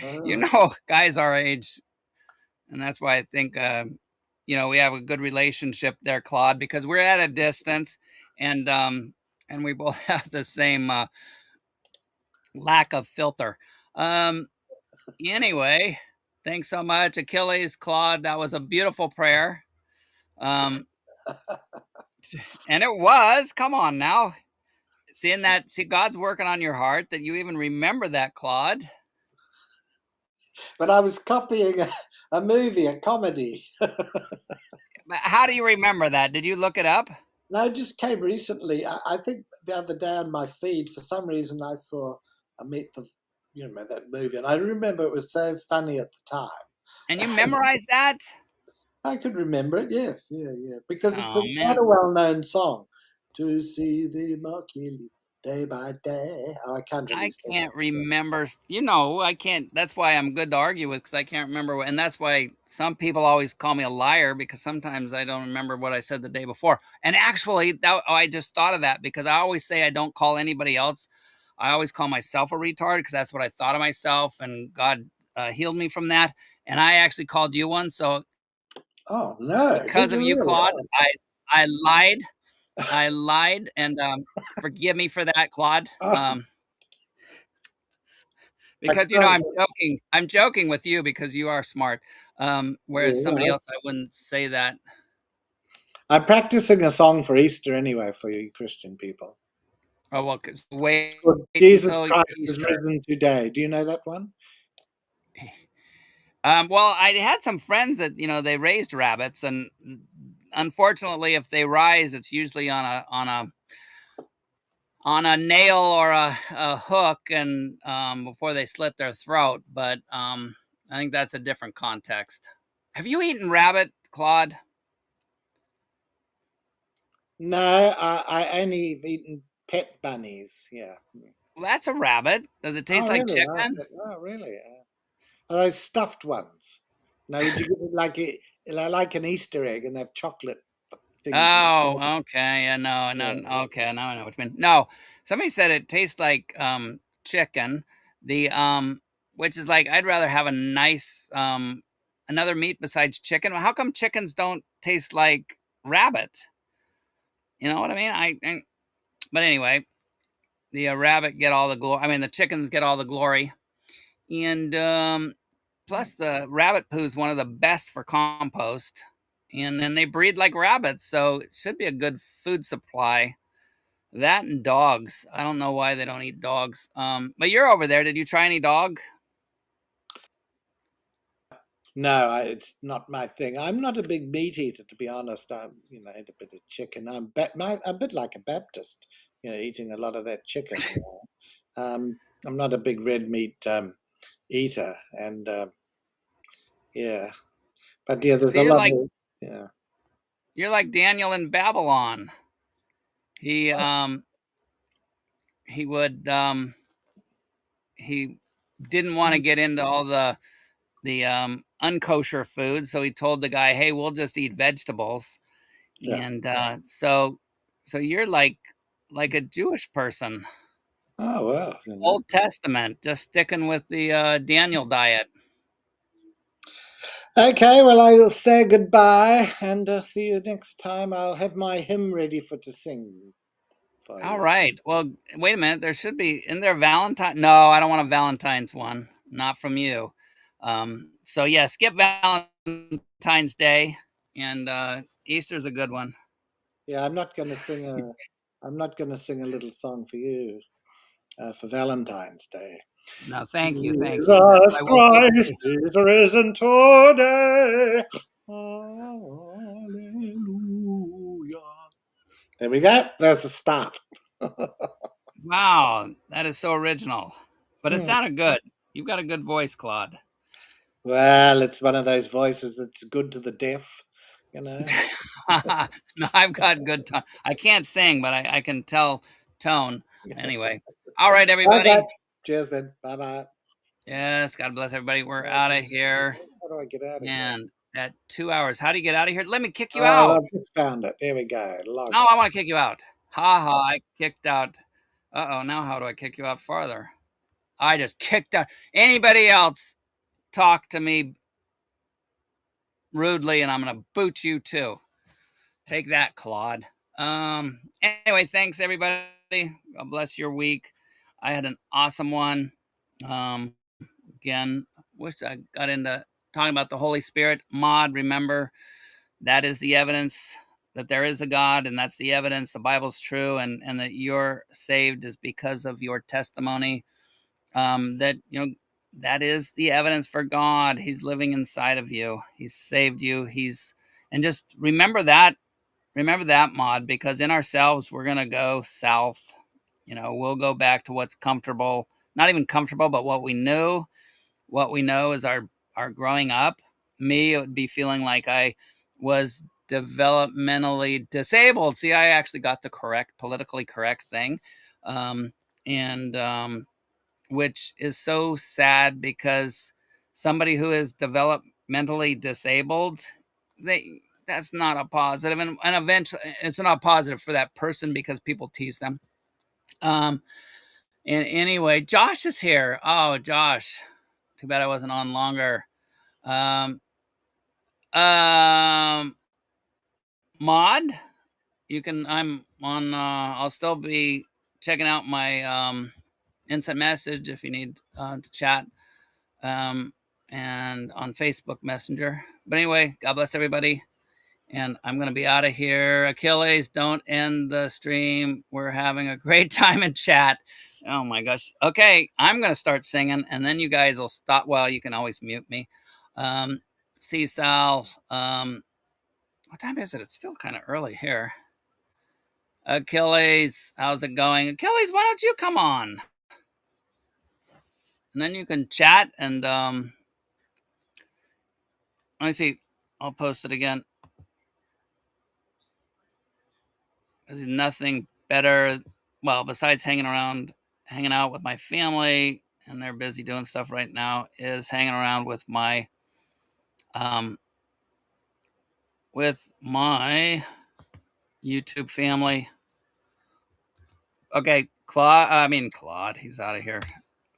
Oh.
know, guys our age, and that's why I think we have a good relationship there, Claude, because we're at a distance, and we both have the same lack of filter. Um, anyway, thanks so much, Achilles, Claude. That was a beautiful prayer. Um, and it was. Come on now. See, God's working on your heart that you even remember that, Claude.
But I was copying a movie, a comedy.
But how do you remember that? Did you look it up?
No, it just came recently. I think the other day on my feed, for some reason, I saw I Meet the, that movie, and I remember it was so funny at the
And you
time.
memorized that?
I could remember it, yes, yeah, because it's
Oh
quite
man,
a well-known song. To see the Makili day by day. Oh, I can't really
I
sing
can't
it.
remember. I can't. That's why I'm good to argue with because I can't remember. And that's why some people always call me a liar because sometimes I don't remember what I said the day before. And actually, I just thought of that because I always say I don't call anybody else. I always call myself a retard because that's what I thought of myself, and God healed me from that. And I actually called you one. So
Oh no,
because
did
of
you
you,
really?
Claude, I lied. I lied, and forgive me for that, Claude.
Oh,
Because I'm joking. I'm joking with you because you are smart. Whereas somebody
yeah.
else, I wouldn't say that.
I'm practicing a song for Easter anyway for you Christian people.
Oh well,
It's
wait
called Jesus
until
Christ is
Easter.
risen today. Do you know that one?
Well, I had some friends that they raised rabbits, and unfortunately, if they rise, it's usually on a nail or a hook, and before they slit their throat. But I think that's a different context. Have you eaten rabbit, Claude?
No, I only have eaten pet bunnies. Yeah.
Well, that's a rabbit. Does it taste
Oh
like
really?
chicken?
Oh really? Are those stuffed ones? Now, would you give it like an Easter egg and have chocolate things inside?
Oh, okay. Yeah, no, no.
Yeah.
Okay, now I know what you mean. No, somebody said it tastes like chicken. The which is like I'd rather have a nice another meat besides chicken. How come chickens don't taste like rabbit? You know what I mean? But anyway, the rabbit get all the glory. I mean, the chickens get all the glory, and plus the rabbit poo is one of the best for compost. And then they breed like rabbits, so it should be a good food supply. That and dogs. I don't know why they don't eat dogs. But you're over there. Did you try any dog?
No, it's not my thing. I'm not a big meat eater, to be honest. I eat a bit of chicken. I'm a bit like a Baptist, eating a lot of that chicken. I'm not a big red meat eater, and yeah, but yeah, there's
So
a lot of yeah.
you're like Daniel in Babylon. He he would he didn't want to get into all the unkosher food, so he told the guy, "Hey, we'll just eat vegetables."
Yeah.
And so you're like a Jewish person,
Oh well.
Old Testament, just sticking with the Daniel diet.
Okay, well, I will say goodbye and see you next time. I'll have my hymn ready to sing for
All
you.
right. Well, wait a minute. There should be in there Valentine. No, I don't want a Valentine's one. Not from you. So yeah, skip Valentine's Day, and Easter's a good one.
Yeah, I'm not going to sing a little song for you. for Valentine's Day.
No, thank you. That's
Jesus
why we'll keep
Christ is risen today. Hallelujah. There we go. There's a start.
Wow, that is so original. But it sounded good. You've got a good voice, Claude.
Well, it's one of those voices that's good to the deaf, you know.
No, I've got good tone. I can't sing, but I can tell tone. Anyway. All right, everybody.
Okay. Cheers then. Bye-bye.
Yes, God bless everybody. We're out of here.
How do I get out of here?
And at 2 hours, how do you get out of here? Let me kick you
Oh,
out.
I've just found it. There we go. Log
No,
out.
I want to kick you out. Ha ha, I kicked out. Uh-oh, now how do I kick you out farther? I just kicked out. Anybody else talk to me rudely and I'm going to boot you too. Take that, Claude. Anyway, thanks everybody. God bless your week. I had an awesome one. Again, wish I got into talking about the Holy Spirit. Maud, remember, that is the evidence that there is a God, and that's the evidence the Bible's true, and that you're saved is because of your testimony. That that is the evidence for God. He's living inside of you. He's saved you. And just remember that, Maud, because in ourselves we're gonna go south. We'll go back to what's comfortable, not even comfortable, but what we knew. What we know is our growing up. Me, it would be feeling like I was developmentally disabled. See, I actually got the politically correct thing. And which is so sad because somebody who is developmentally disabled, that's not a positive, and eventually it's not positive for that person because people tease them. And anyway, Josh is here. Oh, Josh, too bad I wasn't on longer. Mod, I'm on. I'll still be checking out my instant message if you need to chat, and on Facebook Messenger. But anyway, God bless everybody, and I'm going to be out of here. Achilles, don't end the stream. We're having a great time in chat. Oh my gosh. Okay, I'm going to start singing, and then you guys will stop. Well, you can always mute me. See, Sal. What time is it? It's still kind of early here. Achilles, how's it going? Achilles, why don't you come on? And then you can chat and let me see. I'll post it again. There's nothing better, well, besides hanging out with my family, and they're busy doing stuff right now, is hanging around with my YouTube family. Okay, Claude, he's out of here.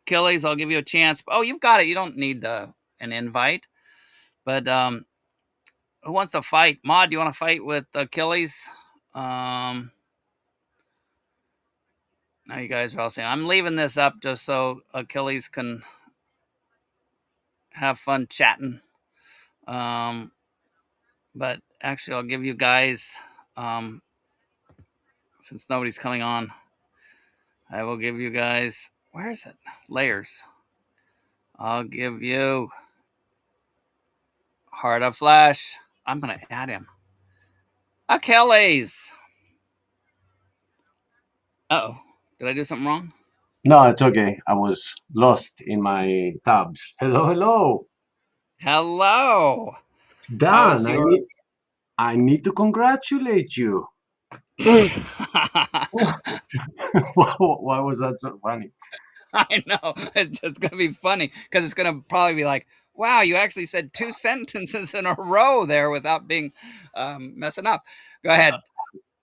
Achilles, I'll give you a chance. Oh, you've got it. You don't need an invite. But who wants to fight? Maud, do you want to fight with Achilles? Now you guys are all saying, I'm leaving this up just so Achilles can have fun chatting. But actually, I'll give you guys, since nobody's coming on, I will give you guys, where is it? Layers. I'll give you Heart of Flesh. I'm going to add him. Achilles. Uh-oh. Did I do something wrong?
No, it's okay. I was lost in my tabs. Hello, hello.
Hello.
Dan, I need to congratulate you. Why was that so funny?
I know. It's just going to be funny because it's going to probably be like, wow, you actually said 2 sentences in a row there without being messing up. Go ahead.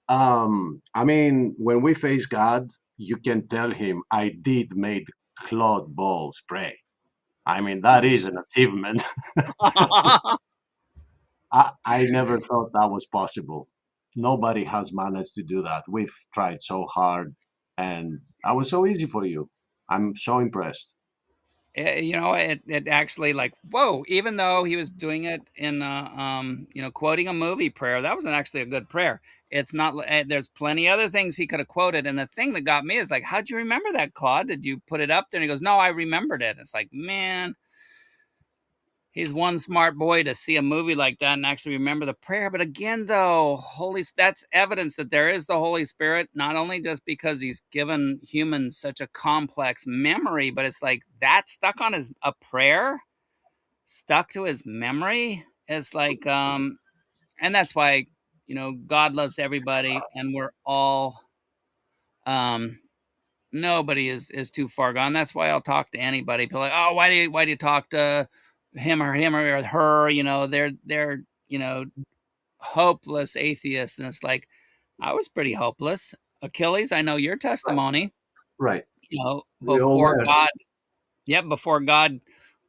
When we face God, you can tell him, I did make Claude balls pray. That is an achievement. I never thought that was possible. Nobody has managed to do that. We've tried so hard, and that was so easy for you. I'm so impressed.
it actually like, whoa, even though he was doing it in quoting a movie prayer, that wasn't actually a good prayer. It's not. There's plenty other things he could have quoted, and the thing that got me is like, how'd you remember that, Claude? Did you put it up there? And he goes, no, I remembered it. It's like, man, he's one smart boy to see a movie like that and actually remember the prayer. But again, though, that's evidence that there is the Holy Spirit, not only just because he's given humans such a complex memory, but it's like that stuck on a prayer, stuck to his memory. It's like, and that's why, God loves everybody, and we're all, um, nobody is too far gone. That's why I'll talk to anybody. People are like, oh, why do you talk to him or her? They're hopeless atheists, and it's like, I was pretty hopeless. Achilles, I know your
Right.
testimony.
Right. We all
Before
were.
God, yeah, before God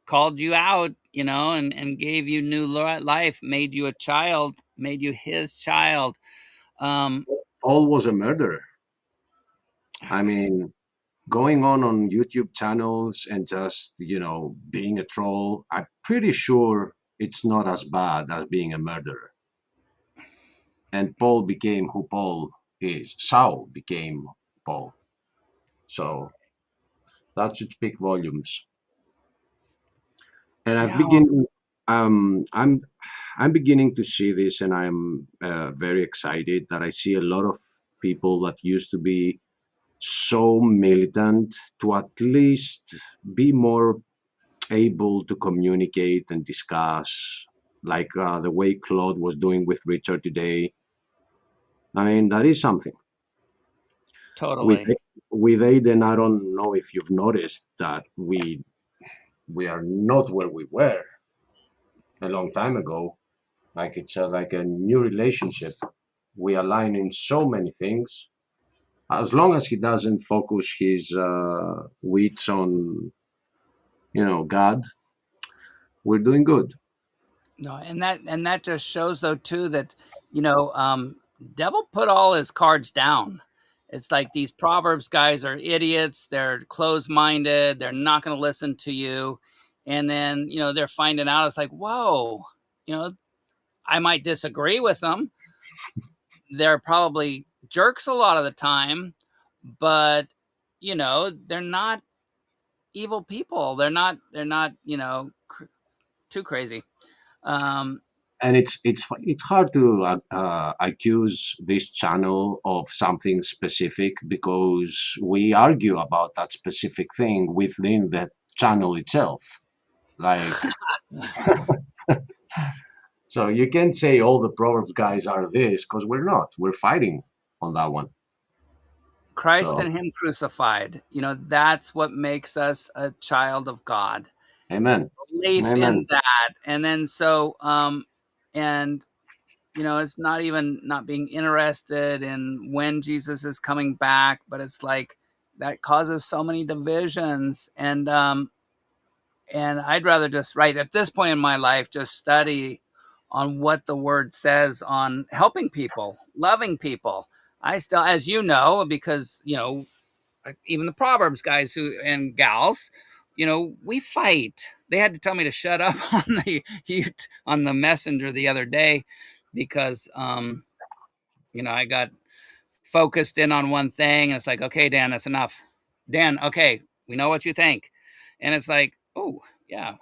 called you out, and gave you new life, made you a child, made you His child. Um,
Paul was a murderer. I mean, going on YouTube channels and just, being a troll, I'm pretty sure it's not as bad as being a murderer. And Paul became who Paul is. Saul became Paul. So that should speak volumes. And I've
yeah,
begin, I'm beginning to see this, and I'm very excited that I see a lot of people that used to be so militant to at least be more able to communicate and discuss, like the way Claude was doing with Richard today. I mean, that is something. With
totally.
with Aiden, I don't know if you've noticed that we are not where we were a long time ago. Like it's like a new relationship. We align in so many things. As long as he doesn't focus his wits on, God, we're doing good.
No, and that just shows though too that devil put all his cards down. It's like these Proverbs guys are idiots. They're closed minded. They're not going to listen to you, and then they're finding out. It's like, whoa, you know I might disagree with them. They're probably jerks a lot of the time, but they're not evil people. They're not too crazy. Um,
And it's hard to accuse this channel of something specific because we argue about that specific thing within the channel itself. Like, so you can't say all the Proverbs guys are this because we're not. We're fighting on that one.
Christ
So,
and Him crucified. That's what makes us a child of God.
amen.
Belief in
Amen.
that, and then and it's not even not being interested in when Jesus is coming back, but it's like that causes so many divisions, and I'd rather just right at this point in my life just study on what the Word says on helping people, loving people. I still, as you know, because even the Proverbs guys and gals, we fight. They had to tell me to shut up on the messenger the other day because I got focused in on one thing. And it's like, okay, Dan, that's enough. Dan, okay, we know what you think. And it's like, oh, yeah,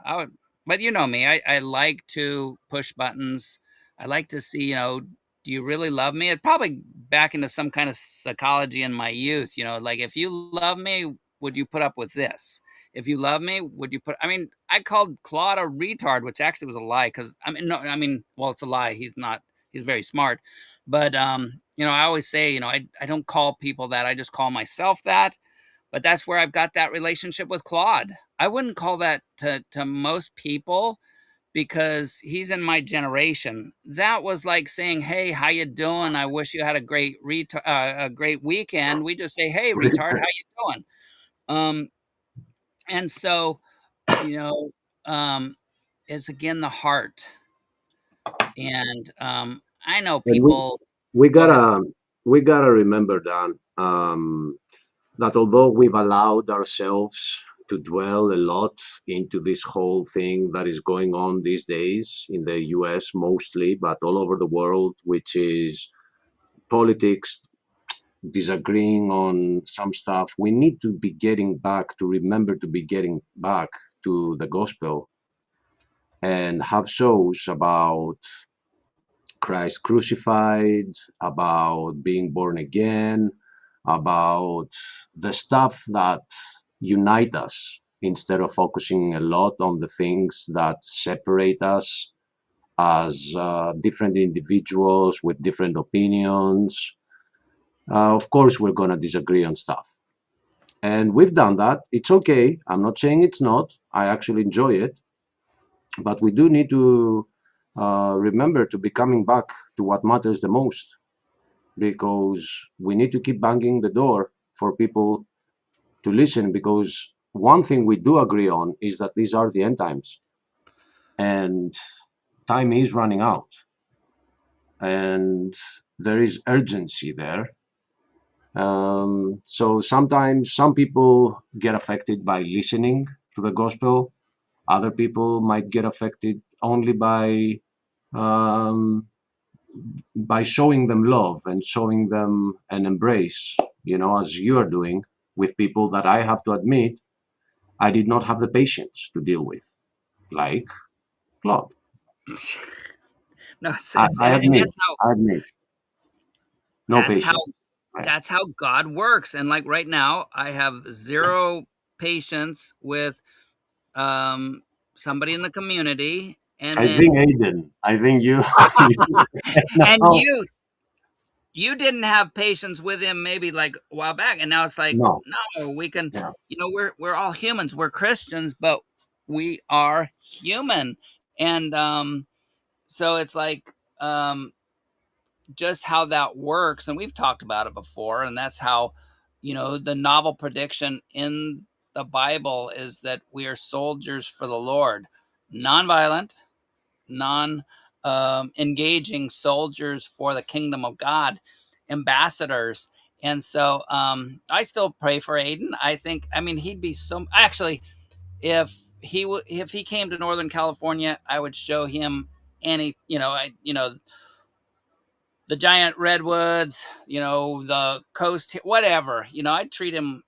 but you know me, I like to push buttons. I like to see, do you really love me? It probably back into some kind of psychology in my youth, like if you love me, would you put up with this? If you love me, would you I mean, I called Claude a retard, which actually was a lie because I mean, no, I mean, well, it's a lie. He's not, he's very smart. But I always say, I don't call people that. I just call myself that. But that's where I've got that relationship with Claude. I wouldn't call that to most people because he's in my generation. That was like saying, "Hey, how you doing? I wish you had a great weekend." We just say, "Hey, retard, how you doing?" Um, and so, you know, um, it's again the heart. And I know
And
people.
we
Go ahead.
gotta we gotta remember, Dan, that although we've allowed ourselves to dwell a lot into this whole thing that is going on these days in the US mostly, but all over the world, which is politics, disagreeing on some stuff. We need to be getting back to remember to be getting back to the gospel and have shows about Christ crucified, about being born again, about the stuff that unite us instead of focusing a lot on the things that separate us as different individuals with different opinions. Of course, we're going to disagree on stuff. And we've done that. It's okay. I'm not saying it's not. I actually enjoy it. But we do need to remember to be coming back to what matters the most, because we need to keep banging the door for people to listen, because one thing we do agree on is that these are the end times and time is running out and there is urgency there. So sometimes some people get affected by listening to the gospel. Other people might get affected only by showing them love and showing them an embrace, as you are doing with people that I have to admit I did not have the patience to deal with, like Claude.
No, it's,
I,
it's,
I
and
admit,
that's how
I admit, no
that's how
patience. Right.
that's how God works. And like right now, I have zero patience with somebody in the community, and
I
then
think Aiden, I think you,
and
no,
you didn't have patience with him maybe like a while back, and now it's like,
no,
no, we can,
yeah.
we're all humans, we're Christians, but we are human. And so it's like, just how that works, and we've talked about it before, and that's how, the novel prediction in the Bible is that we are soldiers for the Lord, nonviolent, non engaging soldiers for the kingdom of God, ambassadors. And so I still pray for Aiden. I mean, he'd be so, actually, if he came to Northern California, I would show him any, the giant redwoods, the coast, whatever. I'd treat him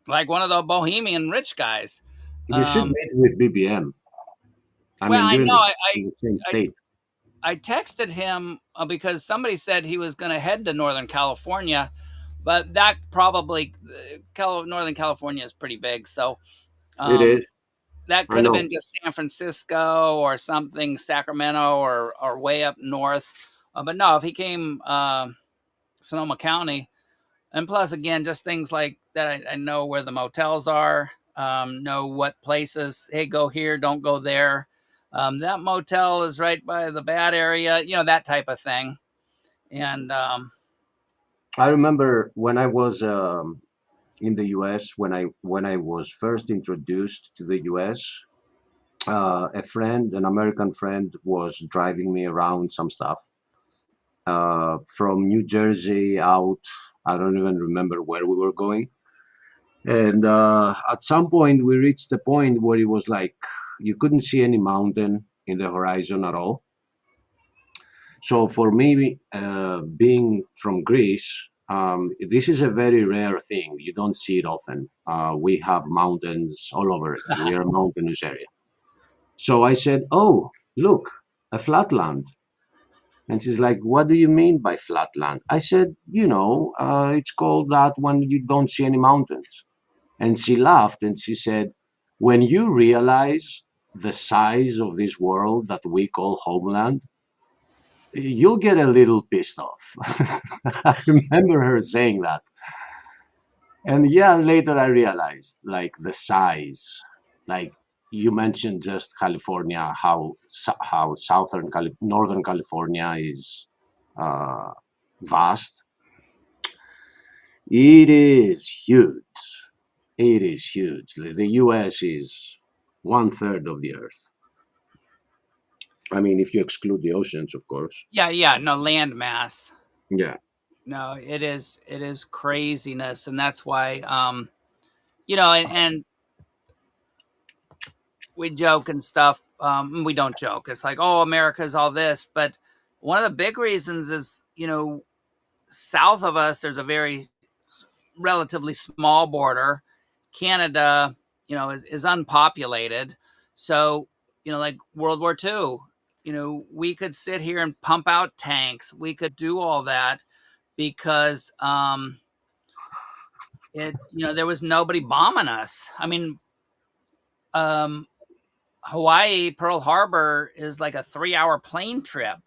like one of the bohemian rich guys.
You should
Um,
meet with BBM. I
well,
mean,
I
you're
know
in the same
I
state.
I texted him because somebody said he was going to head to Northern California, but that probably Northern California is pretty big, so
It
um,
is.
that
I
could have
know.
been just San Francisco or something, Sacramento or way up north. But no, if he came Sonoma County, and plus again, just things like that, I know where the motels are, know what places. Hey, go here, don't go there. That motel is right by the bad area, that type of thing. And
I remember when I was in the US, when I was first introduced to the US, an American friend, was driving me around some stuff from New Jersey out. I don't even remember where we were going. And at some point, we reached the point where it was like you couldn't see any mountain in the horizon at all. So for me, being from Greece, this is a very rare thing. You don't see it often. We have mountains all over. We are a mountainous area. So I said, "Oh, look, a flatland." And she's like, "What do you mean by flatland?" I said, it's called that when you don't see any mountains." And she laughed and she said, "When you realize the size of this world that we call homeland, you'll get a little pissed off." I remember her saying that. And yeah, later I realized like the size, like you mentioned just California, how Northern California is uh, vast. It is huge. It is huge. The US is 1/3 of the earth. I mean, if you exclude the oceans, of course.
yeah, no land mass.
Yeah.
No, it is craziness, and that's why and we joke and stuff. We don't joke. It's like, oh, America's all this, but one of the big reasons is, south of us, there's a very relatively small border. Canada, is unpopulated. So, like World War II, we could sit here and pump out tanks. We could do all that because there was nobody bombing us. I mean, um, Hawaii, Pearl Harbor is like a 3-hour plane trip.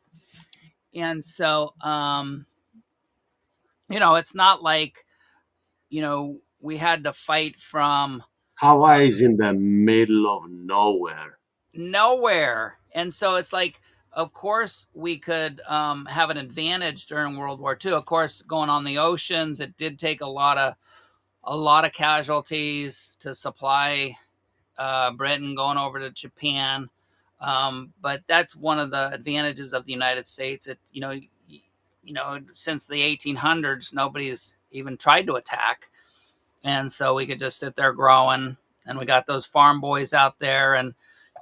And so, it's not like, we had to fight from
Hawaii is in the middle of nowhere.
nowhere. And so it's like, of course, we could have an advantage during World War II. Of course, going on the oceans, it did take a lot of casualties to supply Britain going over to Japan. But that's one of the advantages of the United States. Since the 1800s, nobody's even tried to attack. And so we could just sit there growing, and we got those farm boys out there. And,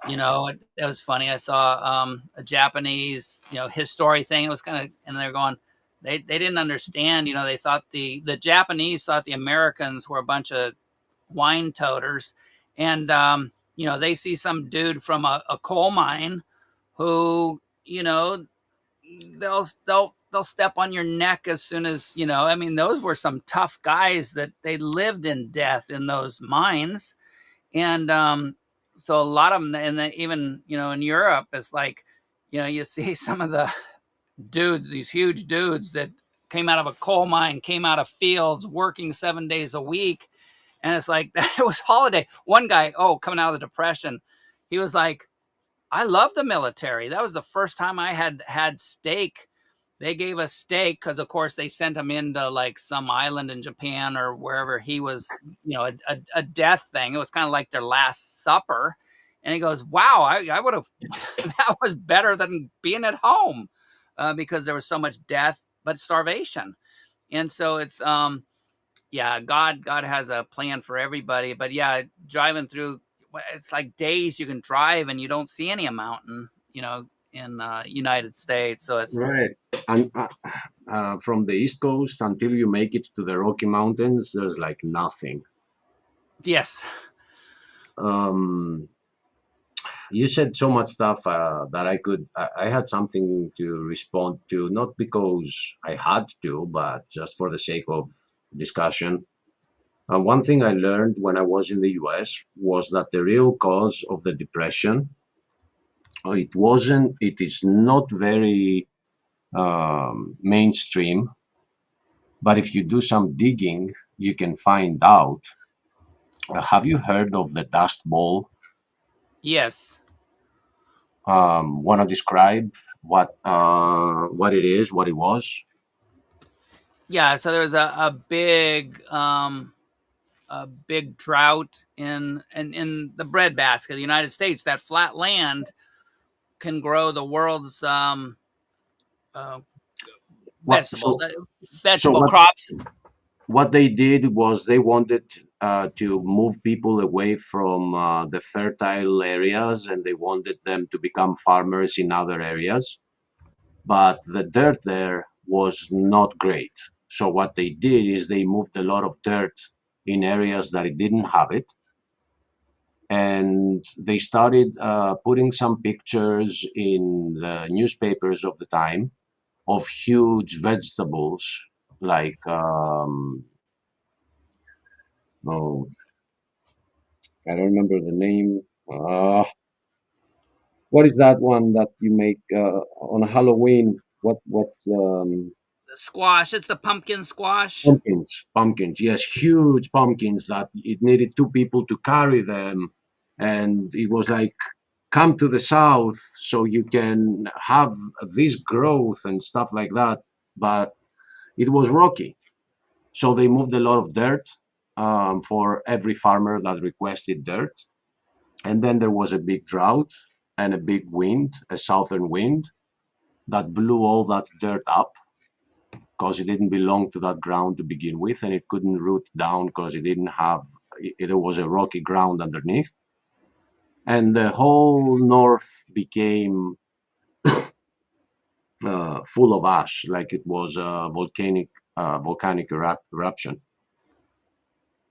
it was funny. I saw a Japanese, history thing. It was kind of, and they're going, they didn't understand, they thought the Japanese thought the Americans were a bunch of wine toters. And, they see some dude from a coal mine who, they'll step on your neck as soon as, I mean, those were some tough guys that they lived in death in those mines. And so a lot of them, and even, in Europe, it's like, you see some of the dudes, these huge dudes that came out of a coal mine, came out of fields, working 7 days a week. And it's like, it was holiday. One guy, coming out of the Depression, he was like, I love the military. That was the first time I had steak. They gave us steak because, of course, they sent him into like some island in Japan or wherever he was, a death thing. It was kind of like their last supper. And he goes, wow, I would have, that was better than being at home because there was so much death, but starvation. And so it's, yeah, God has a plan for everybody. But yeah, driving through, it's like days you can drive and you don't see any mountain, in United States. So it's
Right. And from the East Coast until you make it to the Rocky Mountains, there's like nothing.
yes.
You said so much stuff that I had something to respond to, not because I had to, but just for the sake of discussion. One thing I learned when I was in the US was that the real cause of the depression, it is not very mainstream, but if you do some digging, you can find out. Have you heard of the Dust Bowl?
Yes.
Want to describe what it is, what it was?
Yeah. So there was a big drought in the breadbasket of the United States. That flat land can grow the world's vegetable crops.
What they did was they wanted to move people away from the fertile areas, and they wanted them to become farmers in other areas. But the dirt there was not great. So what they did is they moved a lot of dirt in areas that it didn't have it. And they started putting some pictures in the newspapers of the time of huge vegetables like oh, I don't remember the name. What is that one that you make on Halloween? What's
The squash. It's the pumpkin squash.
pumpkins? Yes, huge pumpkins that it needed two people to carry them, and it was like, come to the south so you can have this growth and stuff like that. But it was rocky, so they moved a lot of dirt for every farmer that requested dirt. And then there was a big drought and a big wind, a southern wind, that blew all that dirt up because it didn't belong to that ground to begin with, and it couldn't root down because it didn't have, there was a rocky ground underneath. and the whole north became full of ash, like it was a volcanic eruption.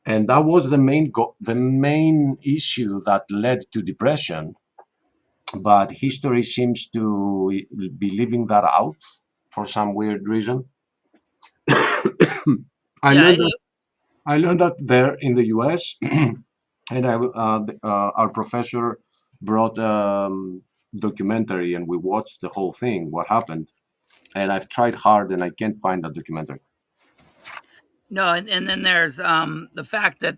And that was the main issue that led to depression. But history seems to be leaving that out for some weird reason. I
Yeah,
learned that I learned that there in the U.S. and our professor brought documentary, and we watched the whole thing. What happened? And I've tried hard, and I can't find that documentary.
no, and then there's the fact that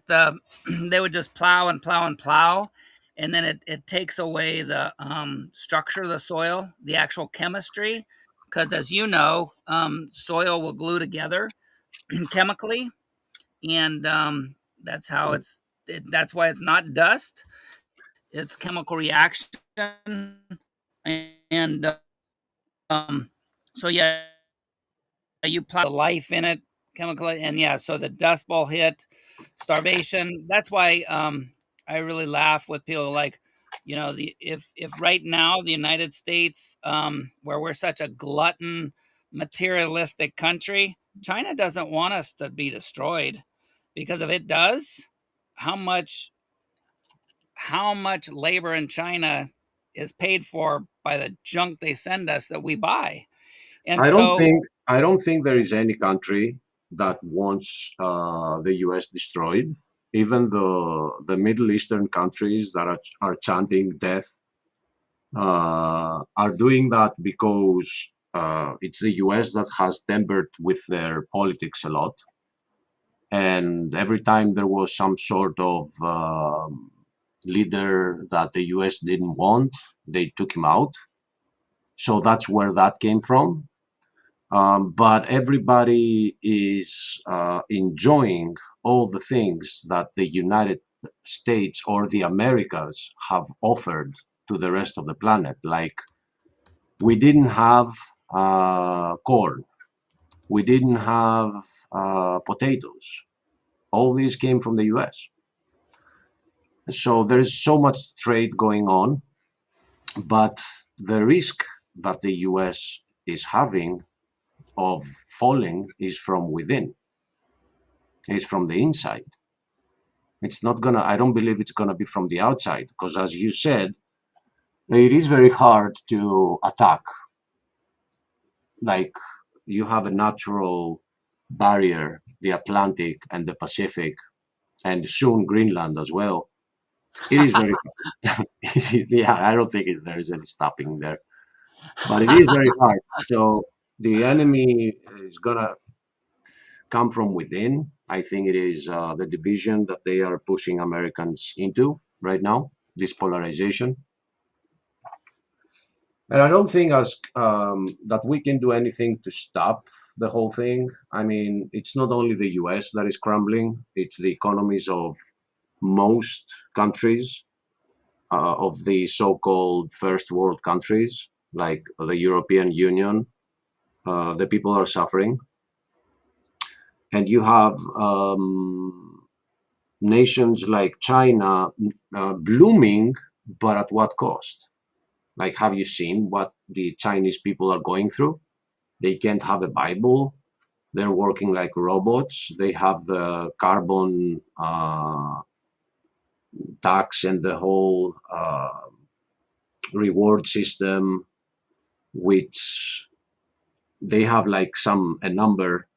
they would just plow and plow and plow, and then it takes away the structure of the soil, the actual chemistry, because as you know, soil will glue together chemically, and that's how that's why it's not dust. It's chemical reaction, and so yeah, you plow the life in it, chemical, and yeah, so the dust bowl hit, starvation. That's why I really laugh with people like, the if right now the United States, where we're such a glutton, materialistic country, China doesn't want us to be destroyed, because if it does, how much labor in China is paid for by the junk they send us that we buy. And so
I don't think there is any country that wants the U.S. destroyed. Even the Middle Eastern countries that are chanting death are doing that because it's the U.S. that has tempered with their politics a lot. And every time there was some sort of leader that the U.S. didn't want, they took him out. So that's where that came from. But everybody is enjoying all the things that the United States or the Americas have offered to the rest of the planet. Like, we didn't have corn, we didn't have potatoes. All these came from the US. So there's so much trade going on, but the risk that the US is having of falling is from within, is from the inside. It's not gonna, I don't believe it's gonna be from the outside, because as you said, it is very hard to attack. Like, you have a natural barrier, the Atlantic and the Pacific, and soon Greenland as well. It is very hard. Yeah, I don't think there is any stopping there, but it is very hard. So the enemy is gonna come from within. I think it is the division that they are pushing Americans into right now, this polarization. And I don't think as that we can do anything to stop the whole thing. I mean, it's not only the US that is crumbling, it's the economies of most countries, of the so-called first world countries, like the European Union. The people are suffering. And you have nations like China blooming, but at what cost? Like, have you seen what the Chinese people are going through? They can't have a Bible. They're working like robots. They have the carbon tax and the whole reward system, which they have like a number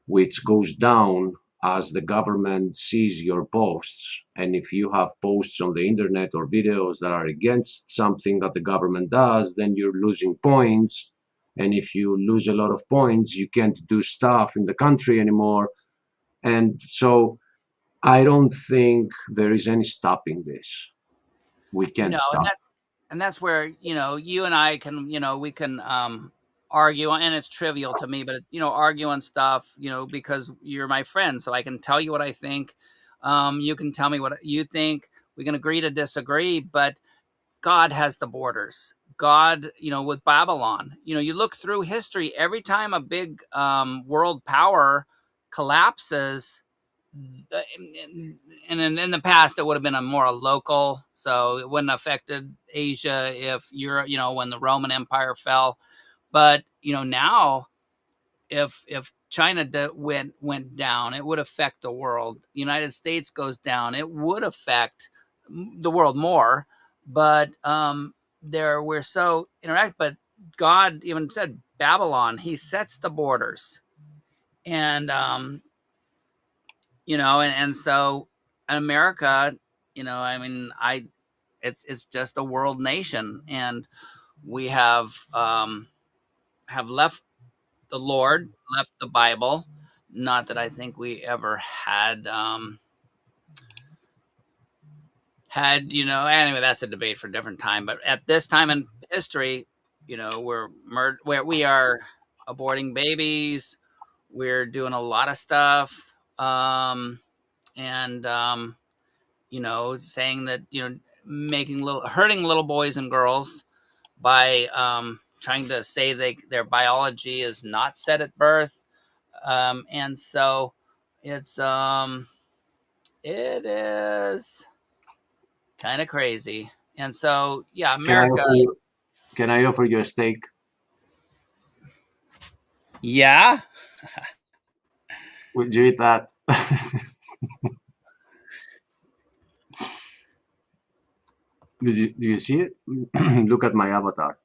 which goes down as the government sees your posts. And if you have posts on the internet or videos that are against something that the government does, then you're losing points. And if you lose a lot of points, you can't do stuff in the country anymore. And so I don't think there is any stopping this. We can't stop.
and that's where, you and I can, we can argue, and it's trivial to me, but argue on stuff, because you're my friend, so I can tell you what I think. You can tell me what you think. We can agree to disagree, but God has the borders. God, with Babylon, you look through history, every time a big world power collapses, and in the past it would have been a more local, so it wouldn't have affected Asia if Europe, when the Roman Empire fell. But now, if China went down, it would affect the world. The United States goes down, it would affect the world more. But we're so interact. But God even said Babylon, He sets the borders, and and so America, it's just a world nation, and we have left the Lord, left the Bible. Not that I think we ever had anyway, that's a debate for a different time. But at this time in history, we are aborting babies, we're doing a lot of stuff, and saying that hurting little boys and girls by trying to say their biology is not set at birth. And so it's it is kind of crazy. And so yeah,
Can I
America.
offer you, can I offer you a steak?
Yeah.
Would you eat that? Do you see it? Look at my avatar.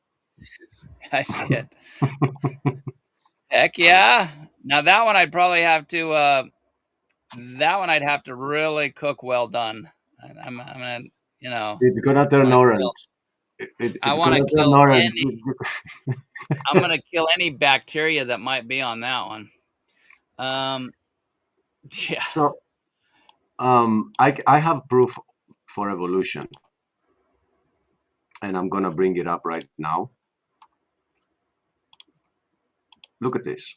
I see it. Heck yeah. Now that one I'd probably have to I'd have to really cook well done. I'm gonna,
It's gonna turn orange.
I
It's
want to
gonna turn
kill
orange.
I'm gonna kill any bacteria that might be on that one. Yeah.
So, I have proof for evolution, and I'm gonna bring it up right now. Look at this.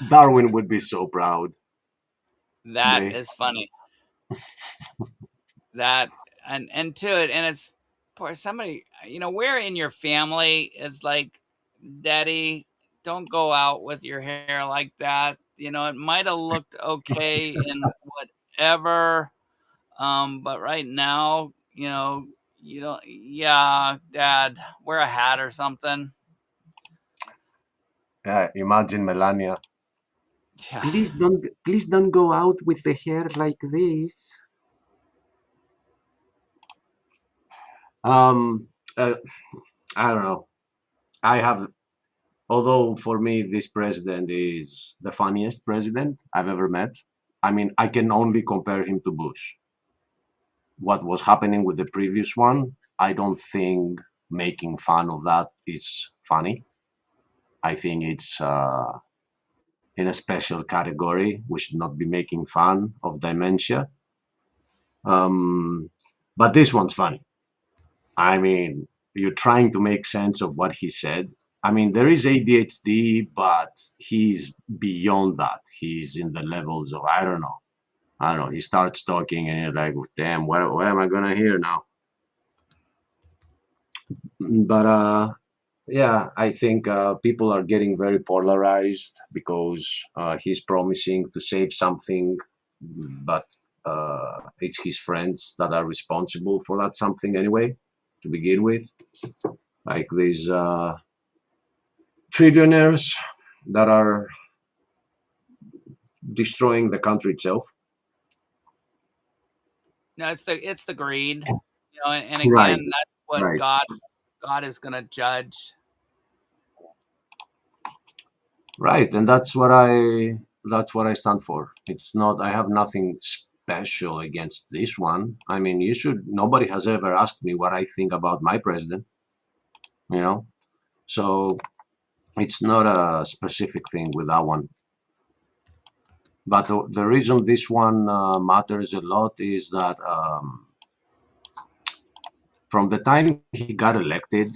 Darwin would be so proud.
That is funny. That and to it, and it's for somebody, where in your family is like, Daddy, don't go out with your hair like that. It might have looked okay in whatever, but right now, you don't. Yeah, Dad, wear a hat or something.
Imagine Melania.
Yeah.
Please don't go out with the hair like this. I don't know. Although for me, this president is the funniest president I've ever met. I mean, I can only compare him to Bush. What was happening with the previous one, I don't think making fun of that is funny. I think it's in a special category. We should not be making fun of dementia. But this one's funny. I mean, you're trying to make sense of what he said. I mean, there is ADHD, but he's beyond that. He's in the levels of, I don't know. He starts talking and you're like, damn, what am I going to hear now? But yeah, I think people are getting very polarized because he's promising to save something, but it's his friends that are responsible for that something anyway, to begin with. Like these trillionaires that are destroying the country itself.
No, it's the greed, and again,
Right.
that's what
Right.
God is going to judge.
Right, and that's what I stand for. It's not, I have nothing special against this one. I mean, nobody has ever asked me what I think about my president, so it's not a specific thing with that one. But the reason this one matters a lot is that from the time he got elected,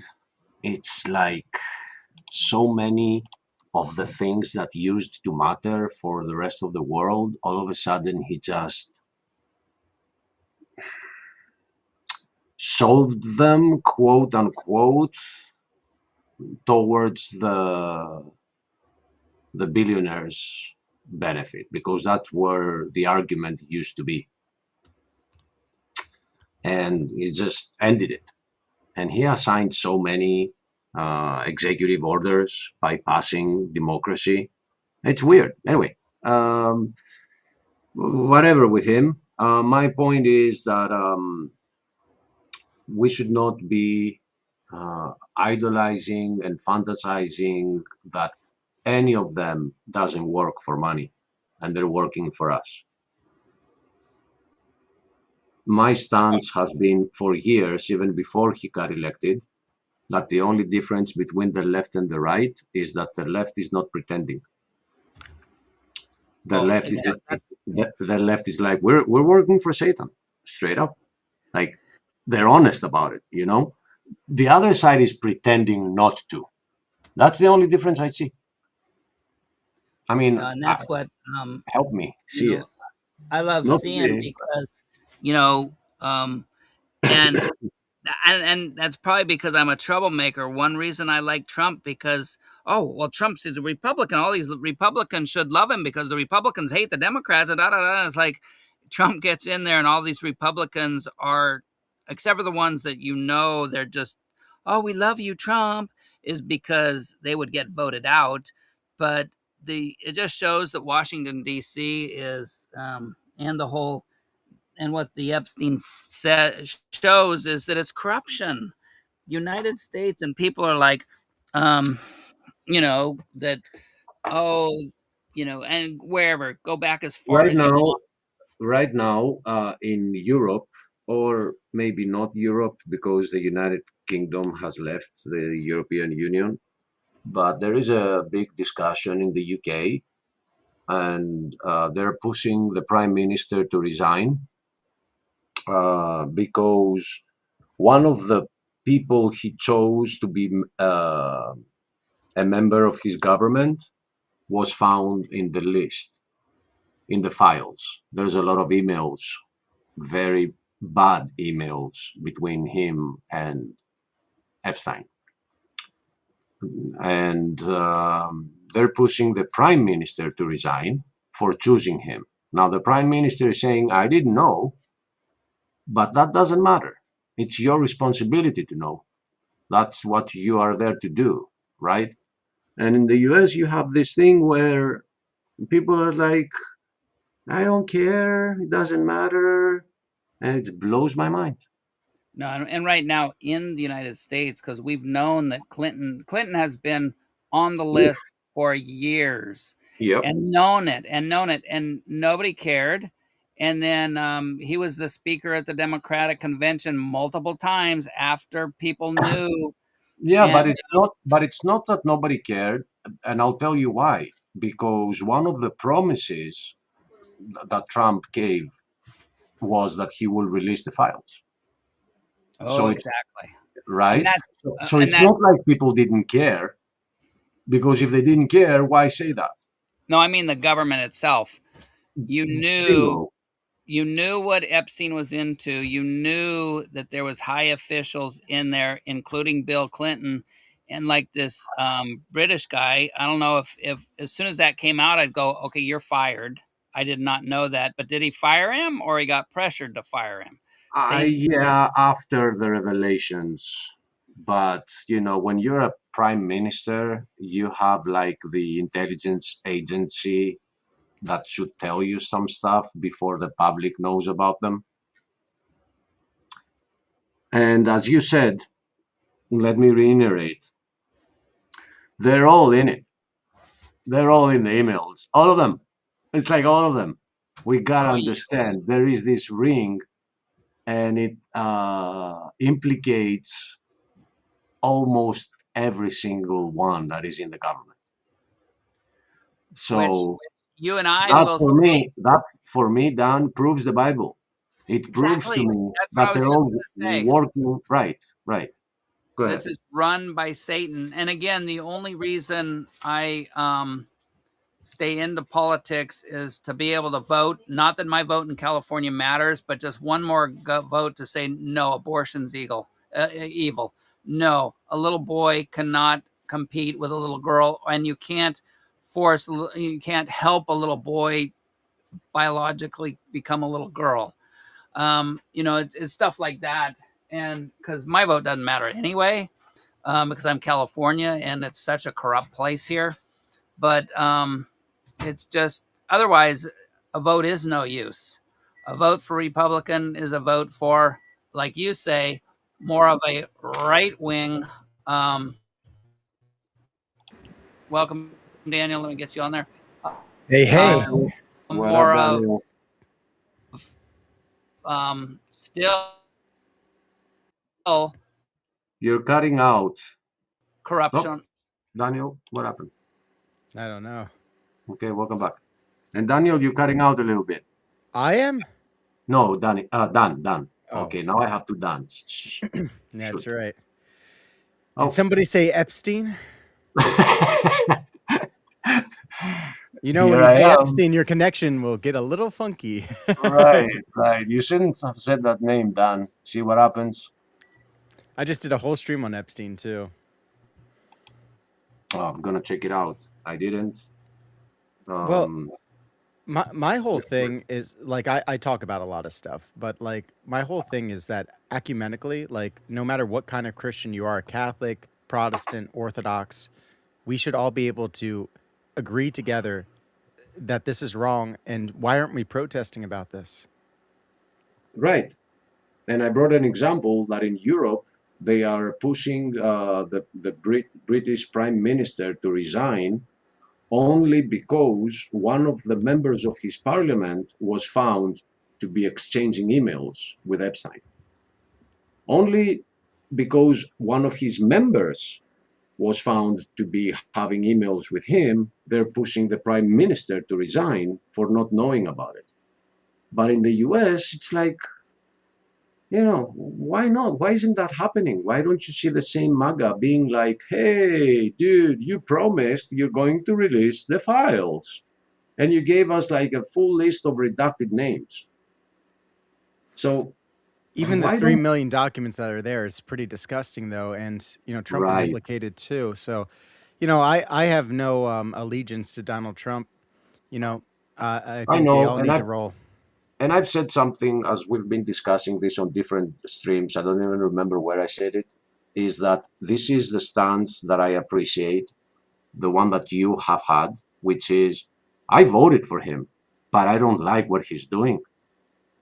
it's like so many of the things that used to matter for the rest of the world, all of a sudden he just solved them, quote unquote, towards the billionaires' benefit, because that's where the argument used to be. And he just ended it. And he assigned so many executive orders bypassing democracy. It's weird. Anyway, whatever with him. My point is that we should not be idolizing and fantasizing that any of them doesn't work for money and they're working for us. My stance has been for years, even before he got elected, that the only difference between the left and the right is that the left is not pretending. The left is the left is like, we're working for Satan, straight up. Like, they're honest about it, you know? The other side is pretending not to. That's the only difference I see. I mean,
and that's what
help me see it.
I love
Not
seeing
really.
because, and that's probably because I'm a troublemaker. One reason I like Trump because, Trump's is a Republican. All these Republicans should love him because the Republicans hate the Democrats. And It's like Trump gets in there and all these Republicans are, except for the ones that they're just, oh, we love you, Trump, is because they would get voted out. But it just shows that Washington, D.C. is, and the whole, and what the Epstein shows is that it's corruption. United States, and people are like, that, and wherever, go back as far
Right
as you
now,
want.
in Europe, or maybe not Europe, because the United Kingdom has left the European Union, but there is a big discussion in the UK, and they're pushing the Prime Minister to resign because one of the people he chose to be a member of his government was found in the list, in the files. There's a lot of emails, very bad emails between him and Epstein. And they're pushing the prime minister to resign for choosing him. Now, the prime minister is saying, I didn't know, but that doesn't matter. It's your responsibility to know. That's what you are there to do, right? And in the US, you have this thing where people are like, I don't care, it doesn't matter. And it blows my mind.
No, and right now in the United States, because we've known that Clinton has been on the
Oof.
list for years,
Yep.
and known it, and nobody cared. And then he was the speaker at the Democratic convention multiple times after people knew.
Yeah,
And
but it's not that nobody cared, and I'll tell you why. Because one of the promises that Trump gave was that he will release the files. So it's
exactly, and
right.
that's
So it's not like people didn't care, because if they didn't care, why say that?
no, I mean the government itself. You knew
Bingo.
you knew what Epstein was into. You knew that there was high officials in there, including Bill Clinton, and like this British guy. I don't know if as soon as that came out, I'd go, okay, you're fired. I did not know that, but did he fire him or he got pressured to fire him?
Yeah, after the revelations. But when you're a prime minister, you have like the intelligence agency that should tell you some stuff before the public knows about them. And as you said, let me reiterate, they're all in it. They're all in the emails, all of them. It's like all of them. We gotta understand there is this ring, and it implicates almost every single one that is in the government. So
Which you and I
that
will
for me, Dan, proves the Bible. It proves to
exactly.
me
That's what
that
I was
they're
just
all
going to say.
working right. Go ahead.
This is run by Satan. And again, the only reason I stay into politics is to be able to vote. Not that my vote in California matters, but just one more vote to say, no, abortion's evil. No, a little boy cannot compete with a little girl, and you can't help a little boy biologically become a little girl. It's stuff like that. And because my vote doesn't matter anyway, because I'm California and it's such a corrupt place here. But it's just otherwise, a vote is no use. A vote for Republican is a vote for, like you say, more of a right wing. Welcome, Daniel. Let me get you on there.
Hey.
What up,
More of
Daniel?
still
You're cutting out.
corruption.
Oh, Daniel, what happened?
I don't know.
Okay, welcome back. And Daniel, you're cutting out a little bit.
I am?
No, Dan. Dan.
Oh.
Okay, now I have to dance.
That's
Shoot.
right.
Oh.
Did somebody say Epstein? You know,
Here
when you say
I am.
Epstein, your connection will get a little funky.
Right. You shouldn't have said that name, Dan. See what happens?
I just did a whole stream on Epstein, too.
Oh, I'm going to check it out. I didn't.
Well, my whole thing is, like, I talk about a lot of stuff, but, like, my whole thing is that ecumenically, like, no matter what kind of Christian you are, Catholic, Protestant, Orthodox, we should all be able to agree together that this is wrong, and why aren't we protesting about this?
Right. And I brought an example that in Europe, they are pushing the British Prime Minister to resign only because one of the members of his parliament was found to be exchanging emails with Epstein. Only because one of his members was found to be having emails with him, they're pushing the prime minister to resign for not knowing about it. But in the US, it's like, why not? Why isn't that happening? Why don't you see the same MAGA being like, hey, dude, you promised you're going to release the files. And you gave us like a full list of redacted names. So
even the 3 million documents that are there is pretty disgusting, though. And, Trump is implicated, too. So, I have no allegiance to Donald Trump. I think they all need to roll.
And I've said something, as we've been discussing this on different streams, I don't even remember where I said it, is that this is the stance that I appreciate, the one that you have had, which is, I voted for him, but I don't like what he's doing.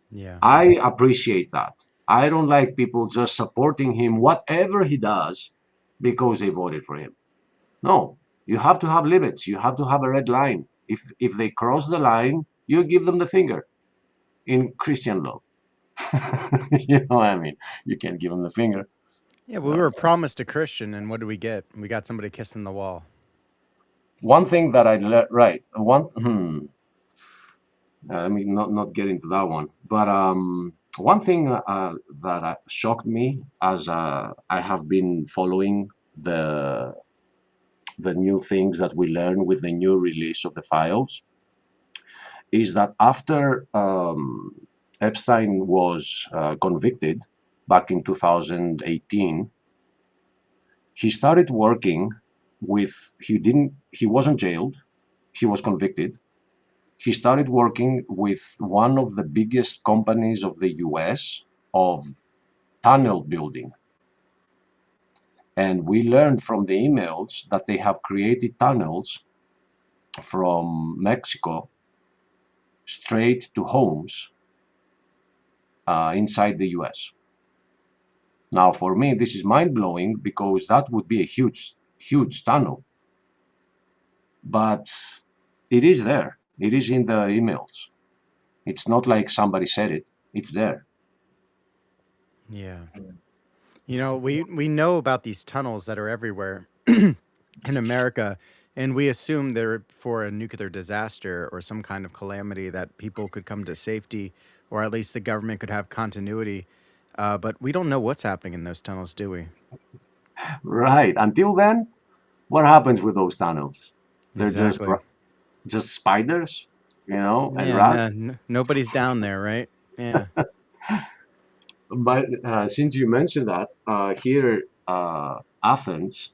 Yeah.
I appreciate that. I don't like people just supporting him, whatever he does, because they voted for him. No, you have to have limits. You have to have a red line. If they cross the line, you give them the finger. In Christian love. You know what I mean? You can't give them the finger.
Yeah, we were promised a Christian, and what did we get? We got somebody kissing the wall. One
thing that I learned, right? I mean, not get into that one, but one thing that shocked me as I have been following the new things that we learn with the new release of the files is that after Epstein was convicted back in 2018, he started working with, he wasn't jailed, he was convicted. He started working with one of the biggest companies of the US of tunnel building. And we learned from the emails that they have created tunnels from Mexico straight to homes inside the US. Now, for me, this is mind-blowing because that would be a huge, huge tunnel. But it is there. It is in the emails. It's not like somebody said it. It's there.
Yeah. We know about these tunnels that are everywhere in America, and we assume they're for a nuclear disaster or some kind of calamity that people could come to safety, or at least the government could have continuity. But we don't know what's happening in those tunnels, do we?
Right. Until then, what happens with those tunnels? They're just spiders, and rats.
Nobody's down there, right? Yeah.
But since you mentioned that, here, Athens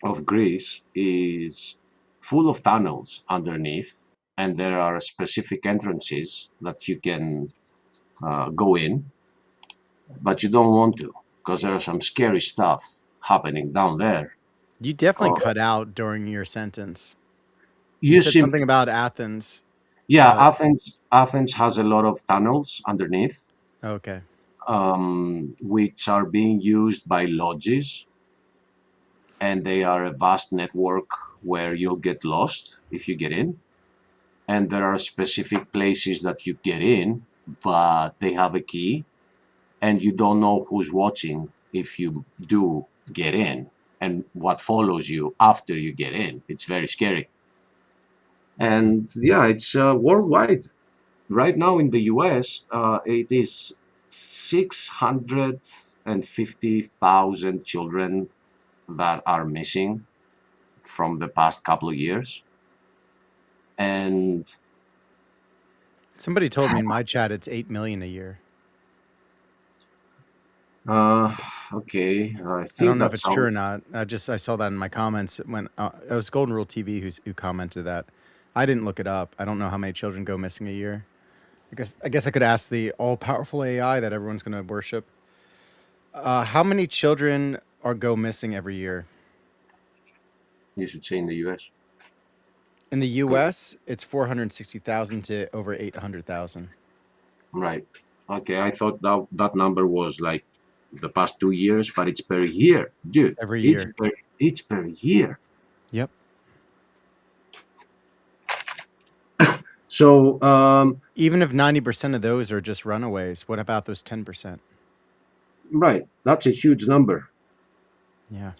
of Greece is full of tunnels underneath, and there are specific entrances that you can go in, but you don't want to because there's some scary stuff happening down there.
You definitely
Oh,
cut out during your sentence. You
you
said something
simply,
about Athens.
yeah, Athens has a lot of tunnels underneath,
Okay.
which are being used by lodges, and they are a vast network where you'll get lost if you get in. And there are specific places that you get in, but they have a key, and you don't know who's watching if you do get in and what follows you after you get in. It's very scary. And yeah, it's worldwide. Right now in the US, it is 650,000 children that are missing from the past couple of years. And
Somebody told me in my chat it's 8 million a year.
okay, I
I
think
don't know if
that
it's true or
sounds.
not. I saw that in my comments when it was Golden Rule TV who commented that. I didn't look it up. I don't know how many children go missing a year. I guess I could ask the all-powerful AI that everyone's going to worship. How many children go missing every year?
You should say in the US.
In the U.S., it's 460,000 to over 800,000
Right. Okay, I thought that number was like the past 2 years, but it's per year, dude.
every
It's
year.
per year.
Yep.
So
Even if 90% of those are just runaways, what about those 10%?
right, that's a huge number.
Yeah.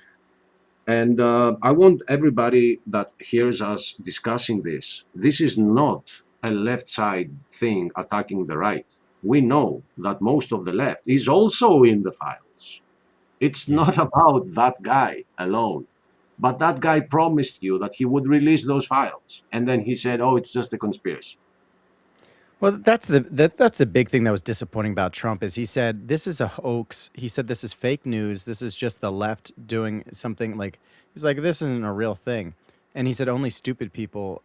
And I want everybody that hears us discussing this. This is not a left side thing attacking the right. We know that most of the left is also in the files. It's
Yeah.
not about that guy alone. But that guy promised you that he would release those files. And then he said, oh, it's just a conspiracy.
Well, that's the big thing that was disappointing about Trump is he said this is a hoax. He said this is fake news. This is just the left doing something like he's like this isn't a real thing. And he said only stupid people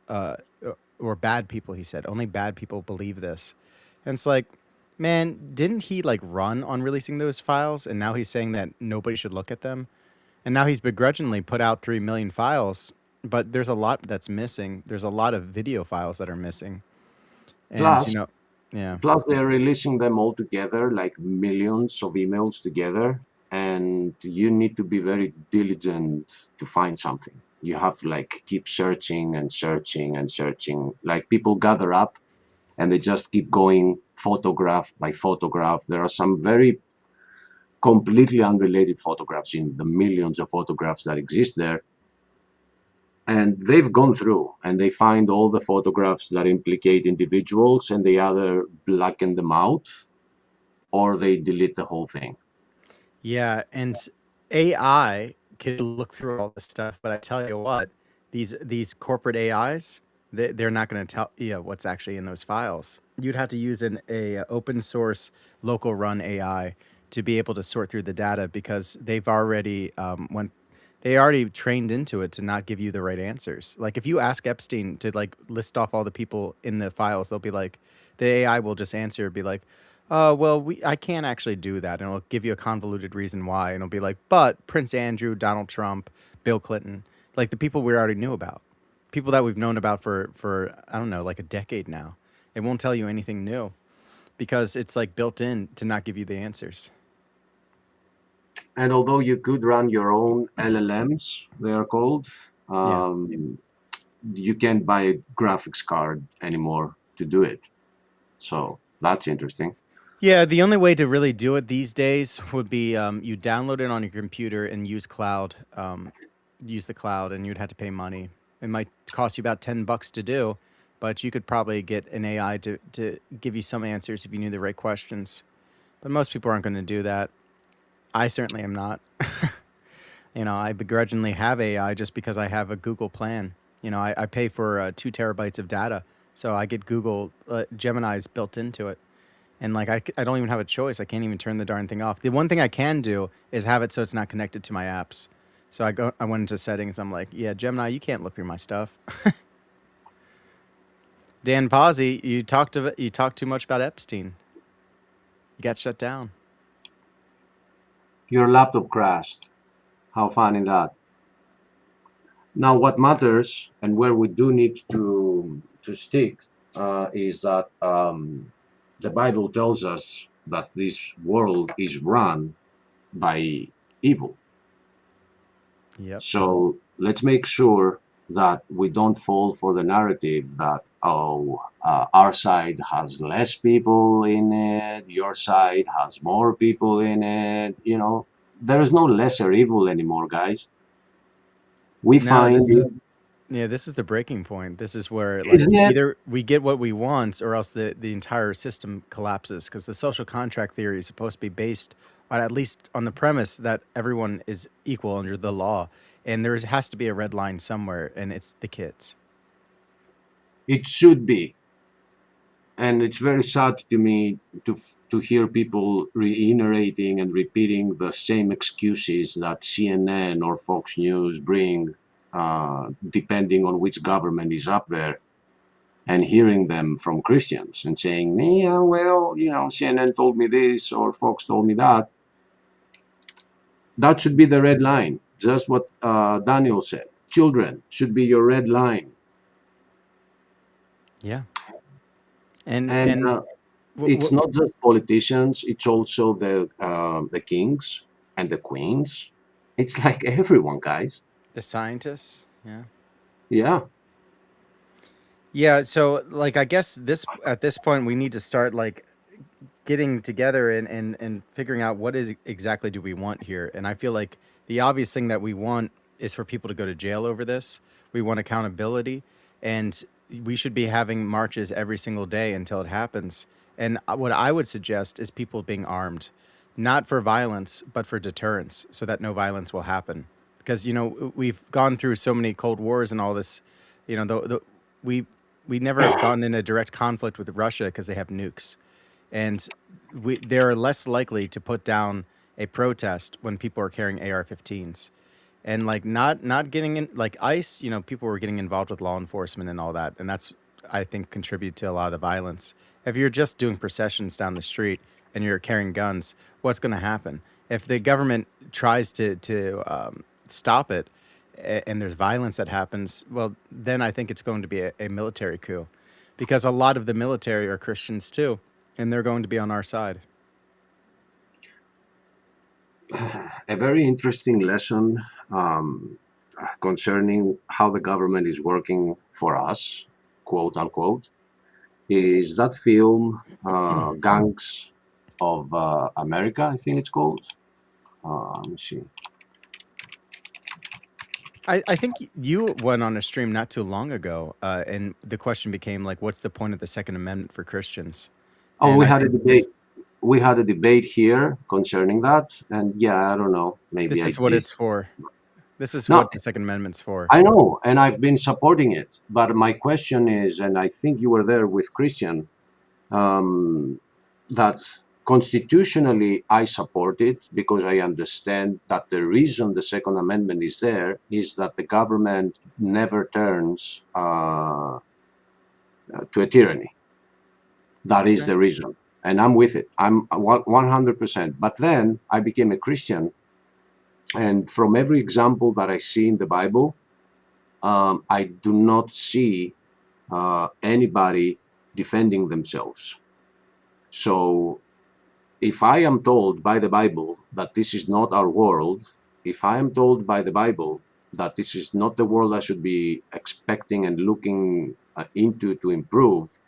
or bad people. He said only bad people believe this. And it's like, man, didn't he like run on releasing those files? And now he's saying that nobody should look at them. And now he's begrudgingly put out 3 million files, but there's a lot that's missing. There's a lot of video files that are missing. And,
Plus,
yeah.
plus they're releasing them all together, like millions of emails together. And you need to be very diligent to find something. You have to like keep searching and searching and searching. Like people gather up and they just keep going photograph by photograph. There are some very completely unrelated photographs in the millions of photographs that exist there. And they've gone through and they find all the photographs that implicate individuals and they either blacken them out or they delete the whole thing.
Yeah, and AI can look through all this stuff, but I tell you what, these corporate AIs, they're not going to tell you what's actually in those files. You'd have to use a open source local run AI to be able to sort through the data because they've already they already trained into it to not give you the right answers. Like if you ask Epstein to like list off all the people in the files, they'll be like, the AI will just answer, be like, well, I can't actually do that. And it'll give you a convoluted reason why. And it'll be like, but Prince Andrew, Donald Trump, Bill Clinton, like the people we already knew about, people that we've known about for I don't know, like a decade now. It won't tell you anything new because it's like built in to not give you the answers.
And although you could run your own LLMs, they are called,
Yeah.
you can't buy a graphics card anymore to do it. So that's interesting.
Yeah, the only way to really do it these days would be you download it on your computer and use cloud, use the cloud, and you'd have to pay money. It might cost you about $10 to do, but you could probably get an AI to give you some answers if you knew the right questions. But most people aren't going to do that. I certainly am not. I begrudgingly have AI just because I have a Google plan. I pay for 2 terabytes of data, so I get Google Gemini's built into it. And like I don't even have a choice. I can't even turn the darn thing off. The one thing I can do is have it so it's not connected to my apps. So I went into settings. I'm like, yeah, Gemini, you can't look through my stuff. Dan Pozzi, you talked too much about Epstein. You got shut down.
Your laptop crashed. How funny that. Now, what matters and where we do need to stick is that the Bible tells us that this world is run by evil.
Yep.
So let's make sure that we don't fall for the narrative that our side has less people in it, your side has more people in it. You know, there is no lesser evil anymore, guys. We
No,
find,
this is the breaking point. This is where like
isn't it?
either we get what we want or else the entire system collapses, because the social contract theory is supposed to be based on, at least on the premise that everyone is equal under the law, and there has to be a red line somewhere, and it's the kids.
It should be. And it's very sad to me to hear people reiterating and repeating the same excuses that CNN or Fox News bring, depending on which government is up there, and hearing them from Christians and saying, yeah, well, you know, CNN told me this or Fox told me that. That should be the red line. Just what Daniel said. Children should be your red line.
Yeah.
And it's not just politicians, it's also the kings and the queens. It's like everyone, guys.
The scientists. Yeah.
Yeah.
Yeah, so like I guess at this point we need to start like getting together and figuring out what is exactly do we want here. And I feel like the obvious thing that we want is for people to go to jail over this. We want accountability, and we should be having marches every single day until it happens. And what I would suggest is people being armed, not for violence, but for deterrence, so that no violence will happen. Because, you know, we've gone through so many Cold Wars and all this, you know, we never have gone in a direct conflict with Russia because they have nukes. And they're less likely to put down a protest when people are carrying AR-15s. And like not getting in, like ICE, you know, people were getting involved with law enforcement and all that. And that's, I think, contribute to a lot of the violence. If you're just doing processions down the street and you're carrying guns, what's going to happen? If the government tries to stop it and there's violence that happens, well, then I think it's going to be a military coup, because a lot of the military are Christians too, and they're going to be on our side.
A very interesting lesson concerning how the government is working for us, quote unquote, is that film Gangs of America, I think it's called. Let me see.
I think you went on a stream not too long ago, and the question became like, what's the point of the Second Amendment for Christians?
Oh,
and
we had a debate. We had a debate here concerning that, and yeah, I don't know. Maybe
this is what it's for. This is what the Second Amendment's for.
I know, and I've been supporting it. But my question is, and I think you were there with Christian, that constitutionally I support it because I understand that the reason the Second Amendment is there is that the government never turns to a tyranny. That is the reason. And I'm with it. I'm 100%. But then I became a Christian. And from every example that I see in the Bible, I do not see anybody defending themselves. So if I am told by the Bible that this is not our world, if I am told by the Bible that this is not the world I should be expecting and looking into to improve,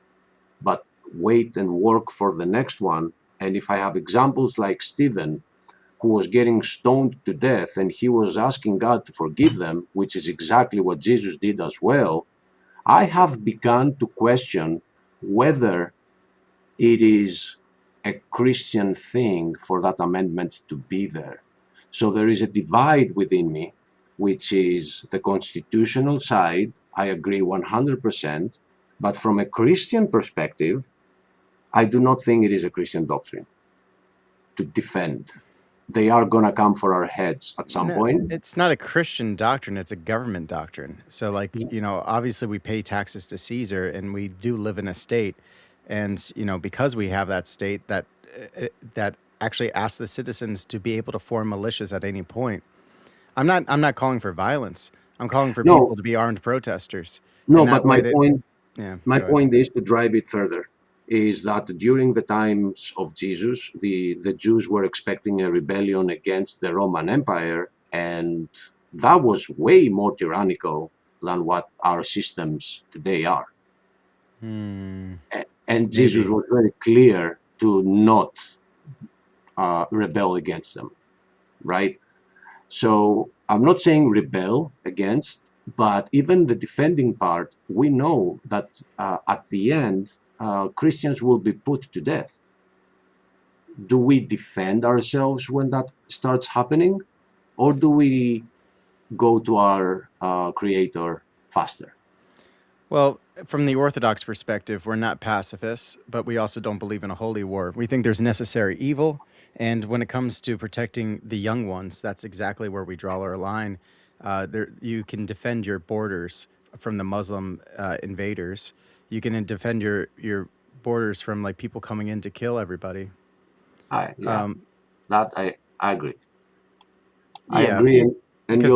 but wait and work for the next one, and if I have examples like Stephen, who was getting stoned to death and he was asking God to forgive them, which is exactly what Jesus did as well, I have begun to question whether it is a Christian thing for that amendment to be there. So there is a divide within me, which is the constitutional side. I agree 100%, but from a Christian perspective, I do not think it is a Christian doctrine to defend. they are gonna come for our heads at some point.
It's not a Christian doctrine, it's a government doctrine. So like, obviously we pay taxes to Caesar and we do live in a state. And, because we have that state that actually asks the citizens to be able to form militias at any point. I'm not calling for violence. I'm calling for
No,
people to be armed protesters.
no,
And that
but
way
my
go ahead.
point is to drive it further. Is that during the times of Jesus, the Jews were expecting a rebellion against the Roman Empire, and that was way more tyrannical than what our systems today are. And Jesus
Maybe.
was very clear to not rebel against them, right? So I'm not saying rebel against, but even the defending part, we know that at the end, Christians will be put to death. Do we defend ourselves when that starts happening, or do we go to our Creator faster?
Well, from the Orthodox perspective, we're not pacifists, but we also don't believe in a holy war. We think there's necessary evil. And when it comes to protecting the young ones, that's exactly where we draw our line. You can defend your borders from the Muslim invaders. You can defend your borders from like people coming in to kill everybody.
Yeah,
Um,
that I agree. I
yeah,
agree, and
because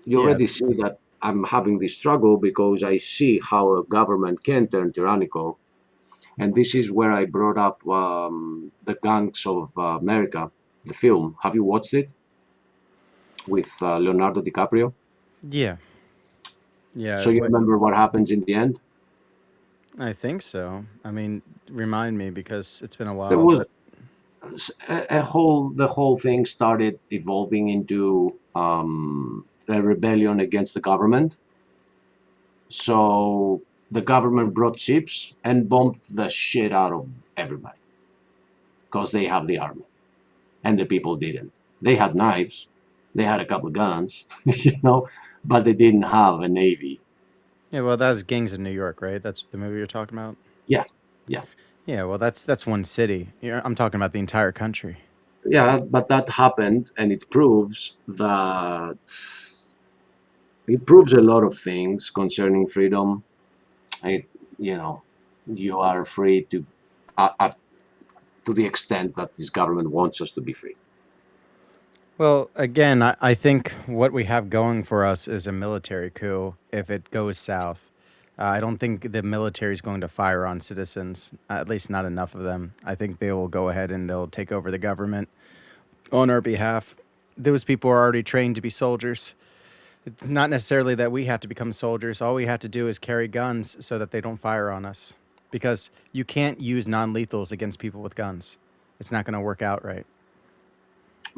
you
yeah,
already see that I'm having this struggle because I see how a government can turn tyrannical. And this is where I brought up the Gangs of America, the film. Have you watched it with Leonardo DiCaprio?
yeah, yeah.
So you remember what happens in the end?
I think so. I mean, remind me because it's been a
There
while,
was
but
the whole thing started evolving into a rebellion against the government. So the government brought ships and bombed the shit out of everybody because they have the army and the people didn't. They had knives, they had a couple of guns, but they didn't have a navy.
yeah, well, that's Gangs of New York, right? That's the movie you're talking about.
Yeah, yeah,
Yeah, well, that's one city. I'm talking about the entire country.
yeah. But that happened, and it proves a lot of things concerning freedom. It, you know, you are free to the extent that this government wants us to be free.
Well, again, I think what we have going for us is a military coup if it goes south. I don't think the military is going to fire on citizens, at least not enough of them. I think they will go ahead and they'll take over the government on our behalf. Those people are already trained to be soldiers. It's not necessarily that we have to become soldiers. All we have to do is carry guns so that they don't fire on us. Because you can't use non-lethals against people with guns. It's not going to work out right.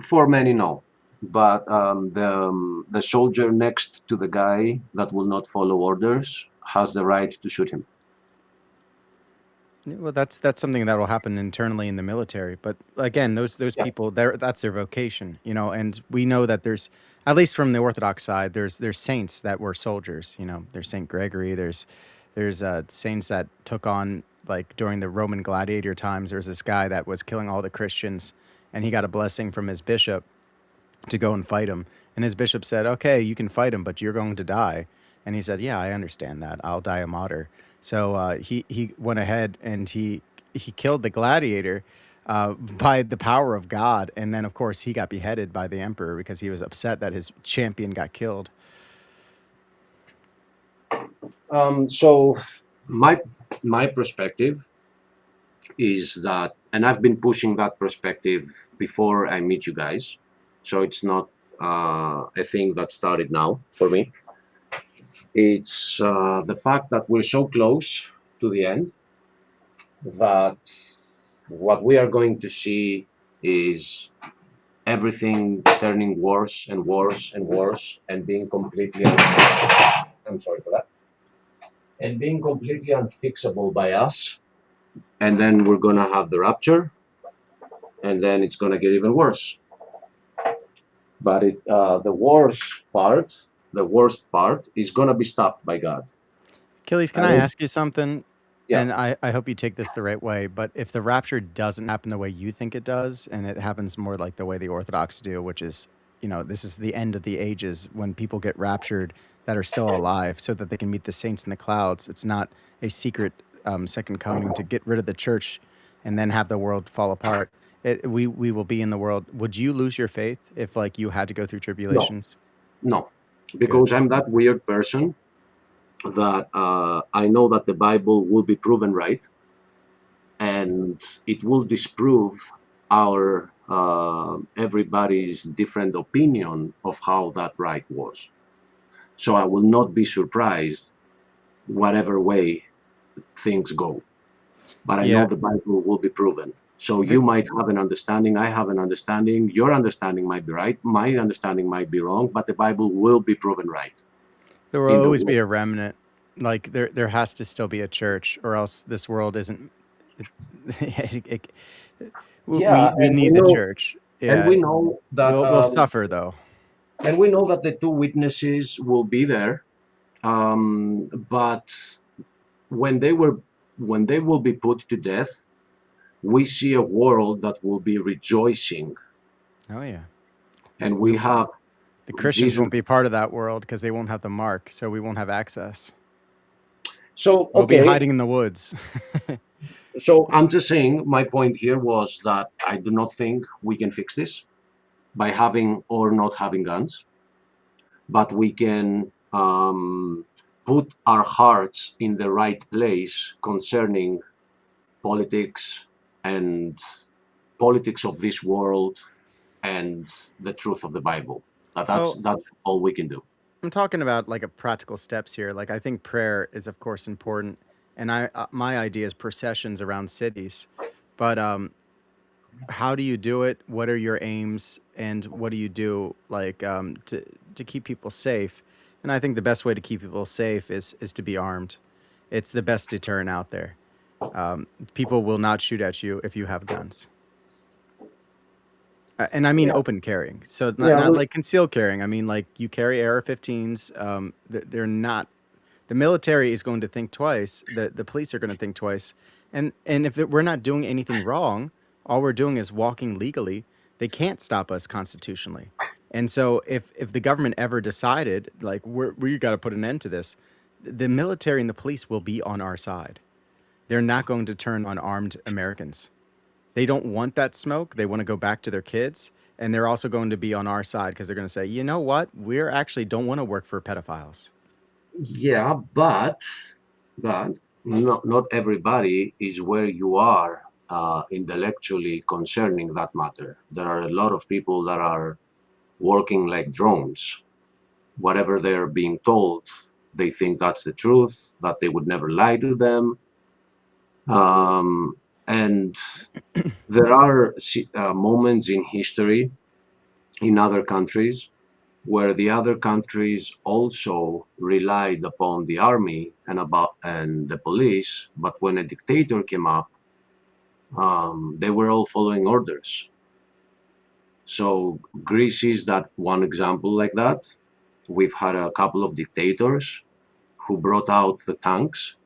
For many, no. But the soldier next to the guy that will not follow orders has the right to shoot him.
Well, that's something that will happen internally in the military. But again, those
Yeah.
people, that's their vocation, and we know that there's, at least from the Orthodox side, there's saints that were soldiers. There's Saint Gregory. There's saints that took on, like during the Roman gladiator times. There was this guy that was killing all the Christians, and he got a blessing from his bishop to go and fight him. And his bishop said, "Okay, you can fight him, but you're going to die." And he said, "Yeah, I understand that. I'll die a martyr." So he went ahead and he killed the gladiator by the power of God. And then, of course, he got beheaded by the emperor because he was upset that his champion got killed.
So my perspective is that, and I've been pushing that perspective before I meet you guys. So it's not a thing that started now for me. It's the fact that we're so close to the end that what we are going to see is everything turning worse and worse and worse and being completely I'm sorry for that, and being completely unfixable by us. And then we're gonna have the rapture, and then it's gonna get even worse. But the worst part is gonna be stopped by God.
Achilles, can
I
I
don't
ask you something?
Yeah.
And I hope you take this the right way, but if the rapture doesn't happen the way you think it does, and it happens more like the way the Orthodox do, which is, this is the end of the ages when people get raptured that are still alive so that they can meet the saints in the clouds. It's not a secret second coming to get rid of the church and then have the world fall apart. We will be in the world. Would you lose your faith if like you had to go through tribulations?
No, because I'm that weird person that I know that the Bible will be proven right, and it will disprove our everybody's different opinion of how that right was. So I will not be surprised whatever way things go. But I know the Bible will be proven. So you might have an understanding, I have an understanding, your understanding might be right, my understanding might be wrong, but the Bible will be proven right.
There will always be a remnant. Like there has to still be a church, or else this world isn't. We need the church. Yeah.
And we know that
we'll suffer though.
And we know that the two witnesses will be there, but when they will be put to death, we see a world that will be rejoicing.
Oh yeah.
And we have
the Christians won't be part of that world because they won't have the mark, so we won't have access.
So
we'll be hiding in the woods.
So I'm just saying, my point here was that I do not think we can fix this by having or not having guns, but we can put our hearts in the right place concerning politics and politics of this world and the truth of the Bible. That's all we can do.
I'm talking about like a practical steps here. Like I think prayer is of course important, and my idea is processions around cities, but how do you do it? What are your aims, and what do you do like to keep people safe? And I think the best way to keep people safe is to be armed. It's the best deterrent out there. People will not shoot at you if you have guns. And I mean open carrying, so not like concealed carrying. I mean like you carry AR-15s. They're not. The military is going to think twice. The police are going to think twice. And if we're not doing anything wrong, all we're doing is walking legally. They can't stop us constitutionally. And so if the government ever decided like we got to put an end to this, the military and the police will be on our side. They're not going to turn on armed Americans. They don't want that smoke. They want to go back to their kids. And they're also going to be on our side because they're going to say, you know what? We actually don't want to work for pedophiles.
Yeah, but not everybody is where you are intellectually concerning that matter. There are a lot of people that are working like drones. Whatever they're being told, they think that's the truth, that they would never lie to them. And there are moments in history in other countries where the other countries also relied upon the army and the police, but when a dictator came up, they were all following orders. So Greece is that one example like that. We've had a couple of dictators who brought out the tanks,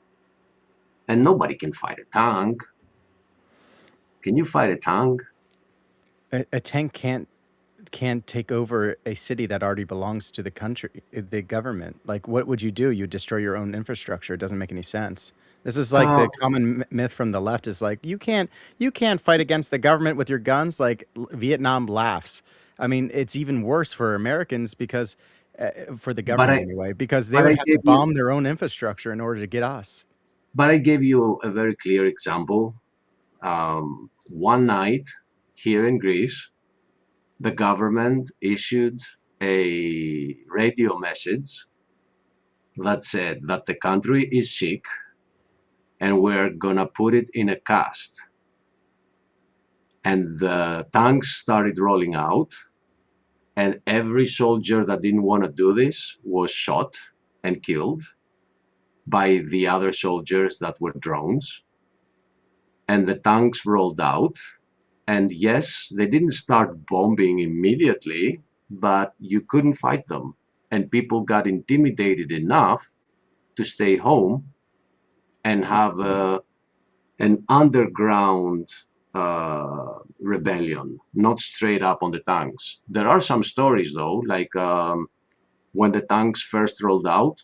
and nobody can fight a tank. Can you fight a tank?
A tank can't take over a city that already belongs to the country, the government. Like, what would you do? You destroy your own infrastructure. It doesn't make any sense. This is like the common myth from the left is like, you can't fight against the government with your guns. Like Vietnam laughs. I mean, it's even worse for Americans because for the government anyway, because they would have to bomb their own infrastructure in order to get us.
But I gave you a very clear example. One night here in Greece, the government issued a radio message that said that the country is sick and we're gonna put it in a cast. And the tanks started rolling out, and every soldier that didn't want to do this was shot and killed by the other soldiers that were drones. And the tanks rolled out. And yes, they didn't start bombing immediately, but you couldn't fight them. And people got intimidated enough to stay home and have an underground rebellion, not straight up on the tanks. There are some stories though, like when the tanks first rolled out,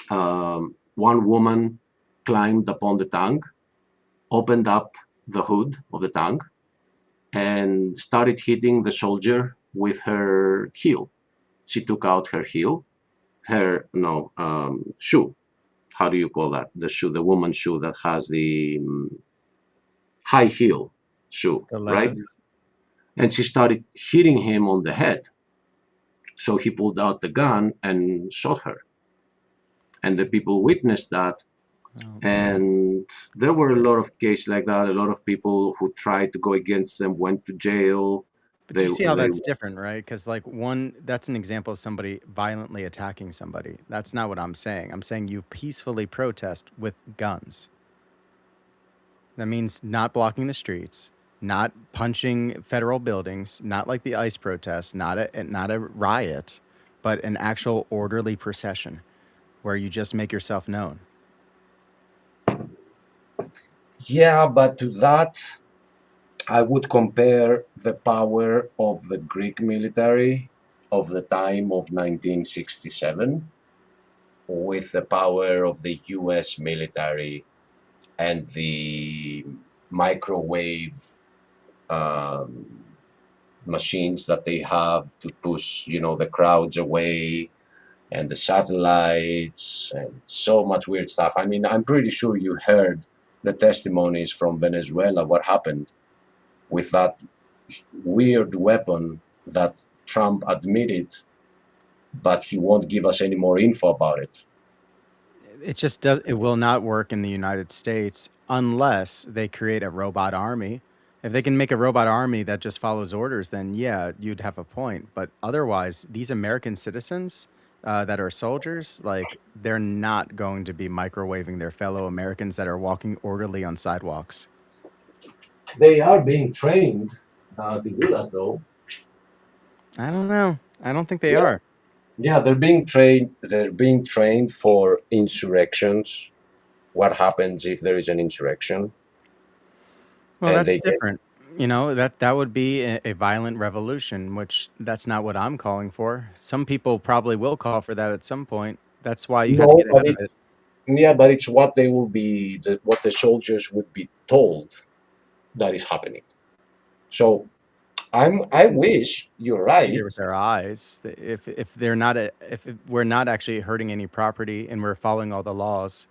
one woman climbed upon the tank, opened up the hood of the tank, and started hitting the soldier with her heel. She took out her heel, her no shoe. How do you call that? The shoe, the woman's shoe that has the high heel shoe, right?
Stilettos.
And she started hitting him on the head. So he pulled out the gun and shot her. And the people witnessed that.
Oh,
And there were a lot of cases like that. A lot of people who tried to go against them went to jail.
but
They,
you see how
they
that's different, right? Because like that's an example of somebody violently attacking somebody. That's not what I'm saying. I'm saying you peacefully protest with guns. That means not blocking the streets, not punching federal buildings, not like the ICE protests, not a riot, but an actual orderly procession where you just make yourself known.
Yeah, but to that, I would compare the power of the Greek military of the time of 1967 with the power of the US military and the microwave um, machines that they have to push, the crowds away, and the satellites and so much weird stuff. I mean, I'm pretty sure you heard the testimonies from Venezuela, what happened with that weird weapon that Trump admitted, but he won't give us any more info about it.
It just does. It will not work in the United States unless they create a robot army. If they can make a robot army that just follows orders, then yeah, you'd have a point. But otherwise, these American citizens that are soldiers, like they're not going to be microwaving their fellow Americans that are walking orderly on sidewalks.
They are being trained to do that, though.
I don't know. I don't think they
Yeah,
are.
yeah, they're being trained. They're being trained for insurrections. What happens if there is an insurrection?
Well,
And
that's
they get
different. You know, that would be a violent revolution, which that's not what I'm calling for. Some people probably will call for that at some point. That's why you have to
no,
get
but
ahead of
it
it.
yeah, but it's what they will be, what the soldiers would be told that is happening. So I wish you're
See it
right.
with their eyes. If they're not if we're not actually hurting any property and we're following all the laws,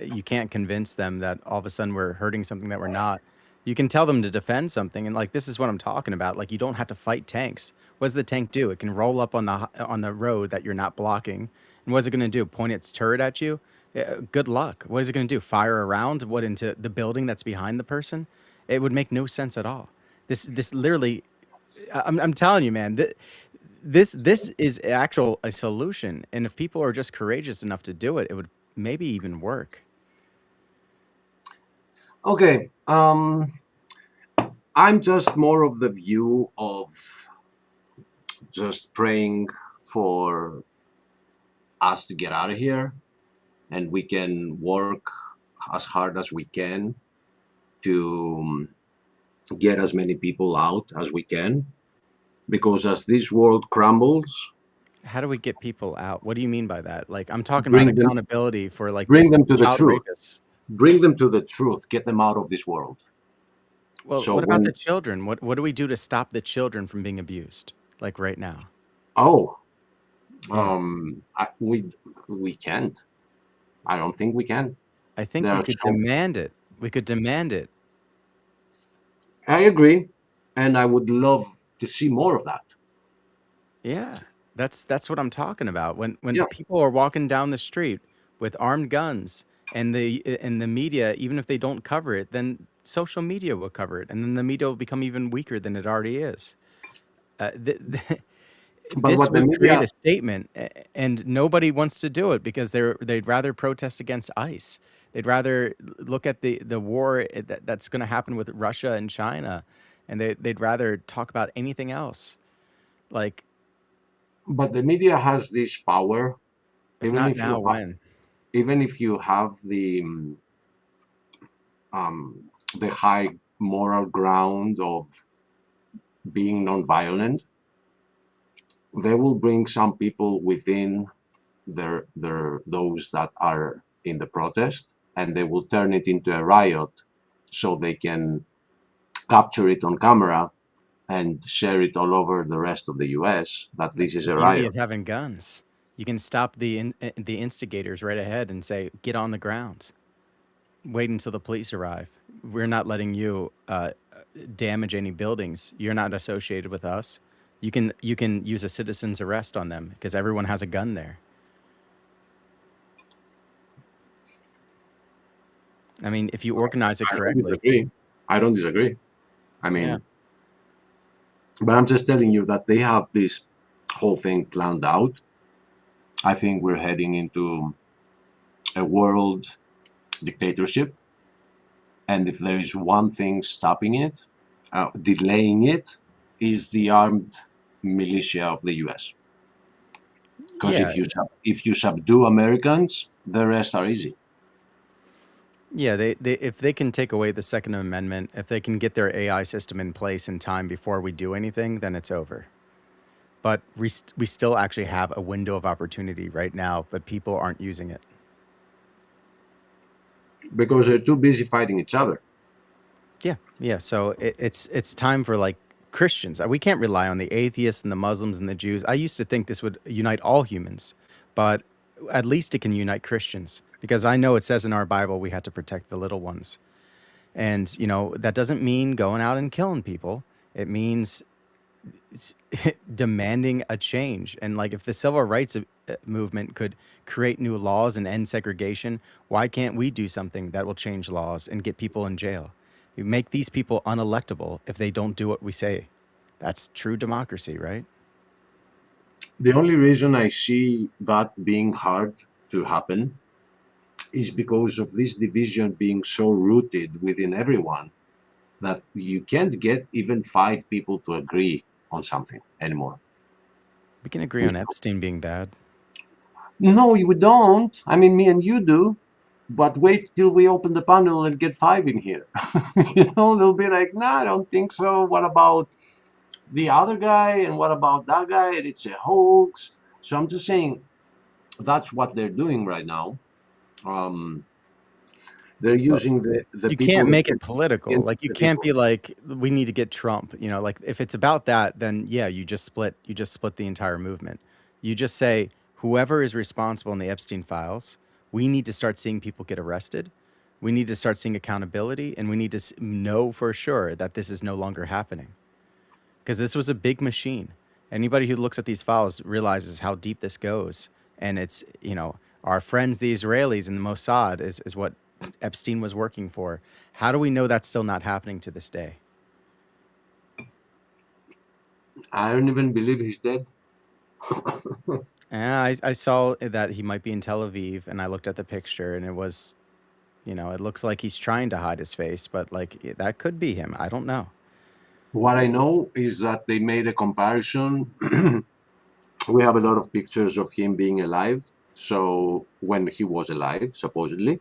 you can't convince them that all of a sudden we're hurting something that we're not. You can tell them to defend something, and like this is what I'm talking about. Like you don't have to fight tanks. What does the tank do? It can roll up on the road that you're not blocking. And what is it going to do? Point its turret at you? Good luck. What is it going to do? Fire around? What, into the building that's behind the person? It would make no sense at all. This literally, I'm telling you, man. This is actual a solution, and if people are just courageous enough to do it, it would maybe even work.
Okay. I'm just more of the view of just praying for us to get out of here, and we can work as hard as we can to get as many people out as we can. Because as this world crumbles,
How do we get people out? What do you mean by that? Like I'm talking about
bring them
accountability for like the
bring them to the
child
truth.
rapists.
Bring them to the truth. Get them out of this world.
Well,
So
what about the
when
children? What do we do to stop the children from being abused? Like right now?
oh
Yeah.
we can't. I don't think we can.
I think
There
we
are
could
so
demand it. We could demand it.
I agree, and I would love to see more of that.
Yeah, that's what I'm talking about. When
Yeah,
people are walking down the street with armed guns and the media, even if they don't cover it, then social media will cover it, and then the media will become even weaker than it already is.
but
This
what the
would create
media
a statement, and nobody wants to do it because they'd rather protest against ICE. They'd rather look at the war that's going to happen with Russia and China, and they'd rather talk about anything else. Like
but the media has this power,
if
even
not
if you
now, when?
even if you have the high moral ground of being nonviolent, they will bring some people within those that are in the protest, and they will turn it into a riot so they can capture it on camera and share it all over the rest of the US that this
That's
is
the
a
beauty
riot.
of having guns. You can stop the instigators right ahead and say, "Get on the ground. Wait until the police arrive. We're not letting you damage any buildings. You're not associated with us. You can use a citizen's arrest on them because everyone has a gun there." I mean, if you organize it
I don't
correctly.
disagree. I don't disagree. I
Yeah.
mean, but I'm just telling you that they have this whole thing planned out. I think we're heading into a world dictatorship. And if there is one thing stopping it, delaying it, is the armed militia of the US. Because
Yeah.
if you subdue Americans, the rest are easy.
Yeah, they if they can take away the Second Amendment, if they can get their AI system in place in time before we do anything, then it's over. But we still actually have a window of opportunity right now, but people aren't using it.
Because they're too busy fighting each other.
Yeah, yeah. So it's time for like Christians. We can't rely on the atheists and the Muslims and the Jews. I used to think this would unite all humans, but at least it can unite Christians because I know it says in our Bible we have to protect the little ones. And, that doesn't mean going out and killing people. It means demanding a change. And like if the civil rights movement could create new laws and end segregation, why can't we do something that will change laws and get people in jail? We make these people unelectable if they don't do what we say. That's true democracy, right?
The only reason I see that being hard to happen is because of this division being so rooted within everyone that you can't get even 5 people to agree on something anymore.
We can agree on Epstein being bad.
No, we don't. I mean, me and you do. But wait till we open the panel and get 5 in here. They'll be like, nah, I don't think so. What about the other guy? And what about that guy? And it's a hoax. So I'm just saying that's what they're doing right now. They're using the
You
people
can't make
that
it political.
against
Like you
the
can't
people.
be like we need to get Trump, like if it's about that, then yeah, you just split the entire movement. You just say whoever is responsible in the Epstein files, we need to start seeing people get arrested. We need to start seeing accountability and we need to know for sure that this is no longer happening. Because this was a big machine. Anybody who looks at these files realizes how deep this goes. And it's, our friends, the Israelis and the Mossad is what Epstein was working for. How do we know that's still not happening to this day?
I don't even believe he's dead.
I saw that he might be in Tel Aviv, and I looked at the picture, and it was, it looks like he's trying to hide his face, but like that could be him. I don't know.
What I know is that they made a comparison. We have a lot of pictures of him being alive. So when he was alive, supposedly.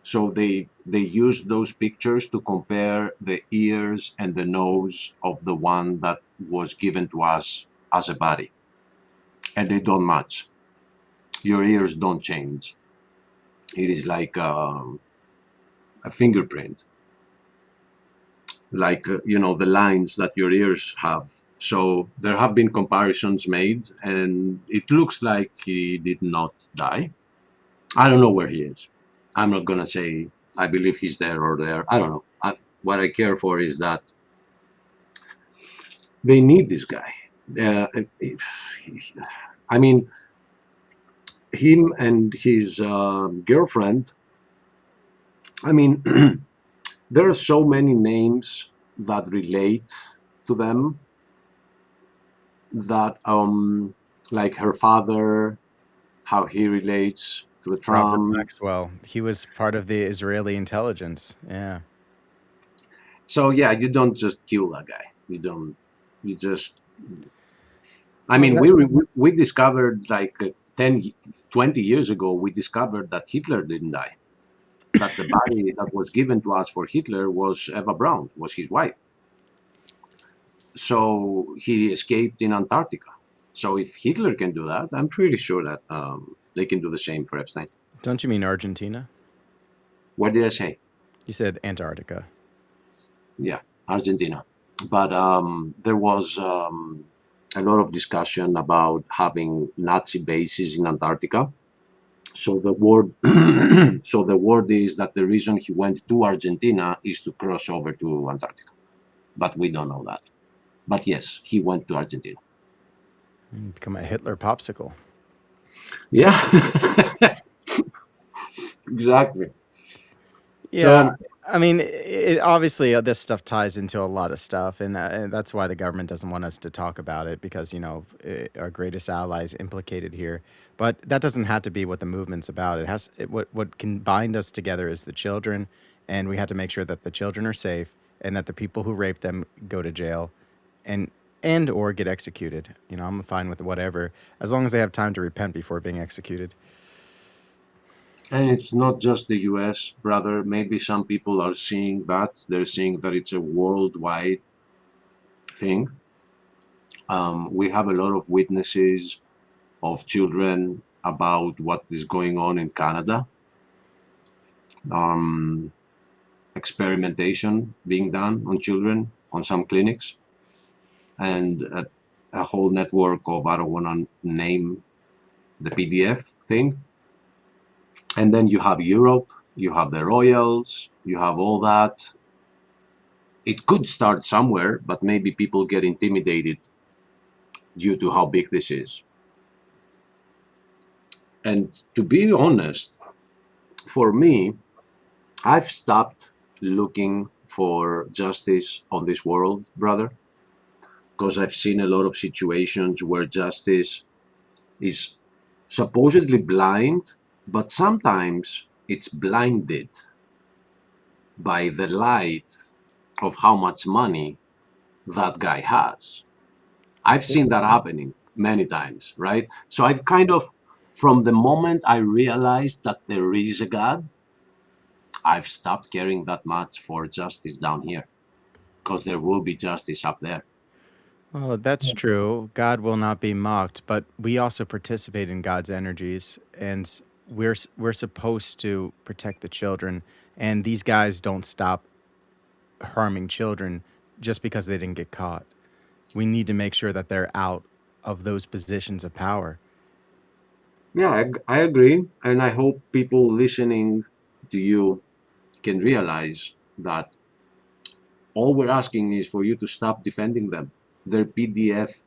So they used those pictures to compare the ears and the nose of the one that was given to us as a body. And they don't match. Your ears don't change. It is like a fingerprint, like the lines that your ears have. So there have been comparisons made, and it looks like he did not die. I don't know where he is. I'm not gonna say I believe he's there or there. I don't know. What I care for is that they need this guy. I mean, him and his girlfriend. I mean, there are so many names that relate to them. That like her father, how he relates to the
Robert
Trump.
Maxwell. He was part of the Israeli intelligence. Yeah.
So yeah, you don't just kill that guy. You don't. You just. I
Well,
mean, we discovered like 20 years ago, we discovered that Hitler didn't die. That the body that was given to us for Hitler was Eva Braun, was his wife. So he escaped in Antarctica. So if Hitler can do that, I'm pretty sure that they can do the same for Epstein.
Don't you mean Argentina?
What did I say?
You said Antarctica.
Yeah, Argentina. But there was a lot of discussion about having Nazi bases in Antarctica. So the word, so the word is that the reason he went to Argentina is to cross over to Antarctica, but we don't know that. But yes, he went to Argentina.
Become a Hitler popsicle.
Yeah, exactly.
Yeah,
So,
I mean, obviously this stuff ties into a lot of stuff, and that's why the government doesn't want us to talk about it because our greatest ally is implicated here. But that doesn't have to be what the movement's about. What can bind us together is the children, and we have to make sure that the children are safe and that the people who rape them go to jail, and or get executed. I'm fine with whatever as long as they have time to repent before being executed.
and it's not just the US, brother. Maybe some people are seeing that. They're seeing that it's a worldwide thing. We have a lot of witnesses of children about what is going on in Canada. Experimentation being done on children on some clinics, and a whole network of, I don't want to name the PDF thing. And then you have Europe, you have the royals, you have all that. It could start somewhere, but maybe people get intimidated due to how big this is. And to be honest, for me, I've stopped looking for justice on this world, brother, because I've seen a lot of situations where justice is supposedly blind, but sometimes it's blinded by the light of how much money that guy has. I've seen that happening many times, right? So I've kind of, from the moment I realized that there is a God, I've stopped caring that much for justice down here, because there will be justice up there.
Well, that's true. God will not be mocked, but we also participate in God's energies, and we're supposed to protect the children. And these guys don't stop harming children just because they didn't get caught. We need to make sure that they're out of those positions of power.
Yeah, I agree. And I hope people listening to you can realize that all we're asking is for you to stop defending them. They're PDF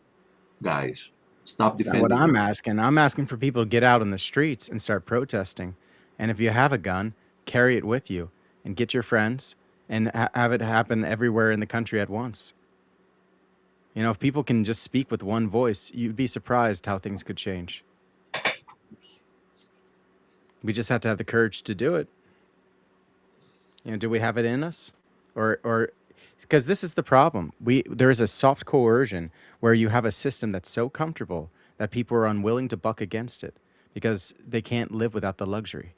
guys. Stop
That's not what
defending
I'm
them.
asking. I'm asking for people to get out on the streets and start protesting. And if you have a gun, carry it with you and get your friends and have it happen everywhere in the country at once. If people can just speak with one voice, you'd be surprised how things could change. We just have to have the courage to do it. Do we have it in us? Or because this is the problem. There is a soft coercion where you have a system that's so comfortable that people are unwilling to buck against it because they can't live without the luxury.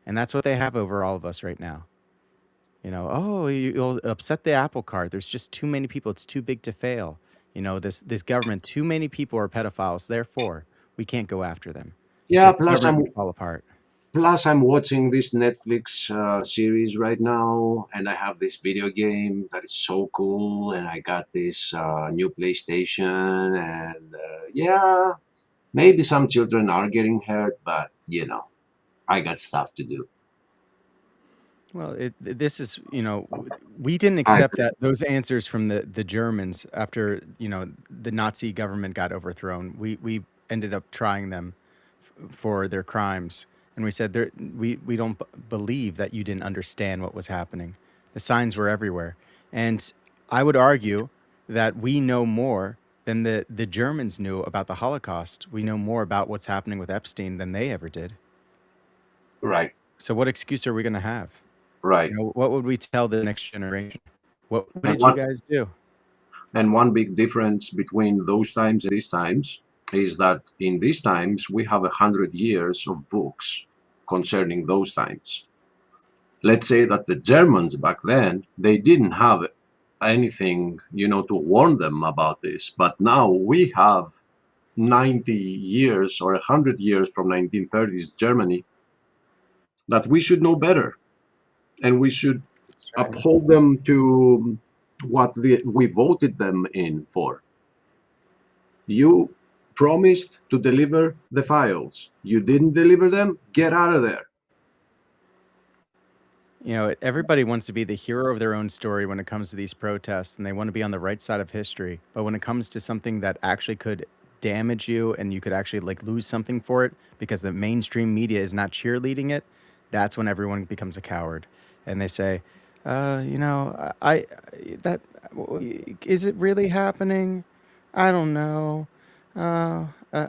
And that's what they have over all of us right now. Oh, you'll upset the apple cart. There's just too many people. It's too big to fail. This government, too many people are pedophiles. Therefore, we can't go after them.
Yeah,
Because the government would fall apart.
Plus, I'm watching this Netflix series right now, and I have this video game that is so cool, and I got this new PlayStation, and yeah, maybe some children are getting hurt, but I got stuff to do.
Well, this is, we didn't accept those answers from the Germans after, the Nazi government got overthrown. We ended up trying them for their crimes. And we said, we don't believe that you didn't understand what was happening. The signs were everywhere. And I would argue that we know more than the Germans knew about the Holocaust. We know more about what's happening with Epstein than they ever did.
Right.
So what excuse are we going to have?
Right.
What would we tell the next generation? What did you guys do?
And one big difference between those times and these times is that in these times we have 100 years of books concerning those times. Let's say that the Germans back then, they didn't have anything, to warn them about this. But now we have 90 years or 100 years from 1930s Germany that we should know better, and we should uphold them to what we voted them in for. You promised to deliver the files. You didn't deliver them. Get out of there.
Everybody wants to be the hero of their own story when it comes to these protests, and they want to be on the right side of history. But when it comes to something that actually could damage you and you could actually lose something for it because the mainstream media is not cheerleading it, that's when everyone becomes a coward. And they say, that is it really happening? I don't know.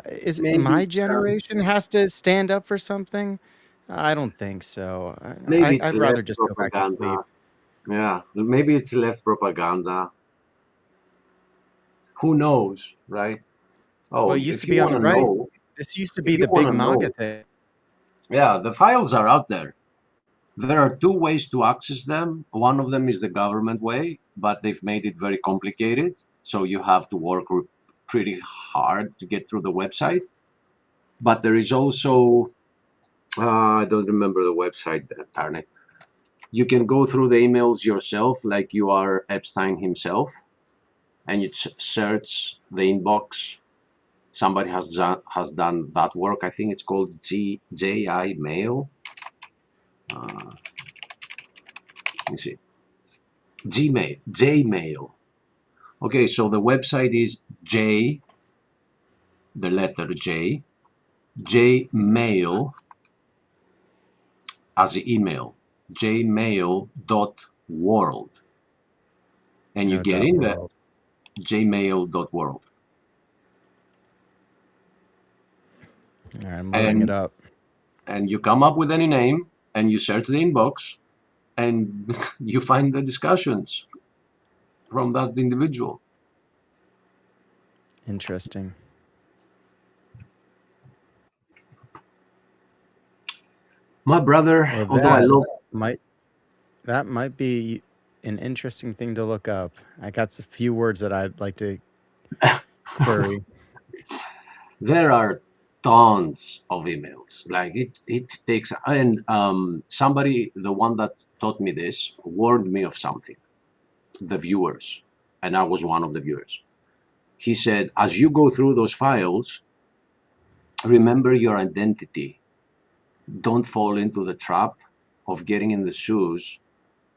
Is it my generation has to stand up for something? I don't think so.
Maybe it's
I'd rather
left
just go back to sleep.
propaganda. Yeah, maybe it's left propaganda. Who knows, right?
Well, it used to be on the right. This used to be the big MAGA thing.
Yeah, the files are out there. There are two ways to access them. One of them is the government way, but they've made it very complicated. So you have to work pretty hard to get through the website. But there is also, I don't remember the website, darn it. You can go through the emails yourself, like you are Epstein himself, and you search the inbox. Somebody has done that work. I think it's called JI Mail. Let me see. Jmail. Okay, so the website is the letter J, Jmail as the email, jmail.world. And you get in there, jmail.world.
All right, I'm loading it up.
And you come up with any name, and you search the inbox, and you find the discussions from that individual.
Interesting.
My brother,
that might be an interesting thing to look up. I got a few words that I'd like to query.
There are tons of emails. Like it takes, and somebody, the one that taught me this, warned me of something. The viewers, and I was one of the viewers. He said, as you go through those files, remember your identity. Don't fall into the trap of getting in the shoes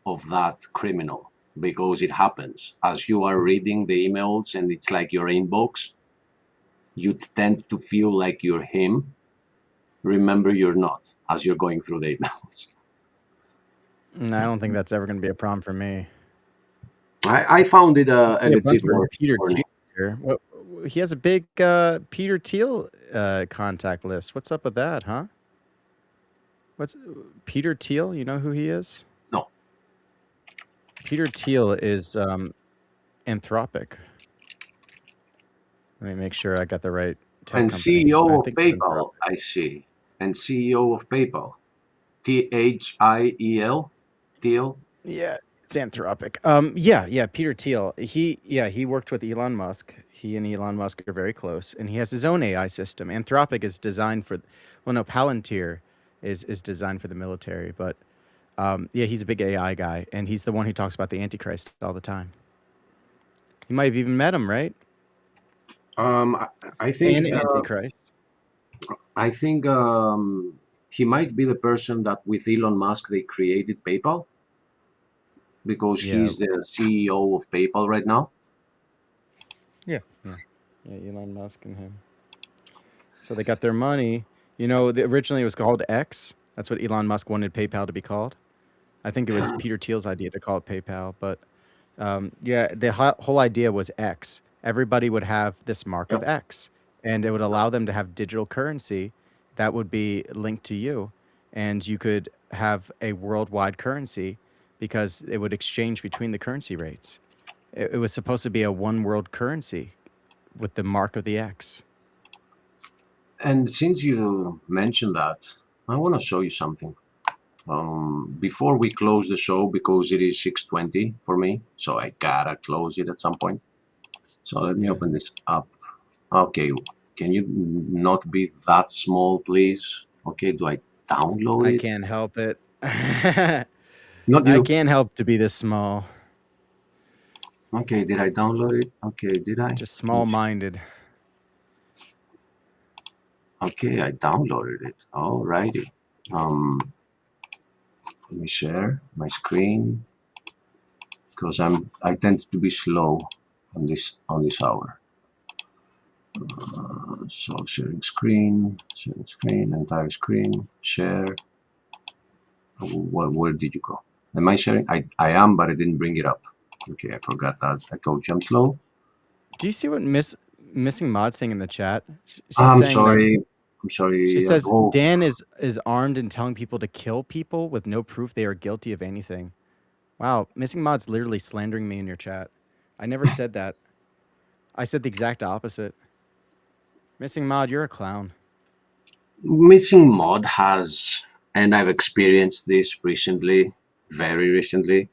of that criminal, because it happens. As you are reading the emails and it's like your inbox, you tend to feel like you're him. Remember, you're not, as you're going through the emails.
I don't think that's ever going to be a problem for me.
I found it a legit work.
Peter Thiel here. He has a big Peter Thiel contact list. What's up with that, huh? What's Peter Thiel? You know who he is?
No.
Peter Thiel is Anthropic. Let me make sure I got the right tech
and
company.
CEO of PayPal, I see. And CEO of PayPal. Thiel? Thiel?
Yeah, it's Anthropic. Yeah, Peter Thiel. He worked with Elon Musk. He and Elon Musk are very close, and he has his own AI system. Anthropic is designed for, Palantir is designed for the military, but he's a big AI guy, and he's the one who talks about the Antichrist all the time. You might have even met him, right?
I think
Antichrist.
I think he might be the person that with Elon Musk they created PayPal, because he's the CEO of PayPal right now.
Yeah, Elon Musk and him. So they got their money. Originally it was called X. That's what Elon Musk wanted PayPal to be called. I think it was Peter Thiel's idea to call it PayPal, but the whole idea was X. Everybody would have this mark of X, and it would allow them to have digital currency that would be linked to you, and you could have a worldwide currency because it would exchange between the currency rates. It was supposed to be a one world currency with the mark of the X.
And since you mentioned that, I want to show you something. Before we close the show, because it is 6:20 for me, so I gotta close it at some point. So let me open this up. Okay, can you not be that small, please? Okay, do I download
I
it?
can't help it.
Not
I
you.
can't help to be this small.
Okay, did I download it? Okay, did I?
Just small-minded.
Okay, I downloaded it. Alrighty. Let me share my screen because I tend to be slow on this hour. So sharing screen, entire screen, share. Where did you go? Am I sharing? I am, but I didn't bring it up. Okay, I forgot that. I told you I'm slow.
Do you see what Missing Mod saying in the chat? She's
I'm
saying that
sorry. I'm sorry.
she says
Oh,
Dan is armed and telling people to kill people with no proof they are guilty of anything. Wow, Missing Mod's literally slandering me in your chat. I never said that. I said the exact opposite. Missing Mod, you're a clown.
Missing Mod has, and I've experienced this recently, very recently.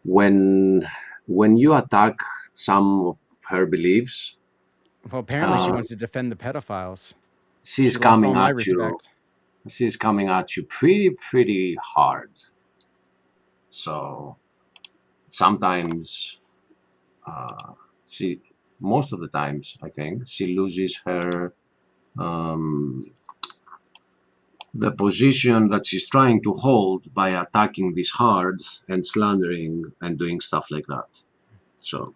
When you attack some of her beliefs,
Well, apparently she wants to defend the pedophiles.
she's
She lost all
coming
my
at you.
respect.
She's coming at you pretty hard. So sometimes most of the times, I think she loses her the position that she's trying to hold by attacking this hard and slandering and doing stuff like that. So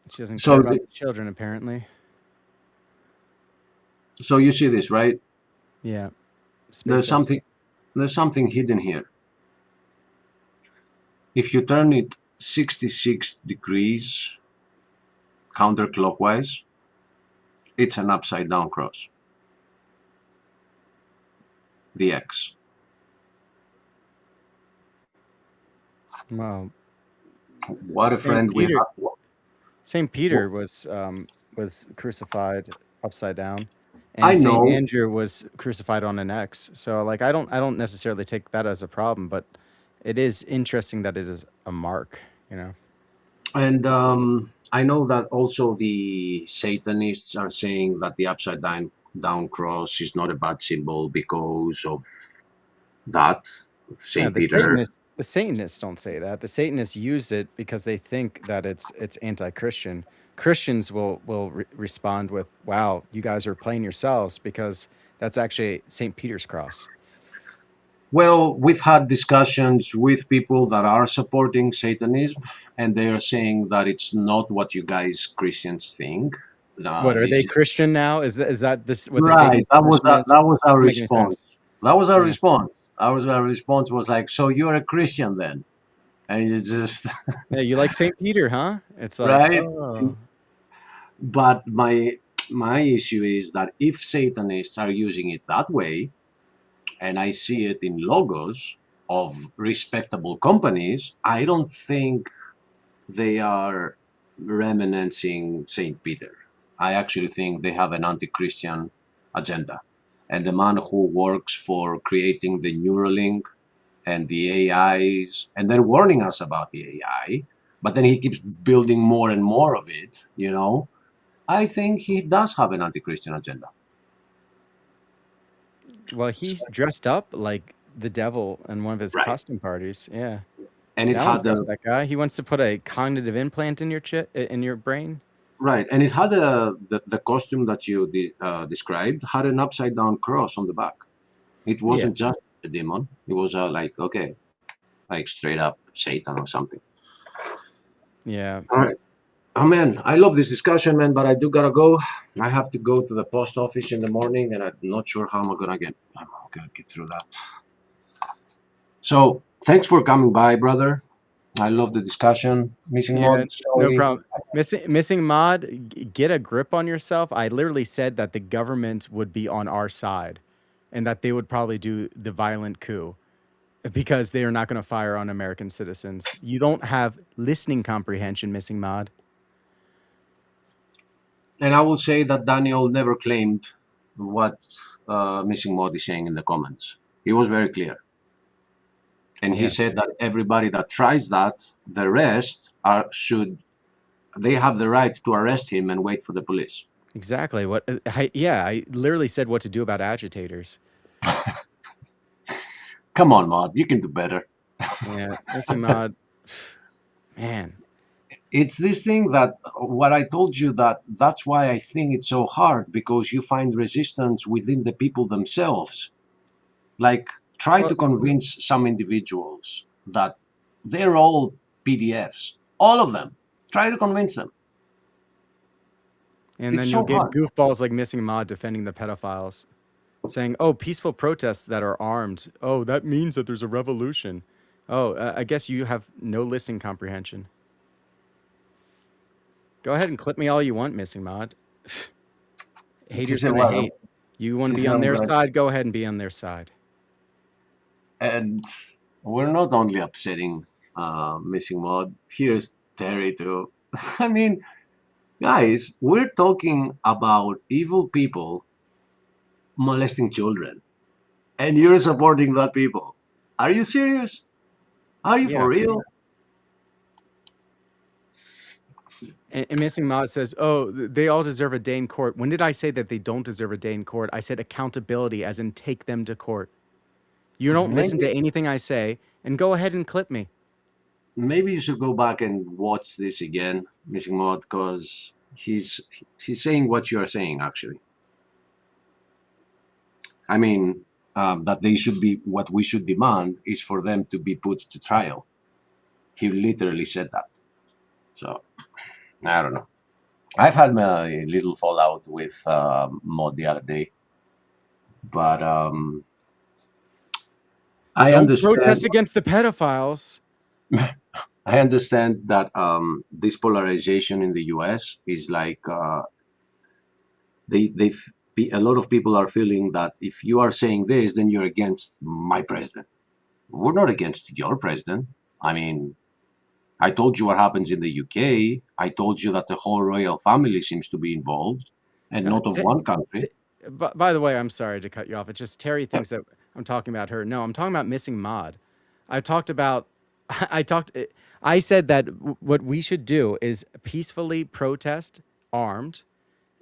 she doesn't care about the children, apparently.
So you see this, right?
Yeah.
There's something hidden here. If you turn it 66 degrees counterclockwise, it's an upside down cross. The X.
Wow.
What a friend we have.
St. Peter was crucified upside down, and
I
St.
know.
Andrew was crucified on an X. So like I don't necessarily take that as a problem, but it is interesting that it is a mark, you know.
And I know that also the Satanists are saying that the upside down cross is not a bad symbol because of that. St. Peter.
The Satanists don't say that. The Satanists use it because they think that it's anti-Christian. Christians will respond with, "Wow, you guys are playing yourselves," because that's actually St. Peter's cross.
Well, we've had discussions with people that are supporting Satanism, and they are saying that it's not what you guys Christians think.
What are they Christian now? Is that this what the
right?
Satanist
That was
position is?
that was our
Doesn't make any
response.
sense.
That was our
Yeah.
response. Our response was like, "So you're a Christian then?" And you just
Yeah, you like St. Peter, huh? It's like,
right.
oh.
But my issue is that if Satanists are using it that way, and I see it in logos of respectable companies, I don't think they are reminiscing St. Peter. I actually think they have an anti-Christian agenda. And the man who works for creating the Neuralink and the AIs, and then warning us about the AI, but then he keeps building more and more of it, you know, I think he does have an anti-Christian agenda.
Well, he's dressed up like the devil in one of his costume parties. Yeah.
And it had
that guy. He wants to put a cognitive implant in your brain.
Right, and it had the costume that you described had an upside down cross on the back. It wasn't just a demon. It was like straight up Satan or something.
Yeah.
All right. Oh man, I love this discussion, man, but I do gotta go. I have to go to the post office in the morning, and I'm not sure how I'm gonna get through that. So thanks for coming by, brother. I love the discussion. Missing Mod, sorry.
No problem. Missing Mod, get a grip on yourself. I literally said that the government would be on our side, and that they would probably do the violent coup, because they are not going to fire on American citizens. You don't have listening comprehension, Missing Mod.
And I will say that Daniel never claimed what Missing Mod is saying in the comments. He was very clear. And he
Yeah,
said that everybody that tries that, the rest they have the right to arrest him and wait for the police.
exactly. I literally said what to do about agitators.
Come on, Mod, you can do better.
Yeah, Missing Mod, man.
It's this thing that what I told you, that's why I think it's so hard, because you find resistance within the people themselves. Like, try
Well,
to convince some individuals that they're all PDFs, all of them. Try to convince them.
and
It's
then you'll
so
get
hard.
goofballs like Missing Mod defending the pedophiles, saying, "Oh, peaceful protests that are armed. Oh, that means that there's a revolution." Oh, I guess you have no listening comprehension. Go ahead and clip me all you want, Missing Mod. Haters
She said,
gonna
well,
hate. You want
she
to be
said,
on
I'm
their
gonna,
side? Go ahead and be on their side.
and we're not only upsetting Missing Mod. Here's Terry too. I mean, guys, we're talking about evil people molesting children, and you're supporting that people. Are you serious? Are you
Yeah.
for real?
And Missing Mod says, "Oh, they all deserve a day in court." When did I say that they don't deserve a day in court? I said accountability, as in take them to court. You don't listen to
Maybe
anything I say, and go ahead and clip me.
maybe you should go back and watch this again, Missing Mod, because he's saying what you are saying actually. I mean, that they should be, what we should demand is for them to be put to trial. He literally said that. So I don't know. I've had my little fallout with Mod the other day, but I
Don't
understand.
protest against the pedophiles.
I understand that this polarization in the U.S. is like a lot of people are feeling that if you are saying this, then you're against my president. We're not against your president. I mean, I told you what happens in the UK. I told you that the whole royal family seems to be involved, and
Uh,
not of
t-
one country.
by the way, I'm sorry to cut you off. It's just Terry thinks that I'm talking about her. No, I'm talking about Missing Mod. I talked about, I talked, I said that what we should do is peacefully protest armed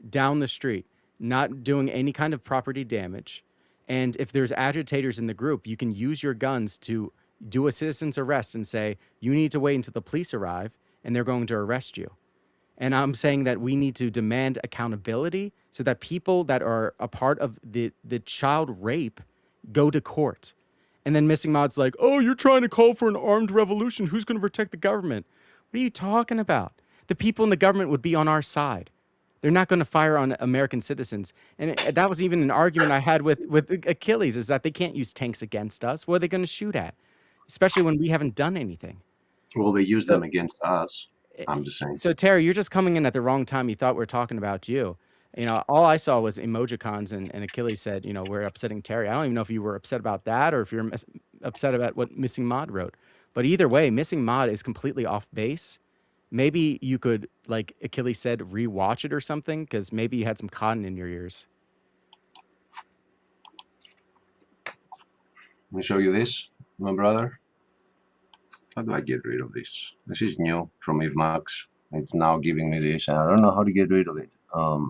down the street, not doing any kind of property damage. And if there's agitators in the group, you can use your guns to do a citizen's arrest and say, you need to wait until the police arrive and they're going to arrest you. And I'm saying that we need to demand accountability so that people that are a part of the child rape go to court. And then Missing Mod's like, oh, you're trying to call for an armed revolution. Who's going to protect the government? What are you talking about? The people in the government would be on our side. They're not going to fire on American citizens. And that was even an argument I had with Achilles, is that they can't use tanks against us. What are they going to shoot at? Especially when we haven't done anything.
Well, they use
So
them against us. I'm just saying.
so Terry, you're just coming in at the wrong time. You thought we were talking about you. You know, all I saw was emojicons, and Achilles said, you know, we're upsetting Terry. I don't even know if you were upset about that or if you're upset about what Missing Mod wrote. But either way, Missing Mod is completely off base. Maybe you could, like Achilles said, rewatch it or something, because maybe you had some cotton in your ears.
Let me show you this, my brother. How do I get rid of this? This is new from Max. It's now giving me this, and I don't know how to get rid of it.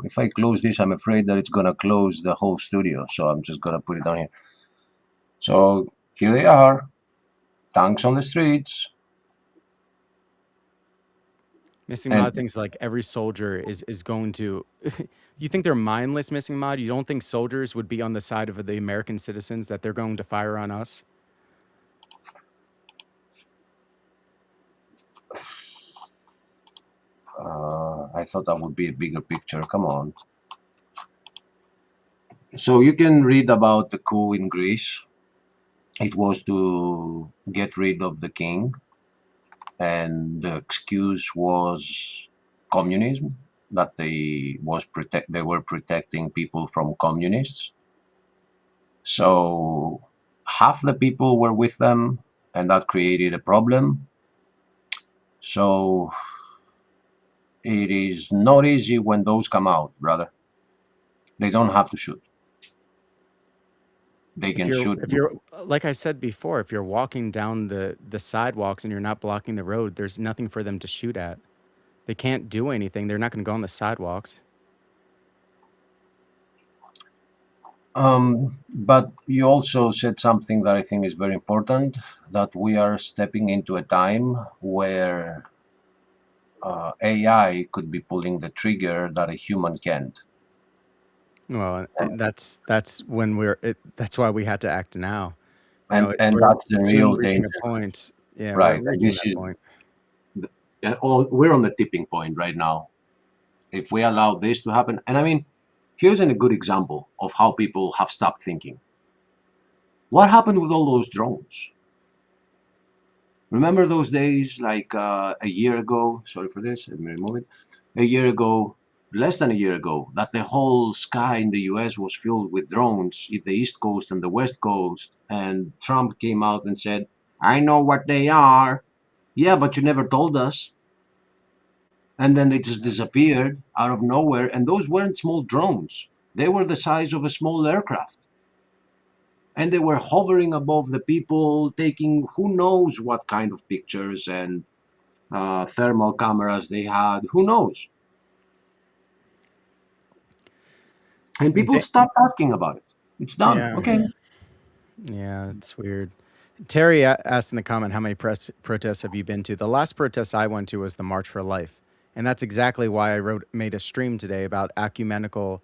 If I close this, I'm afraid that it's gonna close the whole studio. So I'm just gonna put it down here. So here they are, tanks on the streets.
Missing
And
Mod thinks like every soldier is going to. You think they're mindless, Missing Mod? You don't think soldiers would be on the side of the American citizens, that they're going to fire on us?
I thought that would be a bigger picture. Come on. So you can read about the coup in Greece. It was to get rid of the king, and the excuse was communism, that they were protecting people from communists. So half the people were with them, and that created a problem. So it is not easy when those come out, brother. They don't have to shoot. They can shoot.
If you're like I said before, if you're walking down the sidewalks and you're not blocking the road, there's nothing for them to shoot at. They can't do anything. They're not going to go on the sidewalks.
But you also said something that I think is very important, that we are stepping into a time where AI could be pulling the trigger that a human can't.
Well, that's when that's why we had to act now. You know,
And
we're
that's the
soon
real
reaching
danger,
a point. Yeah, we're
right? And
reaching
this
that
is,
point.
we're on the tipping point right now. If we allow this to happen, and I mean, here's a good example of how people have stopped thinking. What happened with all those drones? Remember those days, like a year ago? Sorry for this, let me remove it. A year ago, less than a year ago, that the whole sky in the US was filled with drones in the East Coast and the West Coast. And Trump came out and said, I know what they are. Yeah, but you never told us. And then they just disappeared out of nowhere. And those weren't small drones, they were the size of a small aircraft. And they were hovering above the people, taking who knows what kind of pictures and thermal cameras they had, who knows? And people stopped asking about it. It's done.
Yeah.
Okay.
Yeah, it's weird. Terry asked in the comment, how many protests have you been to? The last protest I went to was the March for Life. And that's exactly why I made a stream today about ecumenical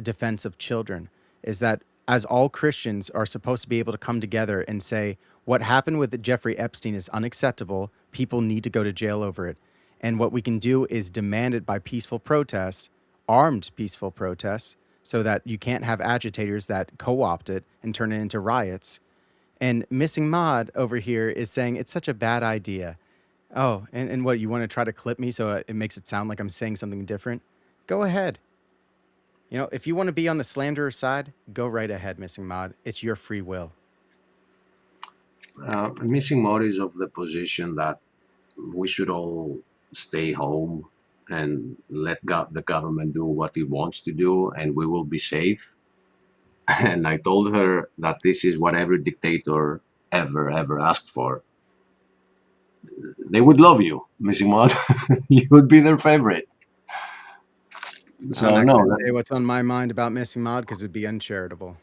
defense of children, is that as all Christians are supposed to be able to come together and say, what happened with Jeffrey Epstein is unacceptable. People need to go to jail over it. And what we can do is demand it by peaceful protests, armed peaceful protests, so that you can't have agitators that co-opt it and turn it into riots. And Missing Mod over here is saying it's such a bad idea. Oh, and what, you want to try to clip me so it makes it sound like I'm saying something different? Go ahead. You know, if you want to be on the slanderer side, go right ahead, Missing Mod. It's your free will.
Missing Mod is of the position that we should all stay home and let the government do what it wants to do, and we will be safe. And I told her that this is what every dictator ever asked for. They would love you, Missing Mod. You would be their favorite. So
I'm not
no.
going to say what's on my mind about Missing Mod because it'd be uncharitable.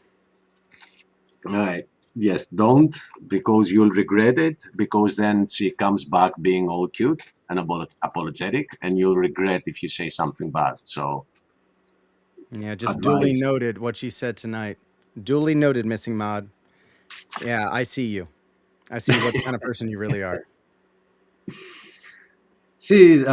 All right. Yes, don't, because you'll regret it, because then she comes back being all cute and apologetic, and you'll regret if you say something bad. So
yeah, just duly noted what she said tonight. Duly noted, Missing Mod. Yeah, I see you. I see what kind of person you really are.
See,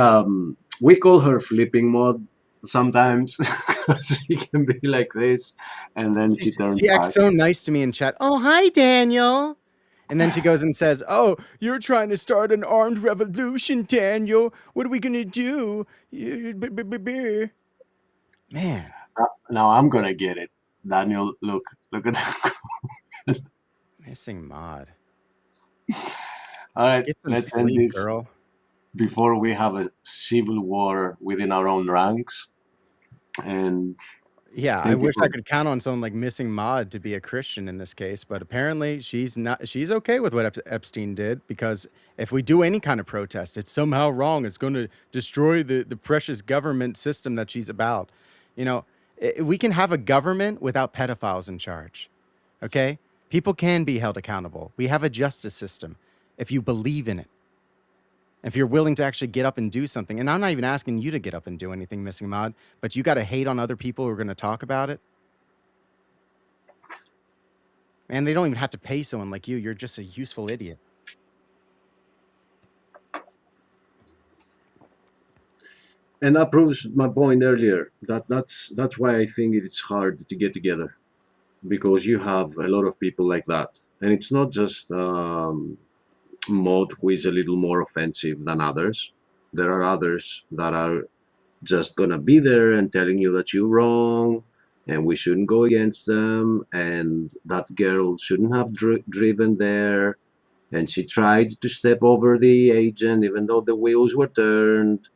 we call her Flipping Mod sometimes because she can be like this, and then she turns
She acts
back.
so nice to me in chat. Oh, hi, Daniel. And then she goes and says, oh, you're trying to start an armed revolution, Daniel. What are we going to do? Man.
Now I'm going to get it. Daniel, look at that.
Missing Mod.
All right,
get some
let's
sleep,
end this,
girl,
before we have a civil war within our own ranks. And
yeah, I wish I could count on someone like Missing Mod to be a Christian in this case, but apparently she's not. She's okay with what Epstein did, because if we do any kind of protest, it's somehow wrong. It's going to destroy the precious government system that she's about. You know, we can have a government without pedophiles in charge. Okay? People can be held accountable. We have a justice system if you believe in it. If you're willing to actually get up and do something. And I'm not even asking you to get up and do anything, Missing Mod, but you got to hate on other people who are going to talk about it. Man, they don't even have to pay someone like you. You're just a useful idiot.
And that proves my point earlier. That's why I think it's hard to get together, because you have a lot of people like that, and it's not just Mod who is a little more offensive than others. There are others that are just gonna be there and telling you that you're wrong, and we shouldn't go against them, and that girl shouldn't have driven there, and she tried to step over the agent even though the wheels were turned.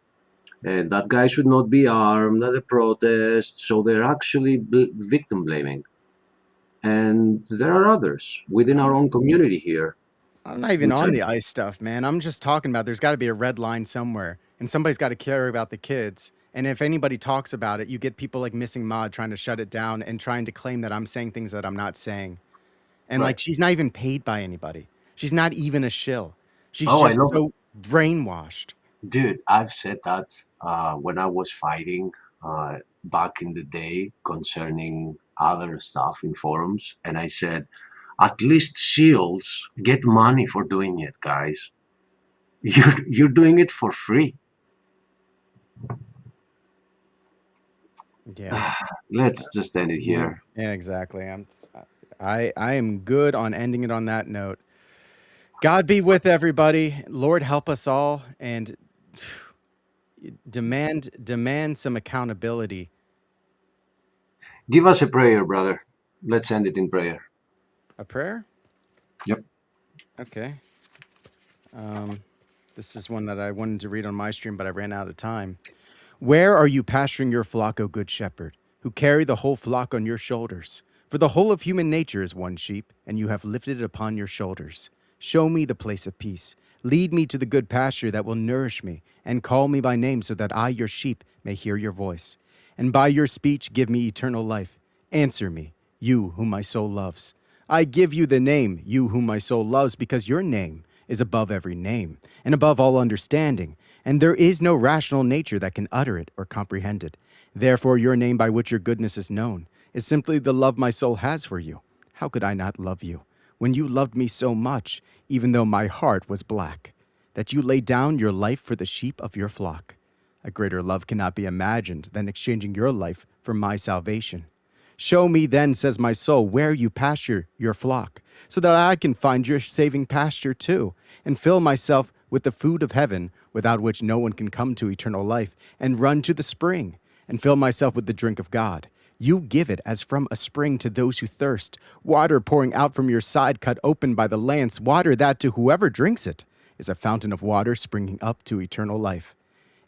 and that guy should not be armed at a protest. So they're actually victim blaming. And there are others within our own community here.
I'm not even on the ICE stuff, man. I'm just talking about there's got to be a red line somewhere, and somebody's got to care about the kids. And if anybody talks about it, you get people like Missing Maud trying to shut it down and trying to claim that I'm saying things that I'm not saying. And like, she's not even paid by anybody. She's not even a shill. She's just so brainwashed.
Dude, I've said that when I was fighting back in the day concerning other stuff in forums, and I said, at least SEALs get money for doing it, guys. You're doing it for free.
Yeah.
Let's just end it here.
Yeah, exactly. I am good on ending it on that note. God be with everybody. Lord, help us all, and demand some accountability.
Give us a prayer, brother. Let's end it in prayer.
A prayer?
Yep.
Okay. This is one that I wanted to read on my stream, but I ran out of time. Where are you pasturing your flock, O good shepherd, who carry the whole flock on your shoulders? For the whole of human nature is one sheep, and you have lifted it upon your shoulders. Show me the place of peace. Lead me to the good pasture that will nourish me, and call me by name so that I, your sheep, may hear your voice. And by your speech give me eternal life. Answer me, you whom my soul loves. I give you the name, you whom my soul loves, because your name is above every name, and above all understanding, and there is no rational nature that can utter it or comprehend it. Therefore your name by which your goodness is known is simply the love my soul has for you. How could I not love you, when you loved me so much, even though my heart was black, that you laid down your life for the sheep of your flock? A greater love cannot be imagined than exchanging your life for my salvation. Show me then, says my soul, where you pasture your flock, so that I can find your saving pasture too, and fill myself with the food of heaven, without which no one can come to eternal life, and run to the spring, and fill myself with the drink of God. You give it as from a spring to those who thirst, water pouring out from your side cut open by the lance, water that to whoever drinks it is a fountain of water springing up to eternal life.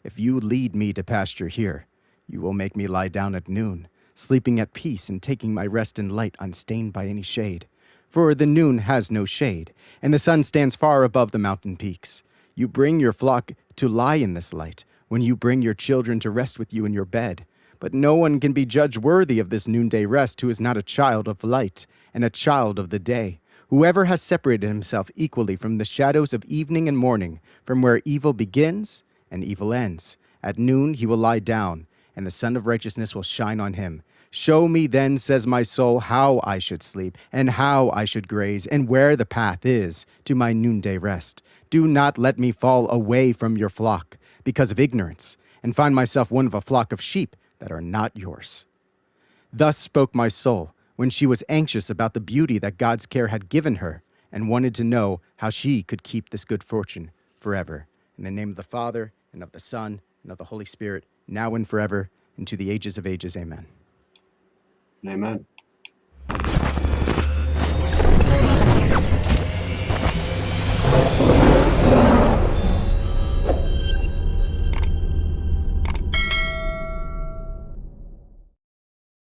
If you lead me to pasture here, you will make me lie down at noon, sleeping at peace and taking my rest in light unstained by any shade. For the noon has no shade, and the sun stands far above the mountain peaks. You bring your flock to lie in this light, when you bring your children to rest with you in your bed. But no one can be judged worthy of this noonday rest who is not a child of light and a child of the day. Whoever has separated himself equally from the shadows of evening and morning, from where evil begins and evil ends. At noon he will lie down, and the sun of righteousness will shine on him. Show me then, says my soul, how I should sleep, and how I should graze, and where the path is to my noonday rest. Do not let me fall away from your flock because of ignorance, and find myself one of a flock of sheep that are not yours. Thus spoke my soul when she was anxious about the beauty that God's care had given her, and wanted to know how she could keep this good fortune forever. In the name of the Father, and of the Son, and of the Holy Spirit, now and forever, and to the ages of ages. Amen.
Amen.